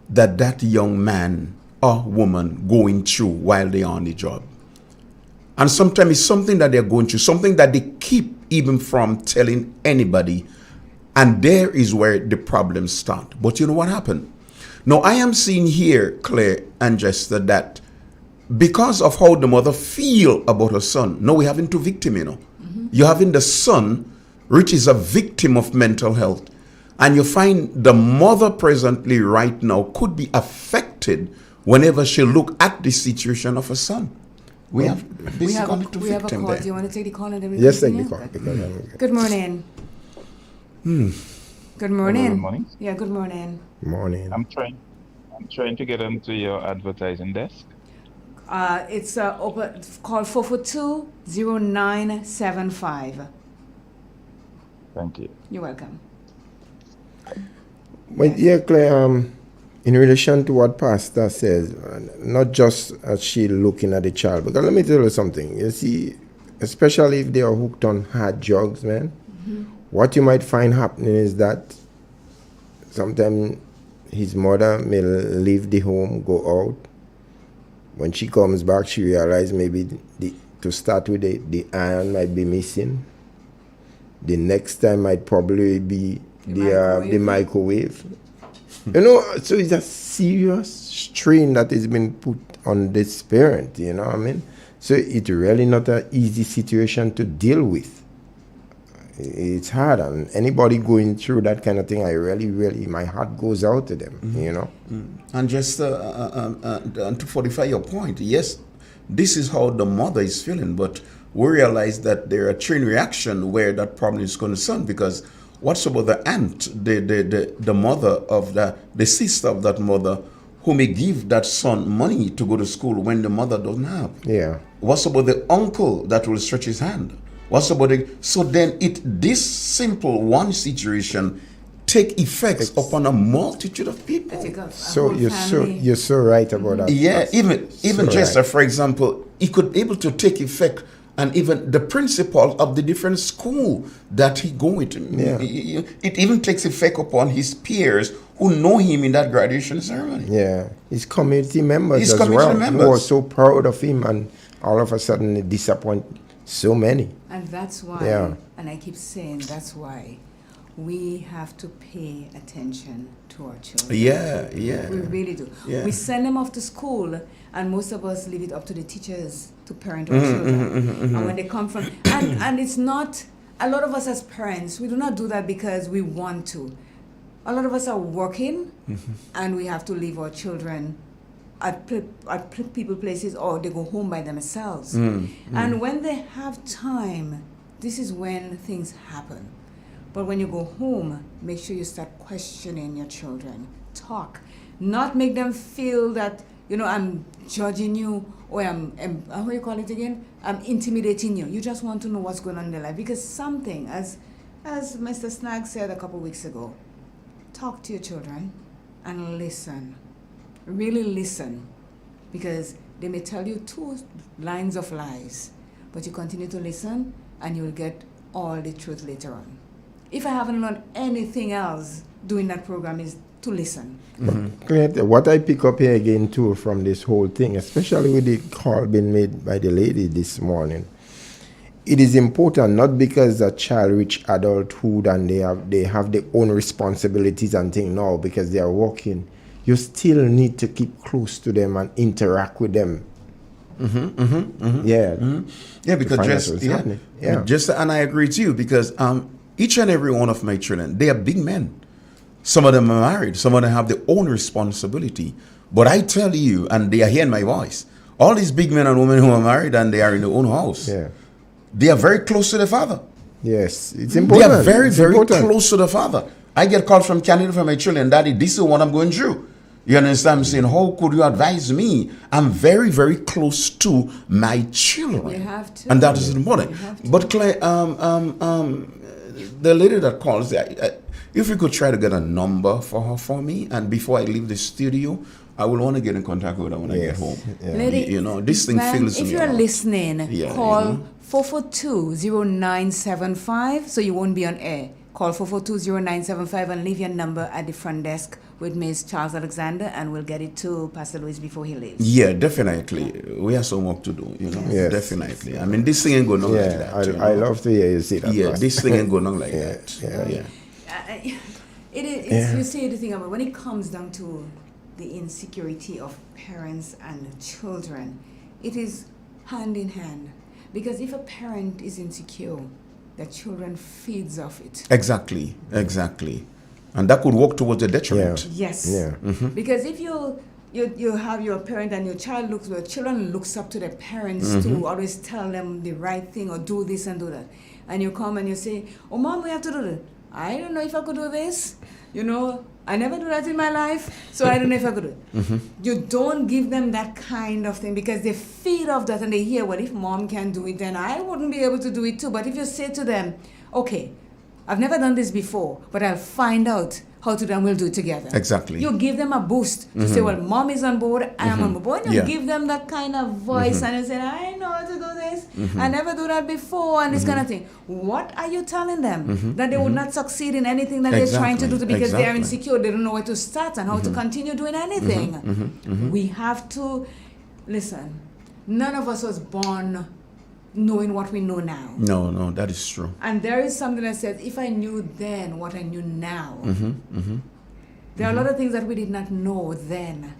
that young man or woman going through while they are on the job. And sometimes it's something that they're going through, something that they keep even from telling anybody. And there is where the problems start. But you know what happened? Now, I am seeing here, Claire and Jester, that because of how the mother feel about her son, now we're having two victims, Mm-hmm. You're having the son, which is a victim of mental health. And you find the mother presently right now could be affected whenever she look at the situation of her son. We have a call. Do you want to take the call? And then we yes, take the call. Good morning. Good morning. Hello, good morning. Yeah, good morning. Morning. I'm trying to get onto your advertising desk. It's open. Call 442-0975. Thank you. You're welcome. Well, yeah, Claire. in relation to what Pastor says, not just as she looking at the child, because let me tell you something. You see, especially if they are hooked on hard drugs, man, what you might find happening is that sometimes his mother may leave the home, go out. When she comes back, she realizes maybe to start with, the iron might be missing. The next time might probably be the microwave. You know, so it's a serious strain that has been put on this parent, you know what I mean? So it's really not an easy situation to deal with. It's hard, and anybody going through that kind of thing, I really, my heart goes out to them, you know? And just to fortify your point, yes, this is how the mother is feeling, but we realize that there are chain reaction where that problem is concerned, because what's about the aunt, the mother of the sister of that mother, who may give that son money to go to school when the mother doesn't have? Yeah. What's about the uncle that will stretch his hand? What's about so then this simple one situation take effects upon a multitude of people. So you're so right about that. Yeah, even so just right. For example, it could be able to take effect, and even the principal of the different school that he going to, it even takes effect upon his peers who know him in that graduation ceremony. Yeah, his community members His as community well, members. who are so proud of him, and all of a sudden it disappoint so many. And that's why, and I keep saying that's why we have to pay attention to our children. Yeah. We really do. Yeah. We send them off to school, and most of us leave it up to the teachers to parent our children. And when they come from, and it's not, a lot of us as parents, we do not do that because we want to. A lot of us are working, and we have to leave our children at people places, or they go home by themselves. And when they have time, this is when things happen. But when you go home, make sure you start questioning your children. Talk. Not make them feel that, I'm judging you, or I'm how you call it again? I'm intimidating you. You just want to know what's going on in their life. Because something, as Mr. Snag said a couple weeks ago, talk to your children and listen. Really listen. Because they may tell you 2 lines of lies, but you continue to listen and you'll get all the truth later on. If I haven't learned anything else doing that program is to listen. What I pick up here again too from this whole thing, especially with the call being made by the lady this morning, it is important not because a child reach adulthood and they have their own responsibilities and things now because they are working. You still need to keep close to them and interact with them. Yeah, because and I agree with you, because each and every one of my children, they are big men. Some of them are married. Some of them have their own responsibility. But I tell you, and they are hearing my voice, all these big men and women who are married and they are in their own house, they are very close to the father. Yes, it's important. They are very, very close to the father. I get calls from Canada from my children, Daddy, this is what I'm going through. You understand? I'm saying, how could you advise me? I'm very, very close to my children. You have to. And that is important. But Claire, the lady that calls, if you could try to get a number for her for me, and before I leave the studio, I will want to get in contact with her when I get home. Lady, this thing fills me. If you're listening, call 442-0975 so you won't be on air. Call 442-0975 and leave your number at the front desk with Ms. Charles Alexander, and we'll get it to Pastor Louis before he leaves. Yeah, definitely. We have some work to do, Yes. Definitely. I mean, this thing ain't going on like that. I love to hear you say that. Yeah, this thing ain't going on like that. It is. You say the thing about when it comes down to the insecurity of parents and children, it is hand in hand. Because if a parent is insecure, the children feeds off it. Exactly. And that could work towards a detriment. Yes. Because if you have your parent and your children looks up to their parents to always tell them the right thing or do this and do that. And you come and you say, oh, Mom, we have to do that. I don't know if I could do this. I never do that in my life, so I don't know if I could do it. You don't give them that kind of thing because they feed off that and they hear, well, if Mom can do it, then I wouldn't be able to do it too. But if you say to them, okay, I've never done this before, but I'll find out how to do, and we'll do it together. Exactly. You give them a boost to say, well, mom is on board, and I'm on board. And you give them that kind of voice, and you say, I know how to do this. I never do that before, and this kind of thing. What are you telling them? That they would not succeed in anything that they're trying to do because they are insecure. They don't know where to start and how to continue doing anything. We have to, listen, none of us was born knowing what we know now. No, that is true. And there is something that says, if I knew then what I knew now, there are a lot of things that we did not know then,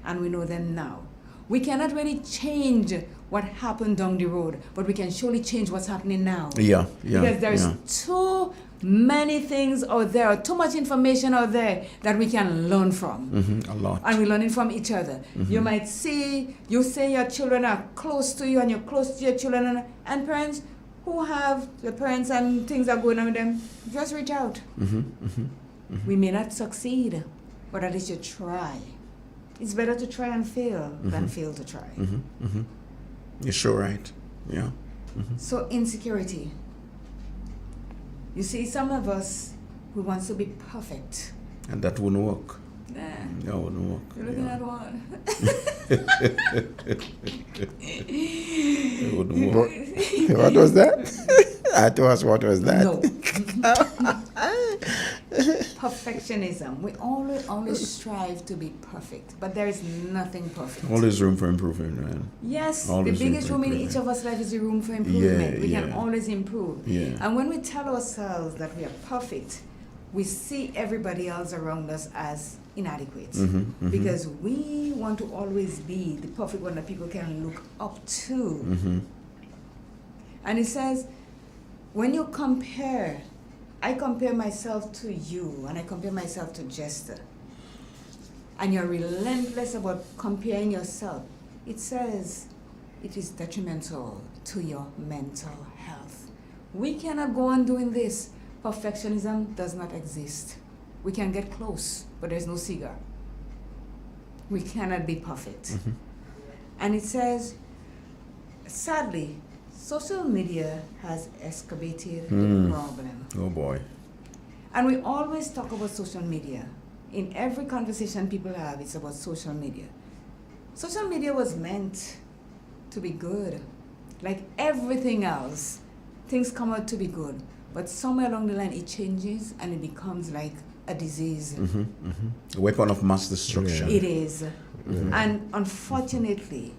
and we know them now. We cannot really change what happened down the road, but we can surely change what's happening now. Yeah. Because there's too many things out there, too much information out there that we can learn from. A lot. And we're learning from each other. You might see, you say your children are close to you and you're close to your children, and parents who have the parents and things are going on with them, just reach out. We may not succeed, but at least you try. It's better to try and fail than fail to try. You're sure right. Yeah. So insecurity. You see, some of us, we want to be perfect. And that wouldn't work. Nah. That wouldn't work. You're looking at one. It wouldn't work. What was that? I told us what was that? No. Perfectionism. We always strive to be perfect, but there is nothing perfect. Always room for improvement, man. Yes, Always the biggest room in each of us life is the room for improvement. We can always improve. And when we tell ourselves that we are perfect, we see everybody else around us as inadequate because we want to always be the perfect one that people can look up to. And it says, when you compare, I compare myself to you and I compare myself to Jester, and you're relentless about comparing yourself, it says it is detrimental to your mental health. We cannot go on doing this. Perfectionism does not exist. We can get close, but there's no cigar. We cannot be perfect. And it says, sadly, social media has exacerbated the problem. Oh boy. And we always talk about social media. In every conversation people have, it's about social media. Social media was meant to be good. Like everything else, things come out to be good. But somewhere along the line, it changes and it becomes like a disease. A weapon of mass destruction. It is. And unfortunately,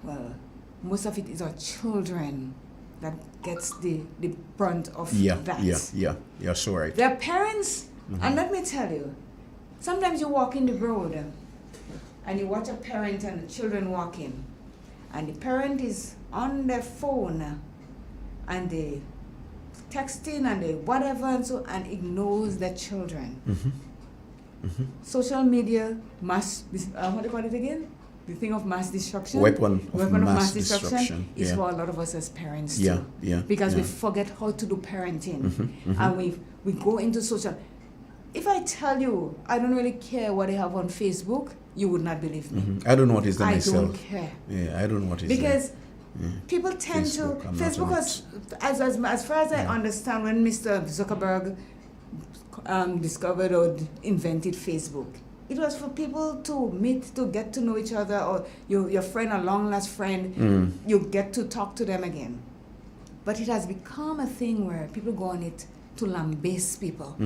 well, most of it is our children that gets the brunt of that. Yeah, so right. Their parents, and let me tell you, sometimes you walk in the road and you watch a parent and the children walking, and the parent is on their phone and they texting and they whatever and ignores their children. Social media, what do you call it again? The thing of mass destruction. Weapon of mass destruction is for a lot of us as parents too. Because we forget how to do parenting, and we go into social. If I tell you I don't really care what they have on Facebook, you would not believe me. I don't know what is there myself. I don't care. Yeah, I don't know what is because people tend Facebook was, as far as I understand, when Mr. Zuckerberg discovered or invented Facebook, it was for people to meet, to get to know each other, or your friend, a long lost friend, you get to talk to them again. But it has become a thing where people go on it to lambaste people,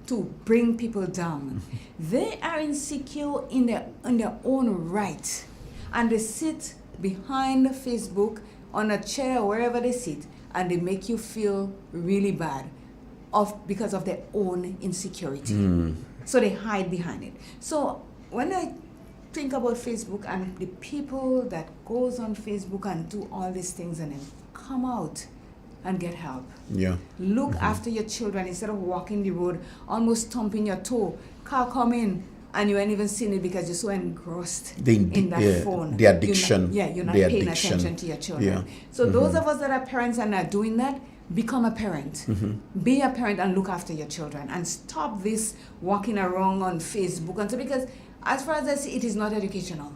to bring people down. They are insecure in their own right, and they sit behind Facebook on a chair, wherever they sit, and they make you feel really bad because of their own insecurity. So they hide behind it. So when I think about Facebook and the people that goes on Facebook and do all these things and then come out and get help. Look after your children instead of walking the road, almost thumping your toe, car come in, and you ain't even seen it because you're so engrossed in that phone. The addiction. You're not paying attention to your children. So those of us that are parents and are doing that, become a parent. Be a parent and look after your children and stop this walking around on Facebook. And so, because as far as I see, it is not educational,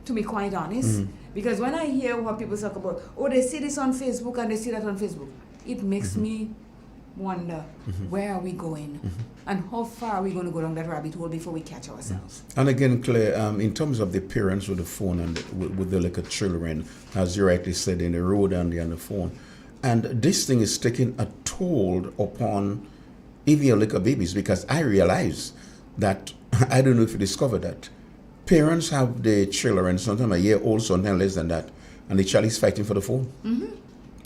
to be quite honest. Because when I hear what people talk about, they see this on Facebook and they see that on Facebook, it makes me wonder, where are we going? And how far are we going to go down that rabbit hole before we catch ourselves? And again, Claire, in terms of the parents with the phone and with the little children, as you rightly said, in the road and on the phone, and this thing is taking a toll upon even your little babies, because I realize that, I don't know if you discovered that, parents have the children, sometimes a year old, sometimes less than that, and the child is fighting for the phone.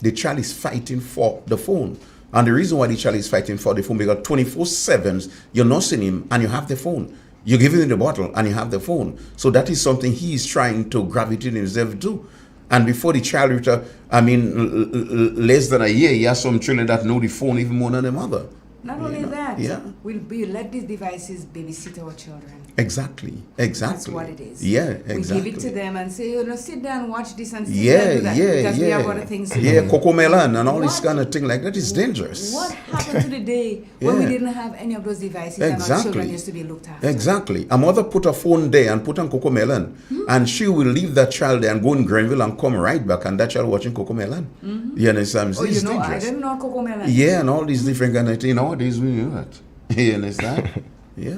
The child is fighting for the phone. And the reason why the child is fighting for the phone, because 24/7, you're nursing him and you have the phone. You give him the bottle and you have the phone. So that is something he is trying to gravitate himself to. And before the child reaches, less than a year, you have some children that know the phone even more than the mother. Not only that, Yeah. we let these devices babysit our children. Exactly. That's what it is. Yeah, exactly. We give it to them and say, sit down and watch this and sit Yeah, there and do that, yeah, because yeah. we have other things to Yeah, do. cocoa melon and all this kind of thing like that is dangerous. What happened to the day when we Yeah. didn't have any of those devices and our children used to be looked after? Exactly. A mother put a phone there and put on cocoa melon, and she will leave that child there and go in Grenville and come right back, and that child watching cocoa melon. You understand? Oh, It's I dangerous. didn't know cocoa melon. Yeah, and all these different kind of things. Nowadays we do that. You understand? Yeah.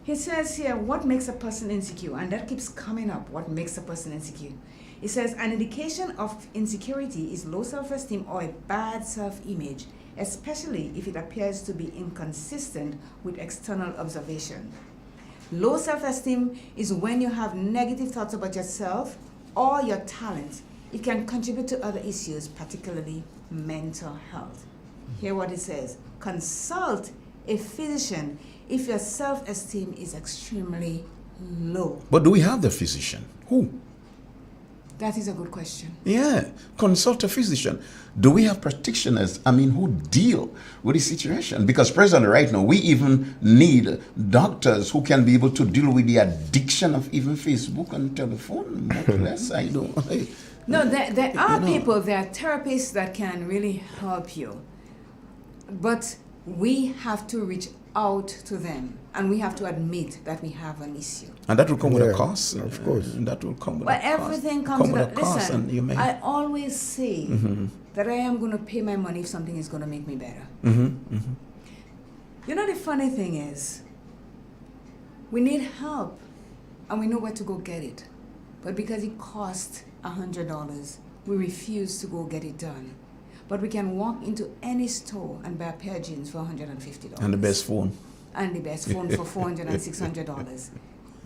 He says here, what makes a person insecure? And that keeps coming up, what makes a person insecure. He says, an indication of insecurity is low self-esteem or a bad self-image, especially if it appears to be inconsistent with external observation. Low self-esteem is when you have negative thoughts about yourself or your talent. It can contribute to other issues, particularly mental health. Hear what it says. Consult a physician if your self-esteem is extremely low. But do we have the physician? Who? That is a good question. Yeah, consult a physician. Do we have practitioners, who deal with the situation? Because presently, right now, we even need doctors who can be able to deal with the addiction of even Facebook and telephone. Much less, I don't. No, there are people, there are therapists that can really help you. But we have to reach out to them, and we have to admit that we have an issue. And that will come with a cost. Of course. That will come with But a cost. everything comes with a cost. listen, And you may... I always say that I am going to pay my money if something is going to make me better. You know, the funny thing is, we need help, and we know where to go get it. But because it costs $100, we refuse to go get it done. But we can walk into any store and buy a pair of jeans for $150. And the best phone. And the best phone for $400 and $600.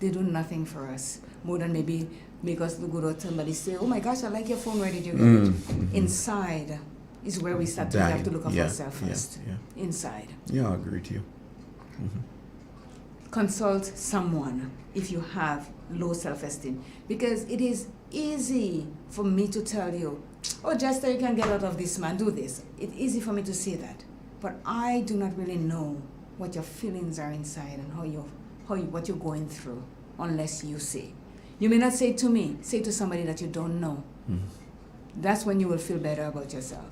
They do nothing for us, more than maybe make us look good or somebody say, oh my gosh, I like your phone, where did you get it? Inside is where we start to have to look at ourselves first. Inside. Yeah, I agree with you. Consult someone if you have low self-esteem, because it is easy for me to tell you, oh, Jester, you can get out of this, man, do this. It's easy for me to say that, but I do not really know what your feelings are inside and what you're going through unless you say. You may not say it to me, say it to somebody that you don't know. That's when you will feel better about yourself.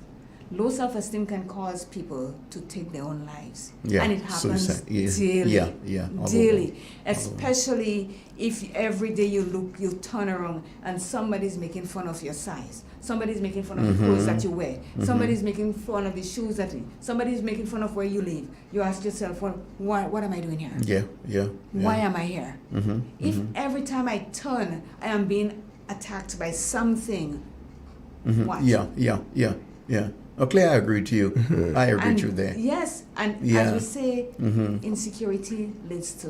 Low self-esteem can cause people to take their own lives. Yeah, And it happens suicide. daily. All Daily. over. Especially if every day you turn around and somebody's making fun of your size. Somebody's making fun of the clothes that you wear. Somebody's making fun of the shoes that you... Somebody's making fun of where you live. You ask yourself, well, what am I doing here? Yeah. Why am I here? If every time I turn, I am being attacked by something, what? Yeah. Okay, I agree to you. I agree with you there. Yes, and as we say, insecurity leads to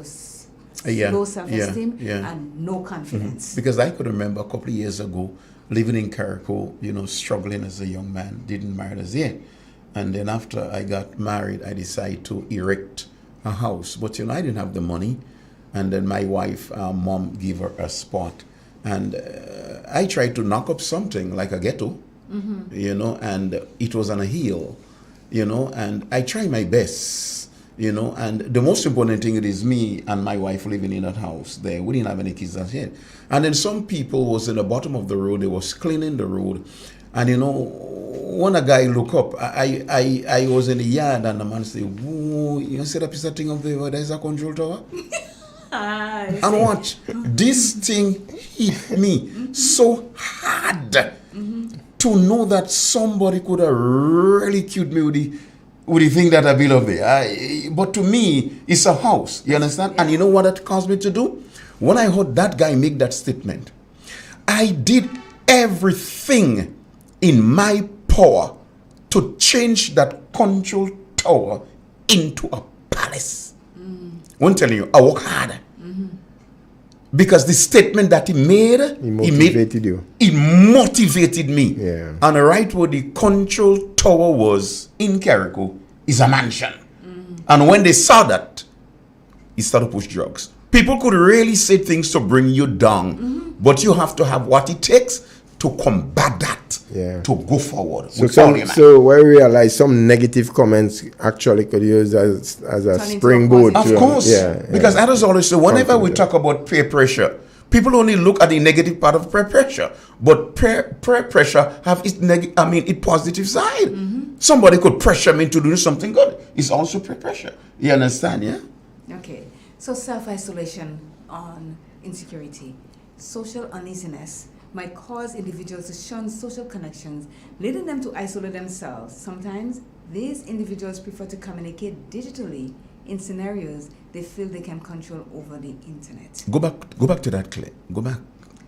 low self-esteem and no confidence. Because I could remember a couple of years ago living in Carrico, struggling as a young man, didn't marry as yet. And then after I got married, I decided to erect a house. But, I didn't have the money. And then my wife, mom, gave her a spot. And I tried to knock up something like a ghetto. And it was on a hill, and I try my best, and the most important thing, it is me and my wife living in that house there. We didn't have any kids as yet. And then some people was in the bottom of the road, they was cleaning the road, and when a guy look up, I was in the yard, and the man say, whoa, you see that piece of thing up there, there's a control tower? And watch, this thing hit me so hard. To know that somebody could have really killed me with with the thing that I built up there. But to me, it's a house. You understand? And you know what that caused me to do? When I heard that guy make that statement, I did everything in my power to change that control tower into a palace. I'm telling you, I work hard. Because the statement that he made, It motivated me. Yeah. And right where the control tower was in Carrico is a mansion. And when they saw that, he started to push drugs. People could really say things to bring you down, but you have to have what it takes to combat that, to go forward. So we realize some negative comments actually could use as a springboard. Of course, because I just always say, whenever we talk about peer pressure, people only look at the negative part of peer pressure, but peer pressure have its its positive side. Somebody could pressure me to do something good. It's also peer pressure. You understand? Yeah. Okay. So self-isolation on insecurity, social uneasiness might cause individuals to shun social connections, leading them to isolate themselves. Sometimes these individuals prefer to communicate digitally in scenarios they feel they can control over the internet. Go back to that, Claire. Go back.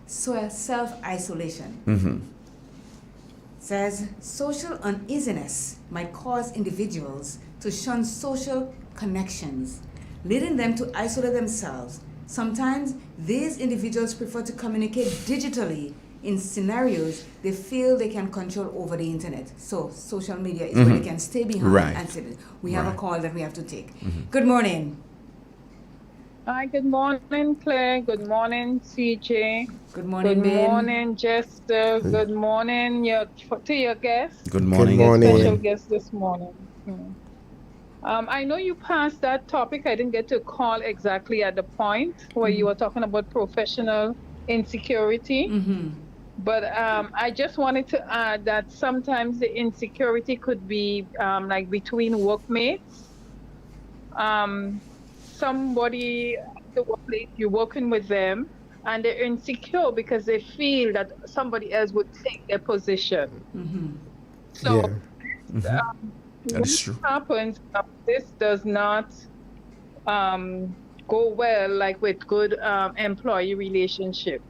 So self-isolation says social uneasiness might cause individuals to shun social connections, leading them to isolate themselves. Sometimes these individuals prefer to communicate digitally in scenarios they feel they can control over the internet. So social media is where they can stay behind and sit. We have a call that we have to take. Good morning. Hi, good morning, Claire. Good morning, CJ. Good morning, Good morning, Jester. Good morning to your guest. Good morning. Your special guest this morning. I know you passed that topic. I didn't get to call exactly at the point where you were talking about professional insecurity. But I just wanted to add that sometimes the insecurity could be like between workmates. Somebody at the workplace, you're working with them, and they're insecure because they feel that somebody else would take their position. So that is true. What happens, this does not go well like with good employee relationship.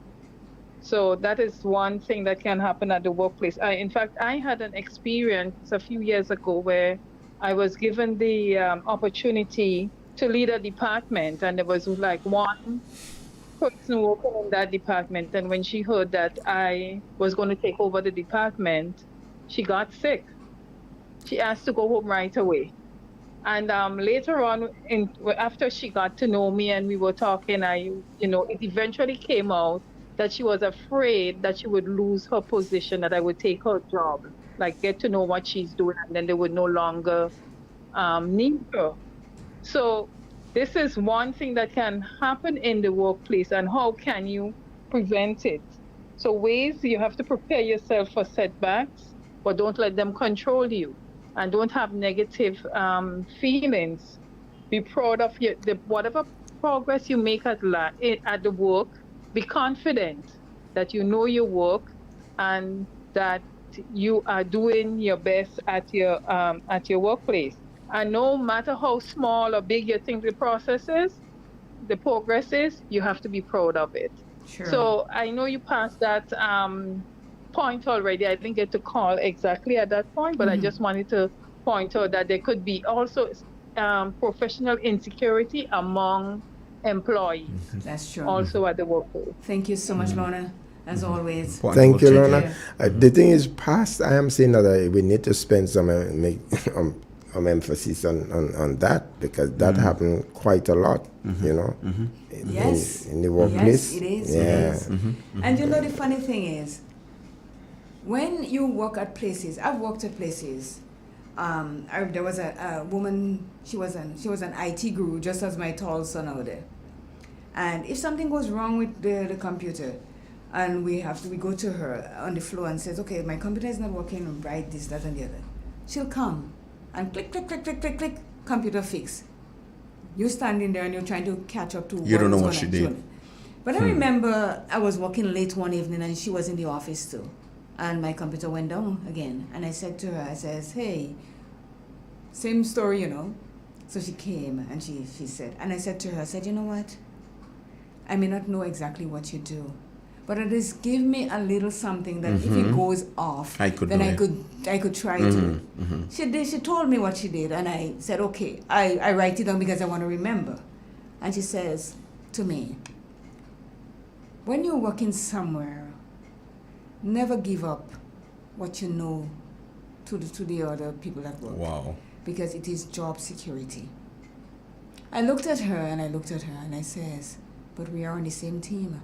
So that is one thing that can happen at the workplace. In fact, I had an experience a few years ago where I was given the opportunity to lead a department, and there was like one person working in that department, and when she heard that I was going to take over the department, she got sick. She asked to go home right away. And later on, after she got to know me and we were talking, it eventually came out that she was afraid that she would lose her position, that I would take her job, like get to know what she's doing, and then they would no longer need her. So this is one thing that can happen in the workplace, and how can you prevent it? So ways you have to prepare yourself for setbacks, but don't let them control you, and don't have negative feelings. Be proud of whatever progress you make at the work. Be confident that you know your work and that you are doing your best at your workplace. And no matter how small or big you think the process is, the progress is, you have to be proud of it. Sure. So I know you passed that point already. I didn't get to call exactly at that point, but I just wanted to point out that there could be also professional insecurity among employees. That's true. Also at the workplace. Thank you so much, Lorna, as always. Thank you, Lorna. The thing is, past, I am saying that we need to spend some emphasis on that, because that happened quite a lot, in the workplace. Yes, it is. It is. And you know, the funny thing is, when you work at places, I've worked at places. There was a woman. She was an IT guru, just as my tall son out there. And if something goes wrong with the computer, and we go to her on the floor and says, "Okay, my computer is not working right. This, that, and the other," she'll come and click, click, click, click, click, click, computer fix. You're standing there and you're trying to catch up to. You don't know what she did. But I remember I was working late one evening and she was in the office too. And my computer went down again. And I said to her, I says, "Hey, Same story, you know. So she came and she said, and I said to her, I said, you know what? I may not know exactly what you do, but at least give me a little something that if it goes off, then I could try to do it. She told me what she did, and I said, okay, I write it down because I want to remember. And she says to me, when you're working somewhere, never give up what you know to the other people at work. Wow. Because it is job security. I looked at her and I says, but we are on the same team.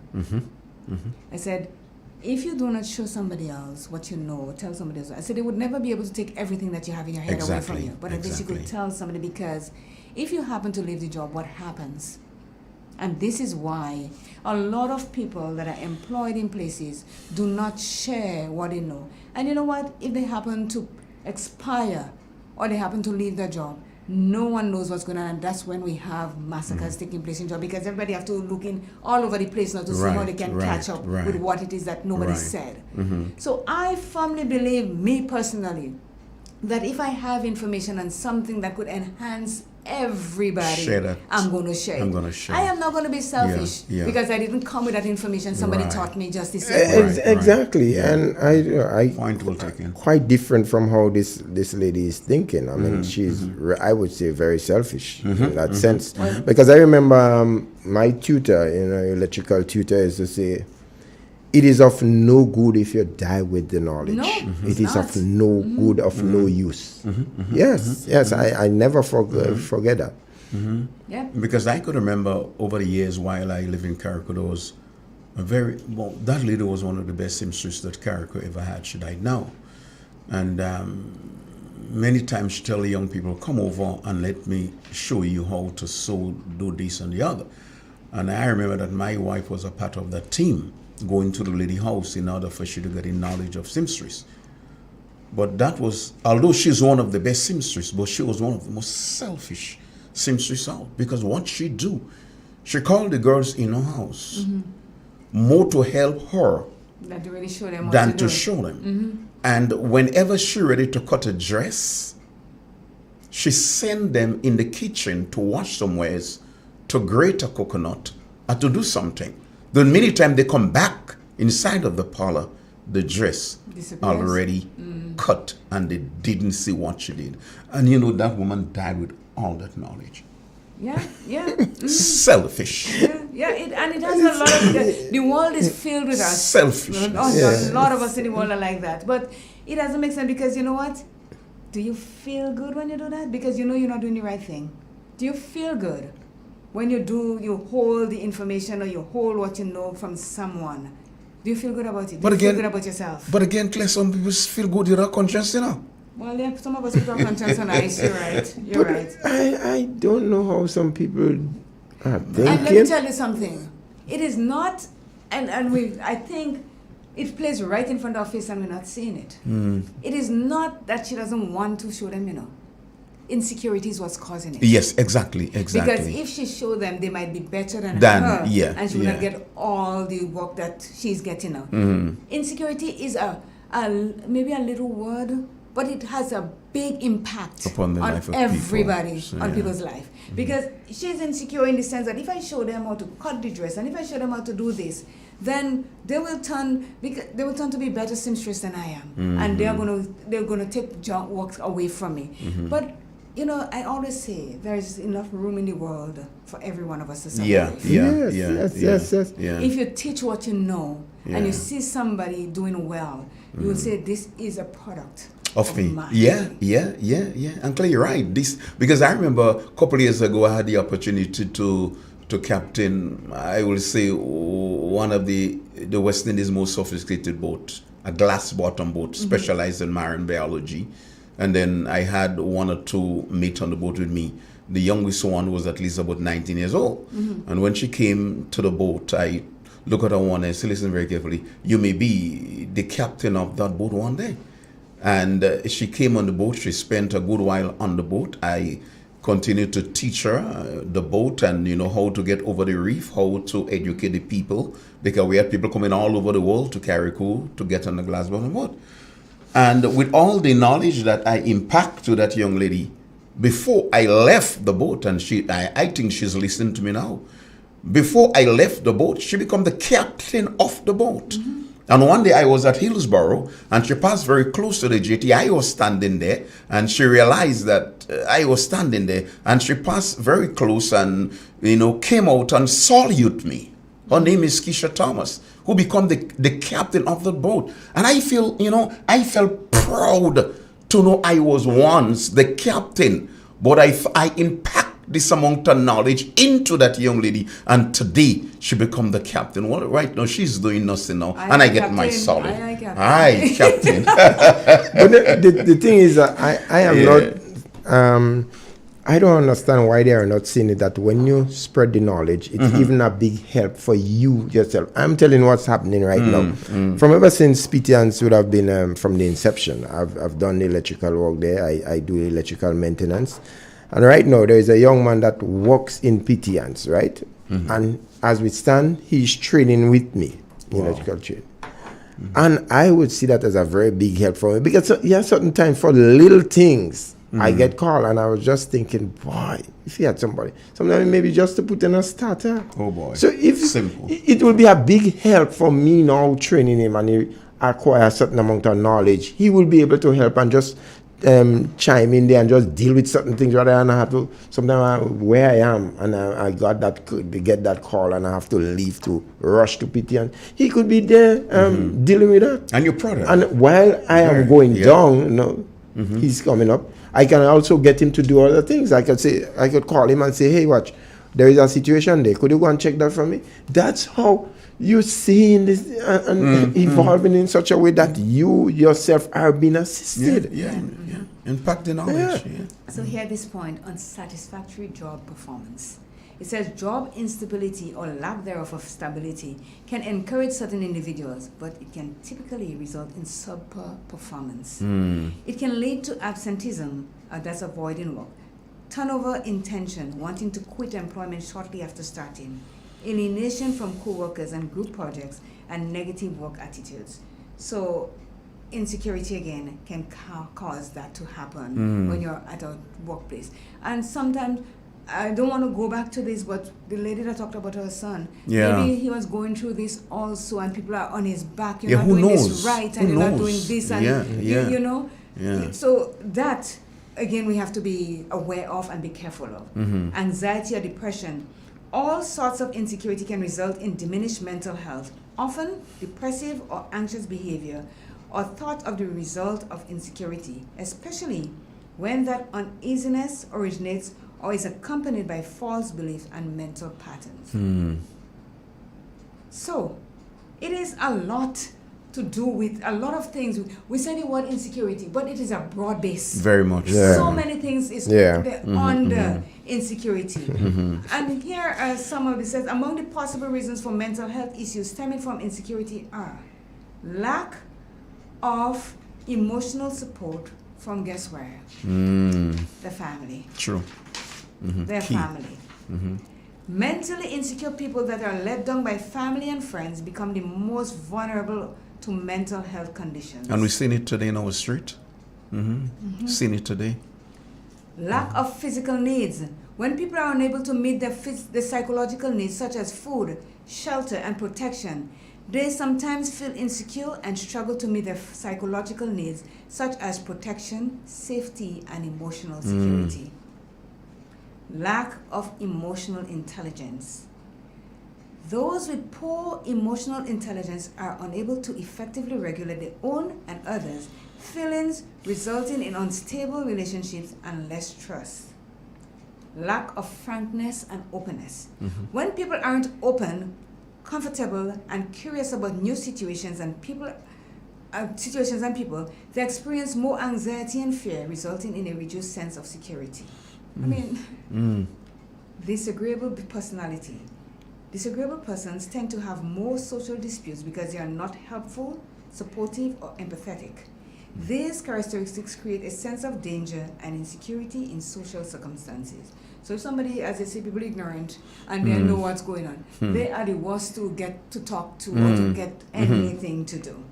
I said, if you do not show somebody else what you know, tell somebody else. I said, they would never be able to take everything that you have in your head away from you. But at least you could tell somebody, because if you happen to leave the job, what happens? And this is why a lot of people that are employed in places do not share what they know. And you know what? If they happen to expire or they happen to leave their job, no one knows what's going on, and that's when we have massacres taking place in job, because everybody have to look in all over the place now to see how they can catch up with what it is that nobody said. So I firmly believe, me personally, that if I have information on something that could enhance everybody, I'm going to share. I am not going to be selfish because I didn't come with that information. Somebody taught me just the same way. Exactly, and I quite different from how this lady is thinking. I mean, she's I would say very selfish in that sense, because I remember my tutor, electrical tutor, used to say, it is of no good if you die with the knowledge. No, it is of no good, of no use. Yes, I never forget that. Yeah. Because I could remember over the years while I lived in Carriacou, there was that lady was one of the best seamstresses that Carriacou ever had. She died now. And many times she tell the young people, come over and let me show you how to sew, do this and the other. And I remember that my wife was a part of that team, going to the lady house in order for she to get in knowledge of seamstress. But that was, although she's one of the best seamstresses, but she was one of the most selfish seamstresses out. Because what she do, she called the girls in her house more to help her than to really show them. Than to show them. And whenever she ready to cut a dress, she send them in the kitchen to wash somewhere, to grate a coconut, or to do something. Then many times they come back inside of the parlor, the dress already cut, and they didn't see what she did. And that woman died with all that knowledge. Yeah. Selfish. Yeah, it has a lot of, the world is filled with us. Selfish. A lot of us in the world are like that. But it doesn't make sense, because you know what? Do you feel good when you do that? Because you know you're not doing the right thing. Do you feel good when you hold the information, or you hold what you know from someone? Do you feel good about it? Do you feel good about yourself? But again, Claire, some people feel good with their conscience, Well, yeah, some of us with our conscience on ice. You're right. You're right. I don't know how some people are thinking. And let me tell you something. It is not, I think it plays right in front of our face and we're not seeing it. It is not that she doesn't want to show them, Insecurity is what's causing it. Yes, exactly. Because if she showed them, they might be better than her. And she would not get all the work that she's getting now. Insecurity is maybe a little word, but it has a big impact upon the life of everybody, people. on people's life. Because she's insecure in the sense that if I show them how to cut the dress, and if I show them how to do this, then they will turn to be better seamstress than I am, and they're gonna take job work away from me. But I always say there is enough room in the world for every one of us to survive. Yes. If you teach what you know, and you see somebody doing well, you will say, this is a product of me. mine. And Claire, you're right. Because I remember a couple of years ago, I had the opportunity to captain, I will say, one of the West Indies' most sophisticated boat, a glass bottom boat, specialized in marine biology. And then I had one or two mates on the boat with me. The youngest one was at least about 19 years old. And when she came to the boat, I looked at her one and said, listen very carefully, you may be the captain of that boat one day. And she came on the boat. She spent a good while on the boat. I continued to teach her the boat and, how to get over the reef, how to educate the people, because we had people coming all over the world to Carriacou to get on the glass bottom boat. And with all the knowledge that I impact to that young lady, before I left the boat, and I think she's listening to me now. Before I left the boat, she became the captain of the boat. And one day I was at Hillsborough, and she passed very close to the jetty. I was standing there, and she realized that I was standing there, and she passed very close and, came out and saluted me. Her name is Keisha Thomas, who became the captain of the boat. And I felt proud to know I was once the captain, but I impacted this amount of knowledge into that young lady, and today she become the captain. Well, right now she's doing nothing now, and I get my solid. Aye, captain. But the thing is that I am not. I don't understand why they are not seeing it that when you spread the knowledge, it's even a big help for you yourself. I'm telling you what's happening right now. From ever since PTANS would have been from the inception, I've done the electrical work there. I do electrical maintenance. And right now, there is a young man that works in PTANS, right? And as we stand, he's training with me in electrical trade. And I would see that as a very big help for me. Because certain times for little things, I get called. And I was just thinking, boy, if you had somebody, sometimes maybe just to put in a starter. Oh, boy. So Simple. It will be a big help for me now training him, and he acquire a certain amount of knowledge. He will be able to help and just chime in there and just deal with certain things rather than I have to sometimes where I am and I get that call and I have to leave to rush to PT, and he could be there dealing with that. And you're proud of it. And while I am going down, he's coming up. I can also get him to do other things. I could call him and say, hey, watch, there is a situation there. Could you go and check that for me? That's how you're seeing this and evolving in such a way that you yourself are being assisted. Impact the knowledge. So here this point on satisfactory job performance. It says job instability or lack thereof of stability can encourage certain individuals, but it can typically result in subpar performance. It can lead to absenteeism, that's avoiding work, turnover intention, wanting to quit employment shortly after starting, alienation from co-workers and group projects, and negative work attitudes. So insecurity again can cause that to happen when you're at a workplace. And sometimes, I don't want to go back to this, but the lady that talked about her son, maybe he was going through this also, and people are on his back. You're not doing this right, and you're not doing this, and you know. So that again, we have to be aware of and be careful of. Anxiety or depression. All sorts of insecurity can result in diminished mental health. Often, depressive or anxious behavior or thought of the result of insecurity, especially when that uneasiness originates or is accompanied by false beliefs and mental patterns. So, it is a lot to do with a lot of things. We say the word insecurity, but it is a broad base. Very much. So many things is under insecurity. And here are some of it. Says among the possible reasons for mental health issues stemming from insecurity are lack of emotional support from guess where? The family. True. Their family. Mentally insecure people that are let down by family and friends become the most vulnerable to mental health conditions. And we've seen it today in our street. Seen it today. Lack of physical needs. When people are unable to meet their psychological needs such as food, shelter, and protection, they sometimes feel insecure and struggle to meet their psychological needs such as protection, safety, and emotional security. Lack of emotional intelligence. Those with poor emotional intelligence are unable to effectively regulate their own and others' feelings, resulting in unstable relationships and less trust. Lack of frankness and openness. When people aren't open, comfortable, and curious about new situations and people, they experience more anxiety and fear, resulting in a reduced sense of security. I mean, disagreeable personality. Disagreeable persons tend to have more social disputes because they are not helpful, supportive, or empathetic. These characteristics create a sense of danger and insecurity in social circumstances. So if somebody, as they say, people ignorant and they know what's going on, they are the worst to get to talk to or to get anything to do.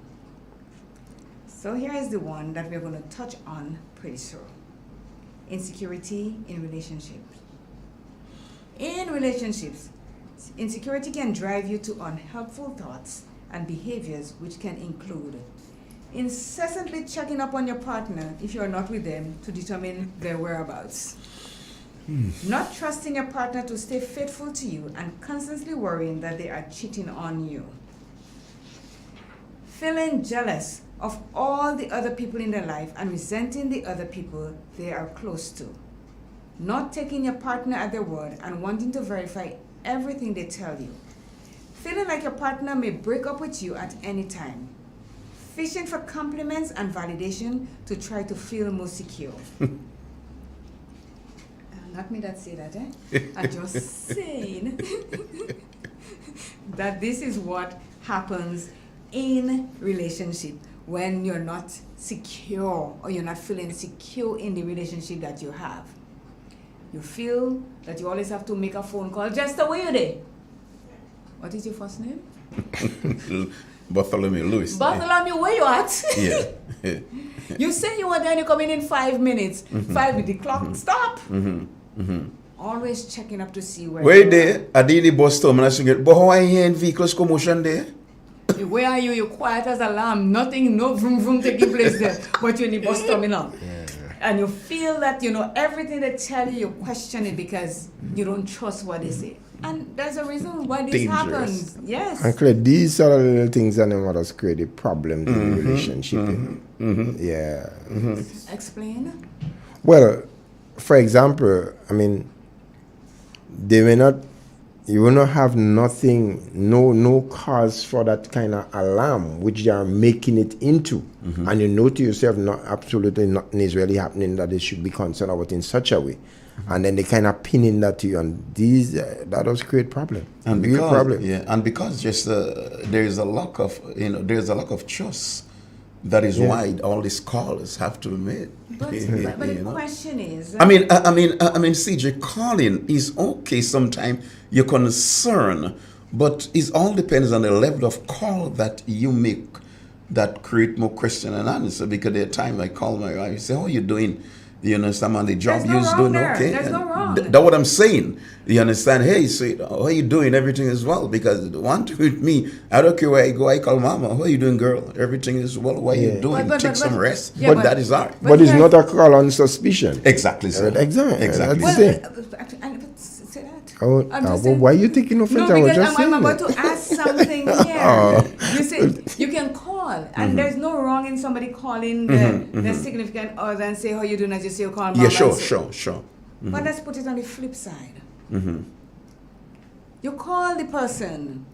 So here is the one that we're going to touch on pretty soon. insecurity in relationships. In relationships, insecurity can drive you to unhelpful thoughts and behaviors, which can include incessantly checking up on your partner if you are not with them to determine their whereabouts. Not trusting your partner to stay faithful to you and constantly worrying that they are cheating on you. Feeling jealous of all the other people in their life and resenting the other people they are close to. Not taking your partner at their word and wanting to verify everything they tell you. Feeling like your partner may break up with you at any time. Fishing for compliments and validation to try to feel more secure. Not me that say that, eh? I'm just saying that this is what happens in relationship when you're not secure or you're not feeling secure in the relationship that you have. You feel that you always have to make a phone call just the way you did. What is your first name? Bartholomew Lewis. Bartholomew, where you at? Yeah. You say you want to come in 5 minutes. 5 minutes, the clock stop. Always checking up to see where Where you there? I did the bus stop and I sing it. But how I hear in vehicles commotion there? are. Where are you? You're quiet as a lamb. Nothing, no vroom vroom taking place there. But you're in the bus terminal. And you feel that, everything they tell you, you question it because you don't trust what they say. And there's a reason why this happens. Yes. And Claire, these are the little things that what has created problems in the relationship. Yeah. Explain. Well, for example, you will not have nothing, no cause for that kind of alarm, which they are making it into. And you know to yourself, absolutely nothing is really happening that they should be concerned about in such a way. And then they kind of pinning that to you, and that does create problem. And real problem. Because just there's a lack of trust. That is why all these calls have to be made. But the question is, CJ, calling is okay sometimes. You're concerned, but it all depends on the level of call that you make that create more question and answer. Because there are times I call my wife, say, "How are you doing? You understand, on the job you're doing okay?" There's no wrong. That's what I'm saying. You understand? Hey, say, how are you doing? Everything is well. Because one thing with me, I don't care where I go, I call mama. How are you doing, girl? Everything is well. What are you doing? Take some rest. But that is all right. But it's not a call on suspicion. Exactly, sir. Exactly. say that. Why are you taking offense? No, because I'm about to ask something here. You say you can call, and there's no wrong in somebody calling the significant other and say, "How you doing?" As you say, you call mama. Yeah, sure. But let's put it on the flip side. You call the person,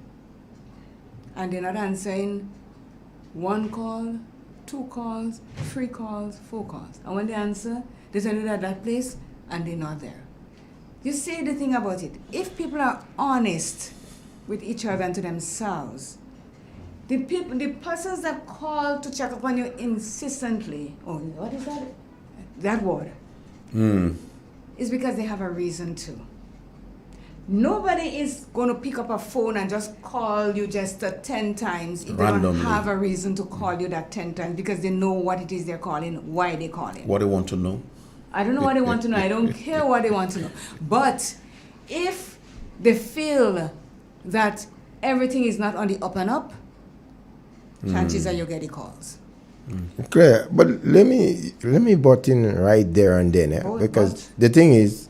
and they're not answering. 1 call, 2 calls, 3 calls, 4 calls, and when they answer, they tell you they're at that place, and they're not there. You see the thing about it. If people are honest with each other and to themselves, the persons that call to check up on you insistently, what is that? That word. Is because they have a reason to. Nobody is going to pick up a phone and just call you just 10 times if Randomly. They don't have a reason to call you that 10 times because they know what it is they're calling, why they're calling. What they want to know. I don't know what they want to know. I don't care what they want to know. But if they feel that everything is not on the up and up, chances are you get the calls. Claire, but let me butt in right there and then, because the thing is,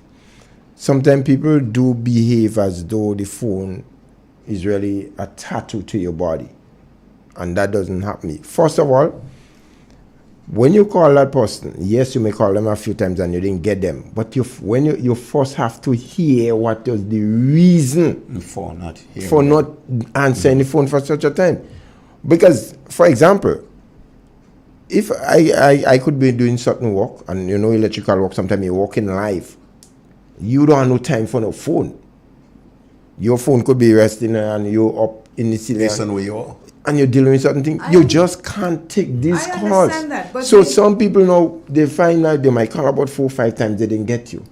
sometimes people do behave as though the phone is really a tattoo to your body, and that doesn't happen. First of all, when you call that person, yes, you may call them a few times and you didn't get them, but when you first have to hear what was the reason for not answering the phone for such a time. Because, for example, if I could be doing certain work, and electrical work, sometimes you're working live, you don't have no time for no phone. Your phone could be resting and you're up in the ceiling. Listen where you are. And you're dealing with certain things. You just can't take these calls. I understand that. But so some people now, they find out they might call about 4 or 5 times, they didn't get you.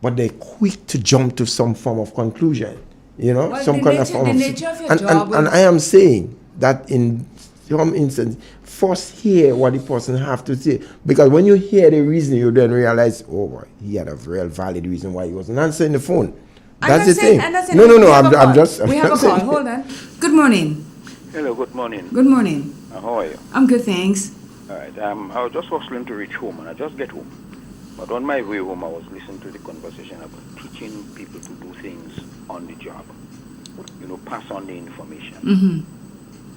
But they're quick to jump to some form of conclusion. Well, some kind of form the of... nature of your job... And I am saying that in some instance, first hear what the person have to say. Because when you hear the reason, you then realize, oh boy, he had a real valid reason why he wasn't answering the phone. That's the thing. No, I'm just. We have a call. Hold on. Good morning. Hello, good morning. Good morning. How are you? I'm good, thanks. All right. I was just hustling to reach home, and I just get home. But on my way home, I was listening to the conversation about teaching people to do things on the job. You know, pass on the information. Mm-hmm.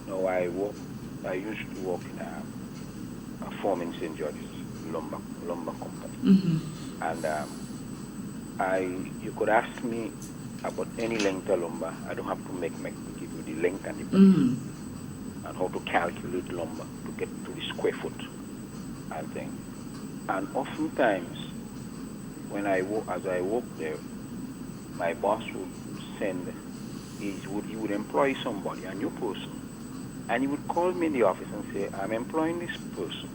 You know, I used to work in a firm in St. George's, lumber company. Mm-hmm. And you could ask me about any length of lumber. I don't have to make give you the length and the breadth. Mm-hmm. And how to calculate lumber to get to the square foot and thing. And oftentimes, when as I work there, my boss would he would employ somebody, a new person, and he would call me in the office and say, I'm employing this person.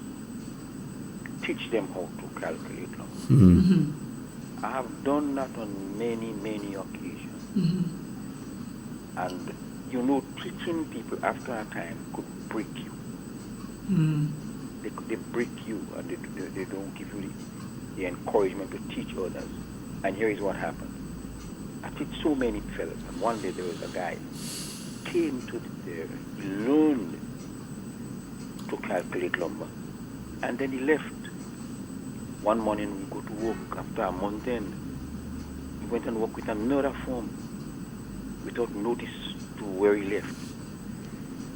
Teach them how to calculate lumber. Mm-hmm. I have done that on many, many occasions. Mm-hmm. And you know, teaching people after a time could break you. Mm. They break you, and they don't give you the encouragement to teach others. And here is what happened. I teach so many fellas, and one day there was a guy came to there, he learned to calculate lumber, and then he left. One morning we go to work after a month end. He went and worked with another firm without notice to where he left.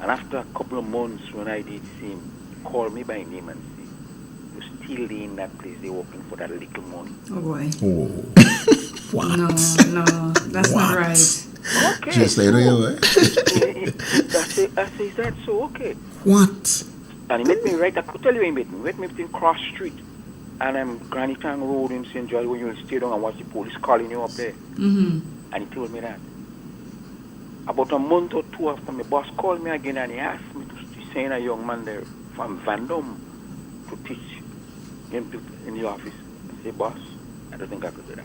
And after a couple of months, when I did see him, he called me by name and said, you're still in that place, they're working for that little money. Oh boy. Oh. What? No, that's not right. Okay. Just later, I say, is that so? Okay. What? And he met me right, I could tell you he met me between Cross Street and Granny Town Road in St. George, when you stay down and watch the police calling you up there. Mm-hmm. And he told me that. About a month or two after, my boss called me again and he asked me to send a young man there from Vandom to teach him in the office. I say, boss, I don't think I could do that.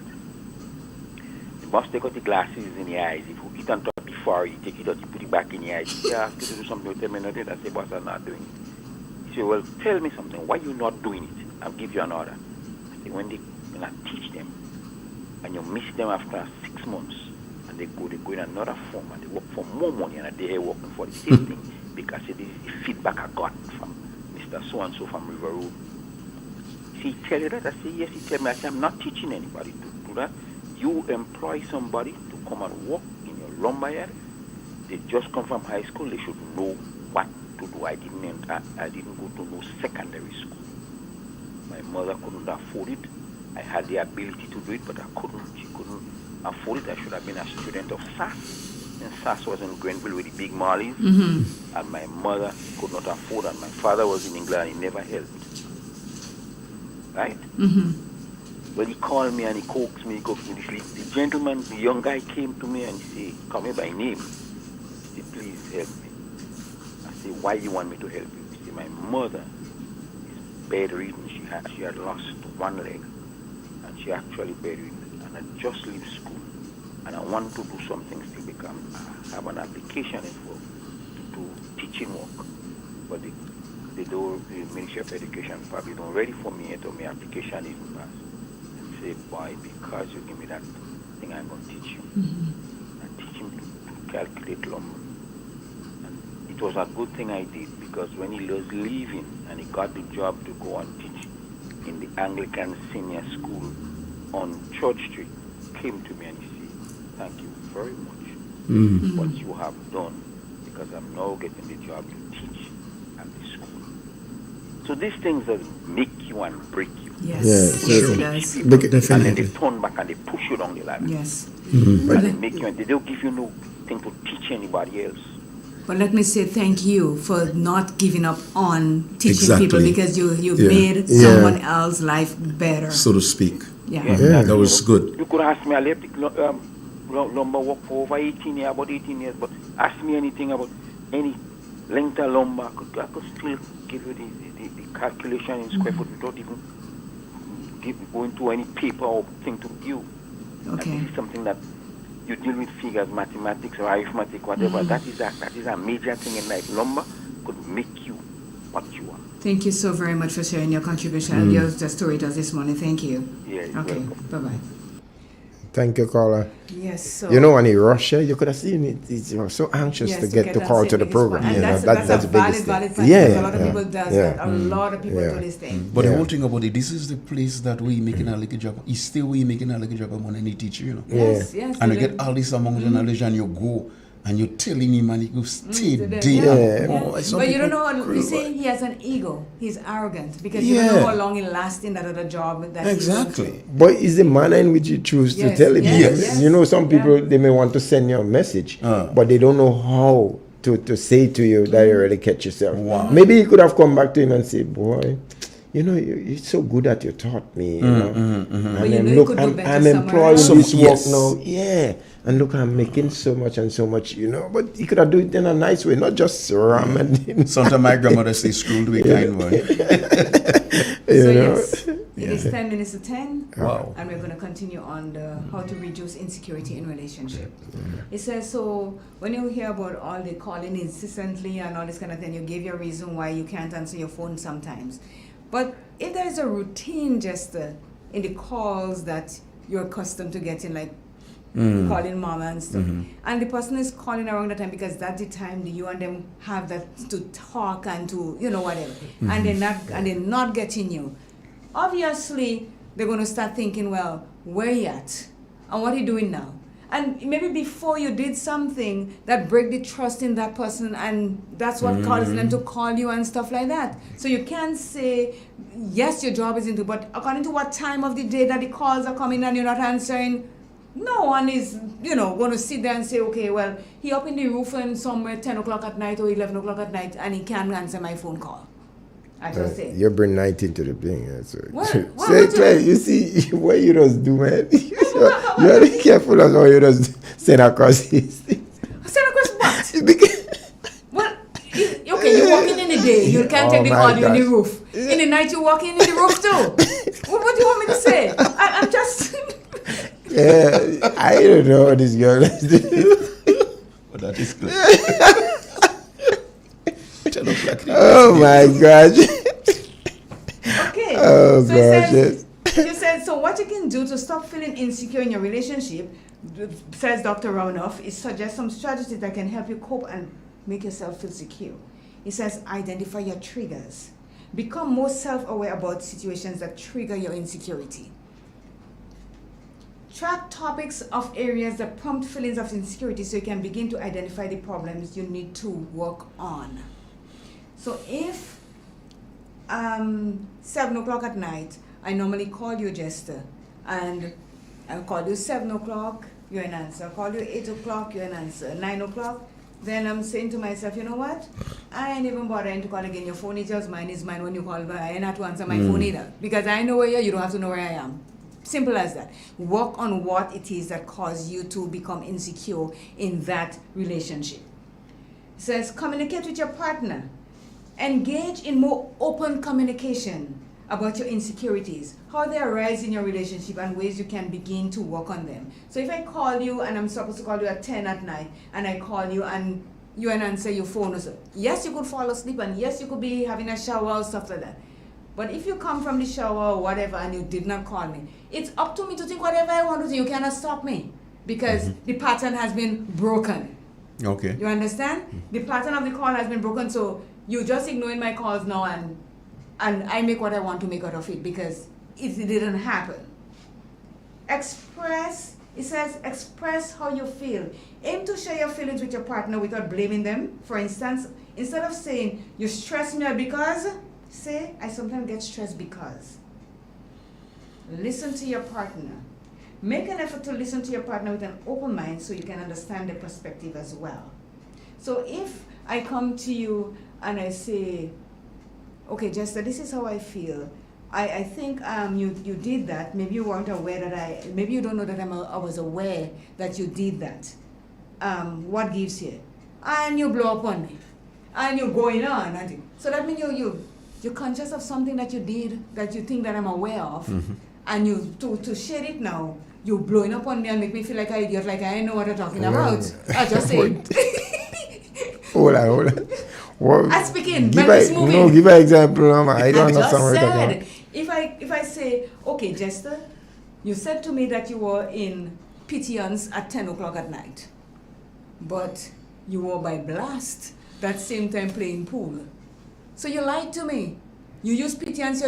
The boss take out the glasses in the eyes. If you eat on top before, you take it out, you put it back in the eyes. He asked you to do something, you tell me nothing. I say, boss, I'm not doing it. He said, well, tell me something. Why you not doing it? I'll give you an order. I say, when I teach them, and you miss them after 6 months, and they go in another firm and they work for more money and they're working for the same thing, because this is the feedback I got from Mr. So-and-so from River Road. See, he tell you that? I say, yes, he tell me. I say, I'm not teaching anybody to do that. You employ somebody to come and work in your lumber yard. They just come from high school. They should know what to do. I didn't go to no secondary school. My mother couldn't afford it. I had the ability to do it, but she couldn't afford it. I should have been a student of SAS. And SAS was in Grenville with the big Marleys. Mm-hmm. And my mother could not afford it. And my father was in England and he never helped. Right? Mm-hmm. Well, he called me and he coaxed me. The gentleman, the young guy came to me and he said, call me by name. He said, please help me. I said, why do you want me to help you? He said, my mother is bedridden. She had lost one leg. And she actually bedridden. And I just leave school. And I want to do something still have an application for to do teaching work. But the Ministry of Education probably don't ready for me yet, or my application isn't passed. Say, boy, because you give me that thing, I'm going to teach you. Mm-hmm. And teach him to calculate lumber. And it was a good thing I did, because when he was leaving and he got the job to go and teach in the Anglican Senior School on Church Street, came to me and he said, thank you very much for what you have done, because I'm now getting the job to teach at the school. So these things that make you and break you. Yes, it does. And then they turn back and they push you down the ladder. Yes. Mm-hmm. And they make you, and they don't give you no thing to teach anybody else. But let me say thank you for not giving up on teaching people, because you made someone else's life better, so to speak. Yeah. That was good. You could ask me, I left lumber work for over 18 years, about 18 years, but ask me anything about any length of lumber, I could still give you the calculation in square foot without even going to any paper or thing to you. Okay. And this is something that you deal with figures, mathematics or arithmetic, whatever. That is a major thing in life. Lumber could make you what you are. Thank you so very much for sharing your contribution and your story to us this morning. Thank you. Yeah, you're Okay, welcome. bye-bye. Thank you, caller. Yes, so... You know, when he rushed, you could have seen it. He's so anxious Yes, to get the that call to the biggest program. one. And You know, that's the a valid, biggest valid thing. point. A lot of people does that. A lot of people Yeah. do this thing. But the whole thing about it, this is the place that we making a little job. It's still we making a little job of money teacher, you know. Yes, yes. And you get all this amount of knowledge and you go and you're telling him and you stay there. Yeah. Oh, some But you don't people know, you crazy. say he has an ego. He's arrogant because you don't know how long he'll last in that other job. That Exactly. But it's the manner in which you choose to Yes, tell him. yes, yes. You know, some people, they may want to send you a message, but they don't know how to say to you that you already catch yourself. Wow. Maybe you could have come back to him and say, boy, you know, you're so good that you taught me, you know. And But you then know you look, could do better I'm somewhere employed else. in this work Yes. now. Yeah. And look, I'm making so much and so much, you know. But you could have done it in a nice way, not just ramming him. Sometimes my grandmother says, screw to be kind boy. You So know? yes, it is 10 minutes to 10. Wow. And we're going to continue on the how to reduce insecurity in relationship. It says, so when you hear about all the calling incessantly and all this kind of thing, you give your reason why you can't answer your phone sometimes. But if there is a routine just in the calls that you're accustomed to getting, like calling mama and stuff, and the person is calling around the time because that's the time that you and them have that to talk and to, you know, whatever, and they're not getting you, obviously they're going to start thinking, well, where you at and what are you doing now? And maybe before you did something that break the trust in that person, and that's what causes them to call you and stuff like that. So you can't say, yes, your job is into, but according to what time of the day that the calls are coming and you're not answering, no one is, you know, going to sit there and say, okay, well, he up in the roof and somewhere 10 o'clock at night or 11 o'clock at night and he can't answer my phone call. I just say. You bring night into the thing. Yeah, so. What Say, Claire, you see what you just do, man. You are be careful of how you just send across these things. Send across what? Well, okay, you're walking in the day, you can't take the my call, you're in the gosh. roof. In the night, you're walking in the roof too. What do you want me to say? I'm just... Yeah, I don't know what this girl is doing. But that is clear. Oh my gosh. Okay. Oh So gosh. it says, you said, so what you can do to stop feeling insecure in your relationship, says Dr. Roanoff, is suggest some strategies that can help you cope and make yourself feel secure. He says, identify your triggers. Become more self-aware about situations that trigger your insecurity. Track topics of areas that prompt feelings of insecurity so you can begin to identify the problems you need to work on. So if 7 o'clock at night, I normally call you, Jester, and I'll call you 7 o'clock, you're an answer. I'll call you 8 o'clock, you're an answer. 9 o'clock, then I'm saying to myself, you know what? I ain't even bothering to call again. Your phone is just mine, is mine when you call, but I ain't have to answer my phone either. Because I know where you are, you don't have to know where I am. Simple as that. Work on what it is that caused you to become insecure in that relationship. It says, communicate with your partner. Engage in more open communication about your insecurities, how they arise in your relationship and ways you can begin to work on them. So if I call you and I'm supposed to call you at 10 at night and I call you and you and answer your phone or so, yes, you could fall asleep and yes, you could be having a shower or stuff like that. But if you come from the shower or whatever and you did not call me, it's up to me to think whatever I want to think. You cannot stop me because the pattern has been broken. Okay. You understand? The pattern of the call has been broken, so you're just ignoring my calls now and I make what I want to make out of it because it didn't happen. Express, it says, express how you feel. Aim to share your feelings with your partner without blaming them. For instance, instead of saying, you stress me out because, say, I sometimes get stressed because. Listen to your partner. Make an effort to listen to your partner with an open mind so you can understand their perspective as well. So if I come to you and I say, okay, Jester, this is how I feel. I think you did that. Maybe you weren't aware that maybe you don't know that I was aware that you did that. What gives you? And you blow up on me. And you're going on. So that means you're conscious of something that you did that you think that I'm aware of. And you to share it now, you're blowing up on me and make me feel like an idiot, like I know what you're talking about. I just say. Hold on. Well, I speak in, give but it's a, moving. no, give an example. I don't I just understand what you're talking said, about. if I say, okay, Jester, you said to me that you were in Pythians at 10 o'clock at night, but you were by Blast that same time playing pool. So you lied to me. You used Pythians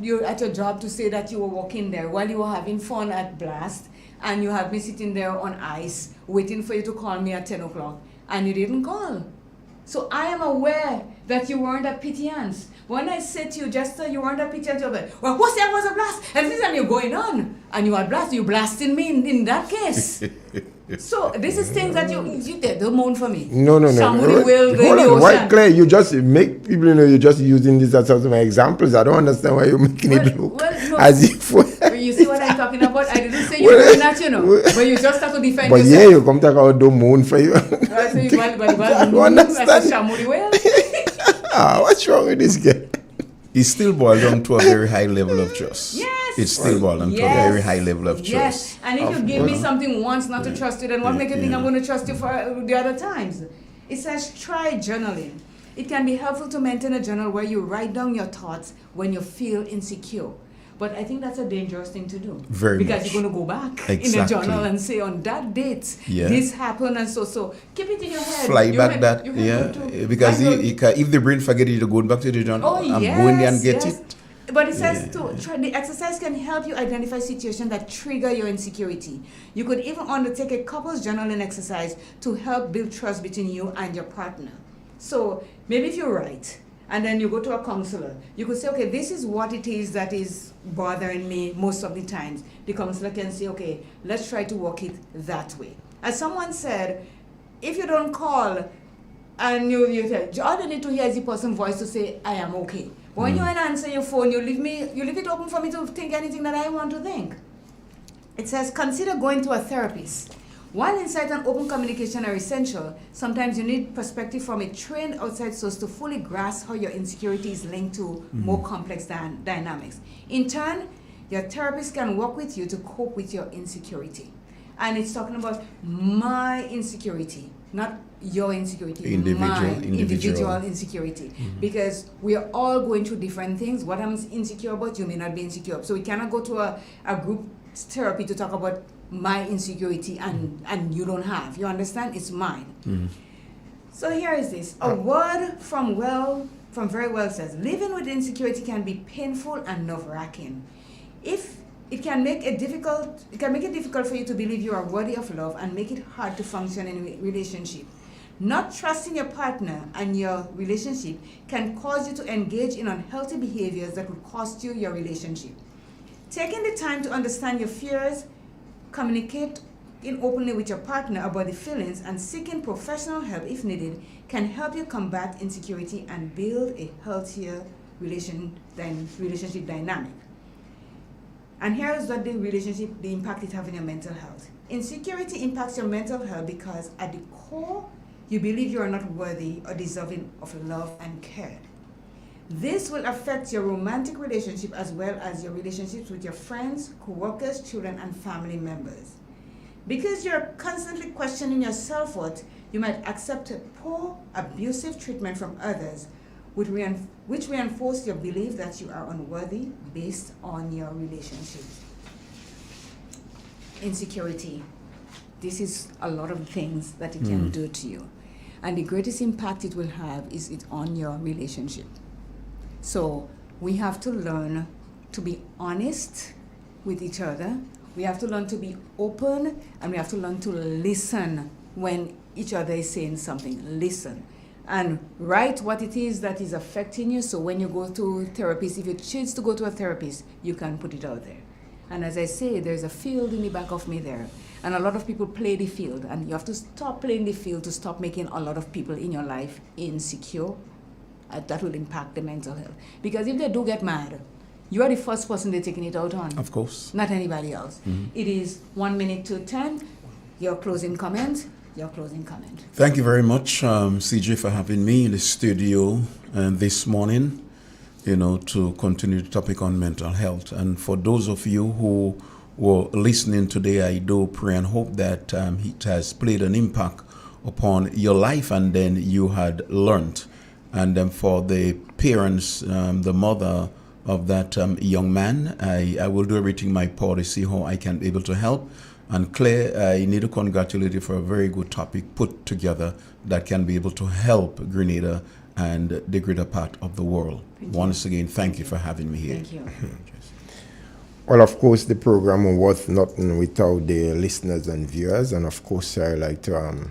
you're at your job to say that you were walking there while you were having fun at Blast, and you had me sitting there on ice waiting for you to call me at 10 o'clock, and you didn't call. So I am aware that you weren't at Pythians. When I said to you, Jester, you weren't at Pythians, you're like, well, what's that was a blast? And this time you're going on. And you are blasting me in that case. So this is things that you did. Don't moan for me. No. Somebody will go in Hold the on, why, ocean. Claire? You just make people know you're just using this as sort of examples. I don't understand why you're making it look no. as if. You see what I'm talking about? I didn't say you were doing that, you know. But you just have to defend But yourself. yeah, you come talk about don't moan for you. I say, I don't understand. What's wrong with this guy? It's still boiled down to a very high level of trust. Yes. It's still boiled down to a very high level of trust. Yes. And if you give me something once not to trust you, then what make you think I'm going to trust you for the other times? It says try journaling. It can be helpful to maintain a journal where you write down your thoughts when you feel insecure. But I think that's a dangerous thing to do. Very because much. you're going to go back Exactly. in the journal and say on that date, this happened and so. Keep it in your head. Fly back that, because if the brain forget it, you go back to the journal. I'm going there and get it. But it says the exercise can help you identify situations that trigger your insecurity. You could even undertake a couples journaling exercise to help build trust between you and your partner. So maybe if you write, and then you go to a counselor, you could say, okay, this is what it is that is bothering me most of the times. The counselor can say, okay, let's try to work it that way. As someone said, if you don't call and you say, all you need to hear is the person's voice to say, I am okay. But when you answer your phone, you leave it open for me to think anything that I want to think. It says, consider going to a therapist. While insight and open communication are essential, sometimes you need perspective from a trained outside source to fully grasp how your insecurity is linked to more complex dynamics. In turn, your therapist can work with you to cope with your insecurity. And it's talking about my insecurity, not your insecurity, individual insecurity. Because we are all going through different things. What I'm insecure about, you may not be insecure. So we cannot go to a group therapy to talk about my insecurity and you don't have. You understand? It's mine. So here is this. A word from very well says, living with insecurity can be painful and nerve-wracking. If it can make it difficult for you to believe you are worthy of love and make it hard to function in a relationship. Not trusting your partner and your relationship can cause you to engage in unhealthy behaviors that would cost you your relationship. Taking the time to understand your fears, communicate openly with your partner about the feelings, and seeking professional help if needed can help you combat insecurity and build a healthier relationship dynamic. And here is what the impact it has on your mental health. Insecurity impacts your mental health because at the core, you believe you are not worthy or deserving of love and care. This will affect your romantic relationship as well as your relationships with your friends, co-workers, children, and family members. Because you're constantly questioning your self-worth, you might accept poor, abusive treatment from others, which reinforce your belief that you are unworthy based on your relationship. Insecurity. This is a lot of things that it can do to you. And the greatest impact it will have is on your relationship. So we have to learn to be honest with each other. We have to learn to be open, and we have to learn to listen when each other is saying something. Listen. And write what it is that is affecting you. So when you go to a therapist, if you choose to go to a therapist, you can put it out there. And as I say, there's a field in the back of me there. And a lot of people play the field. And you have to stop playing the field to stop making a lot of people in your life insecure. That will impact the mental health. Because if they do get mad, you are the first person they're taking it out on. Of course. Not anybody else. It is 1 minute to 10. Your closing comment. Thank you very much, CJ, for having me in the studio this morning, to continue the topic on mental health. And for those of you who were listening today, I do pray and hope that it has played an impact upon your life, and then you had learned And for the parents, the mother of that young man, I will do everything in my power to see how I can be able to help. And Claire, I need to congratulate you for a very good topic put together that can be able to help Grenada and the greater part of the world. Once again, thank you for having me here. Thank you. Well, of course, the program was nothing without the listeners and viewers, and of course, I like to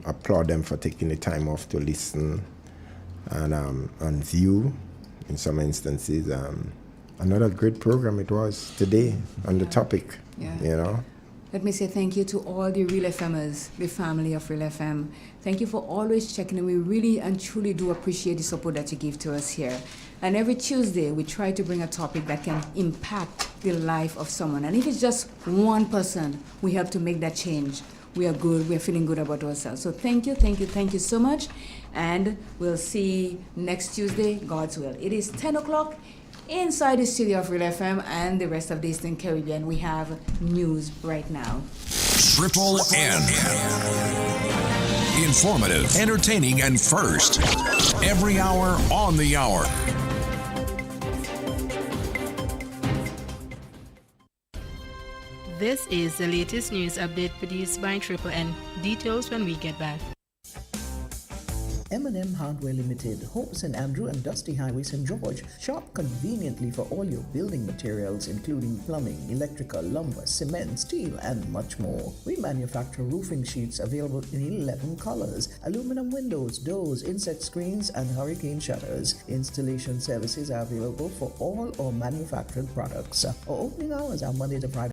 applaud them for taking the time off to listen and view. In some instances, another great program it was today on the topic. Yeah. You know. Let me say thank you to all the Real FMers, the family of Real FM. Thank you for always checking in. We really and truly do appreciate the support that you give to us here. And every Tuesday, we try to bring a topic that can impact the life of someone. And if it's just one person, we help to make that change. We are good. We are feeling good about ourselves. So thank you so much. And we'll see next Tuesday, God's will. It is 10 o'clock. Inside the studio of Real FM and the rest of the Eastern Caribbean, we have news right now. Triple N. Informative, entertaining, and first. Every hour on the hour. This is the latest news update produced by Triple N. Details when we get back. M&M Hardware Limited, Hope St. Andrew and Dusty Highway, St. George. Shop conveniently for all your building materials, including plumbing, electrical, lumber, cement, steel, and much more. We manufacture roofing sheets available in 11 colors, aluminum windows, doors, insect screens, and hurricane shutters. Installation services are available for all our manufactured products. Our opening hours are Monday to Friday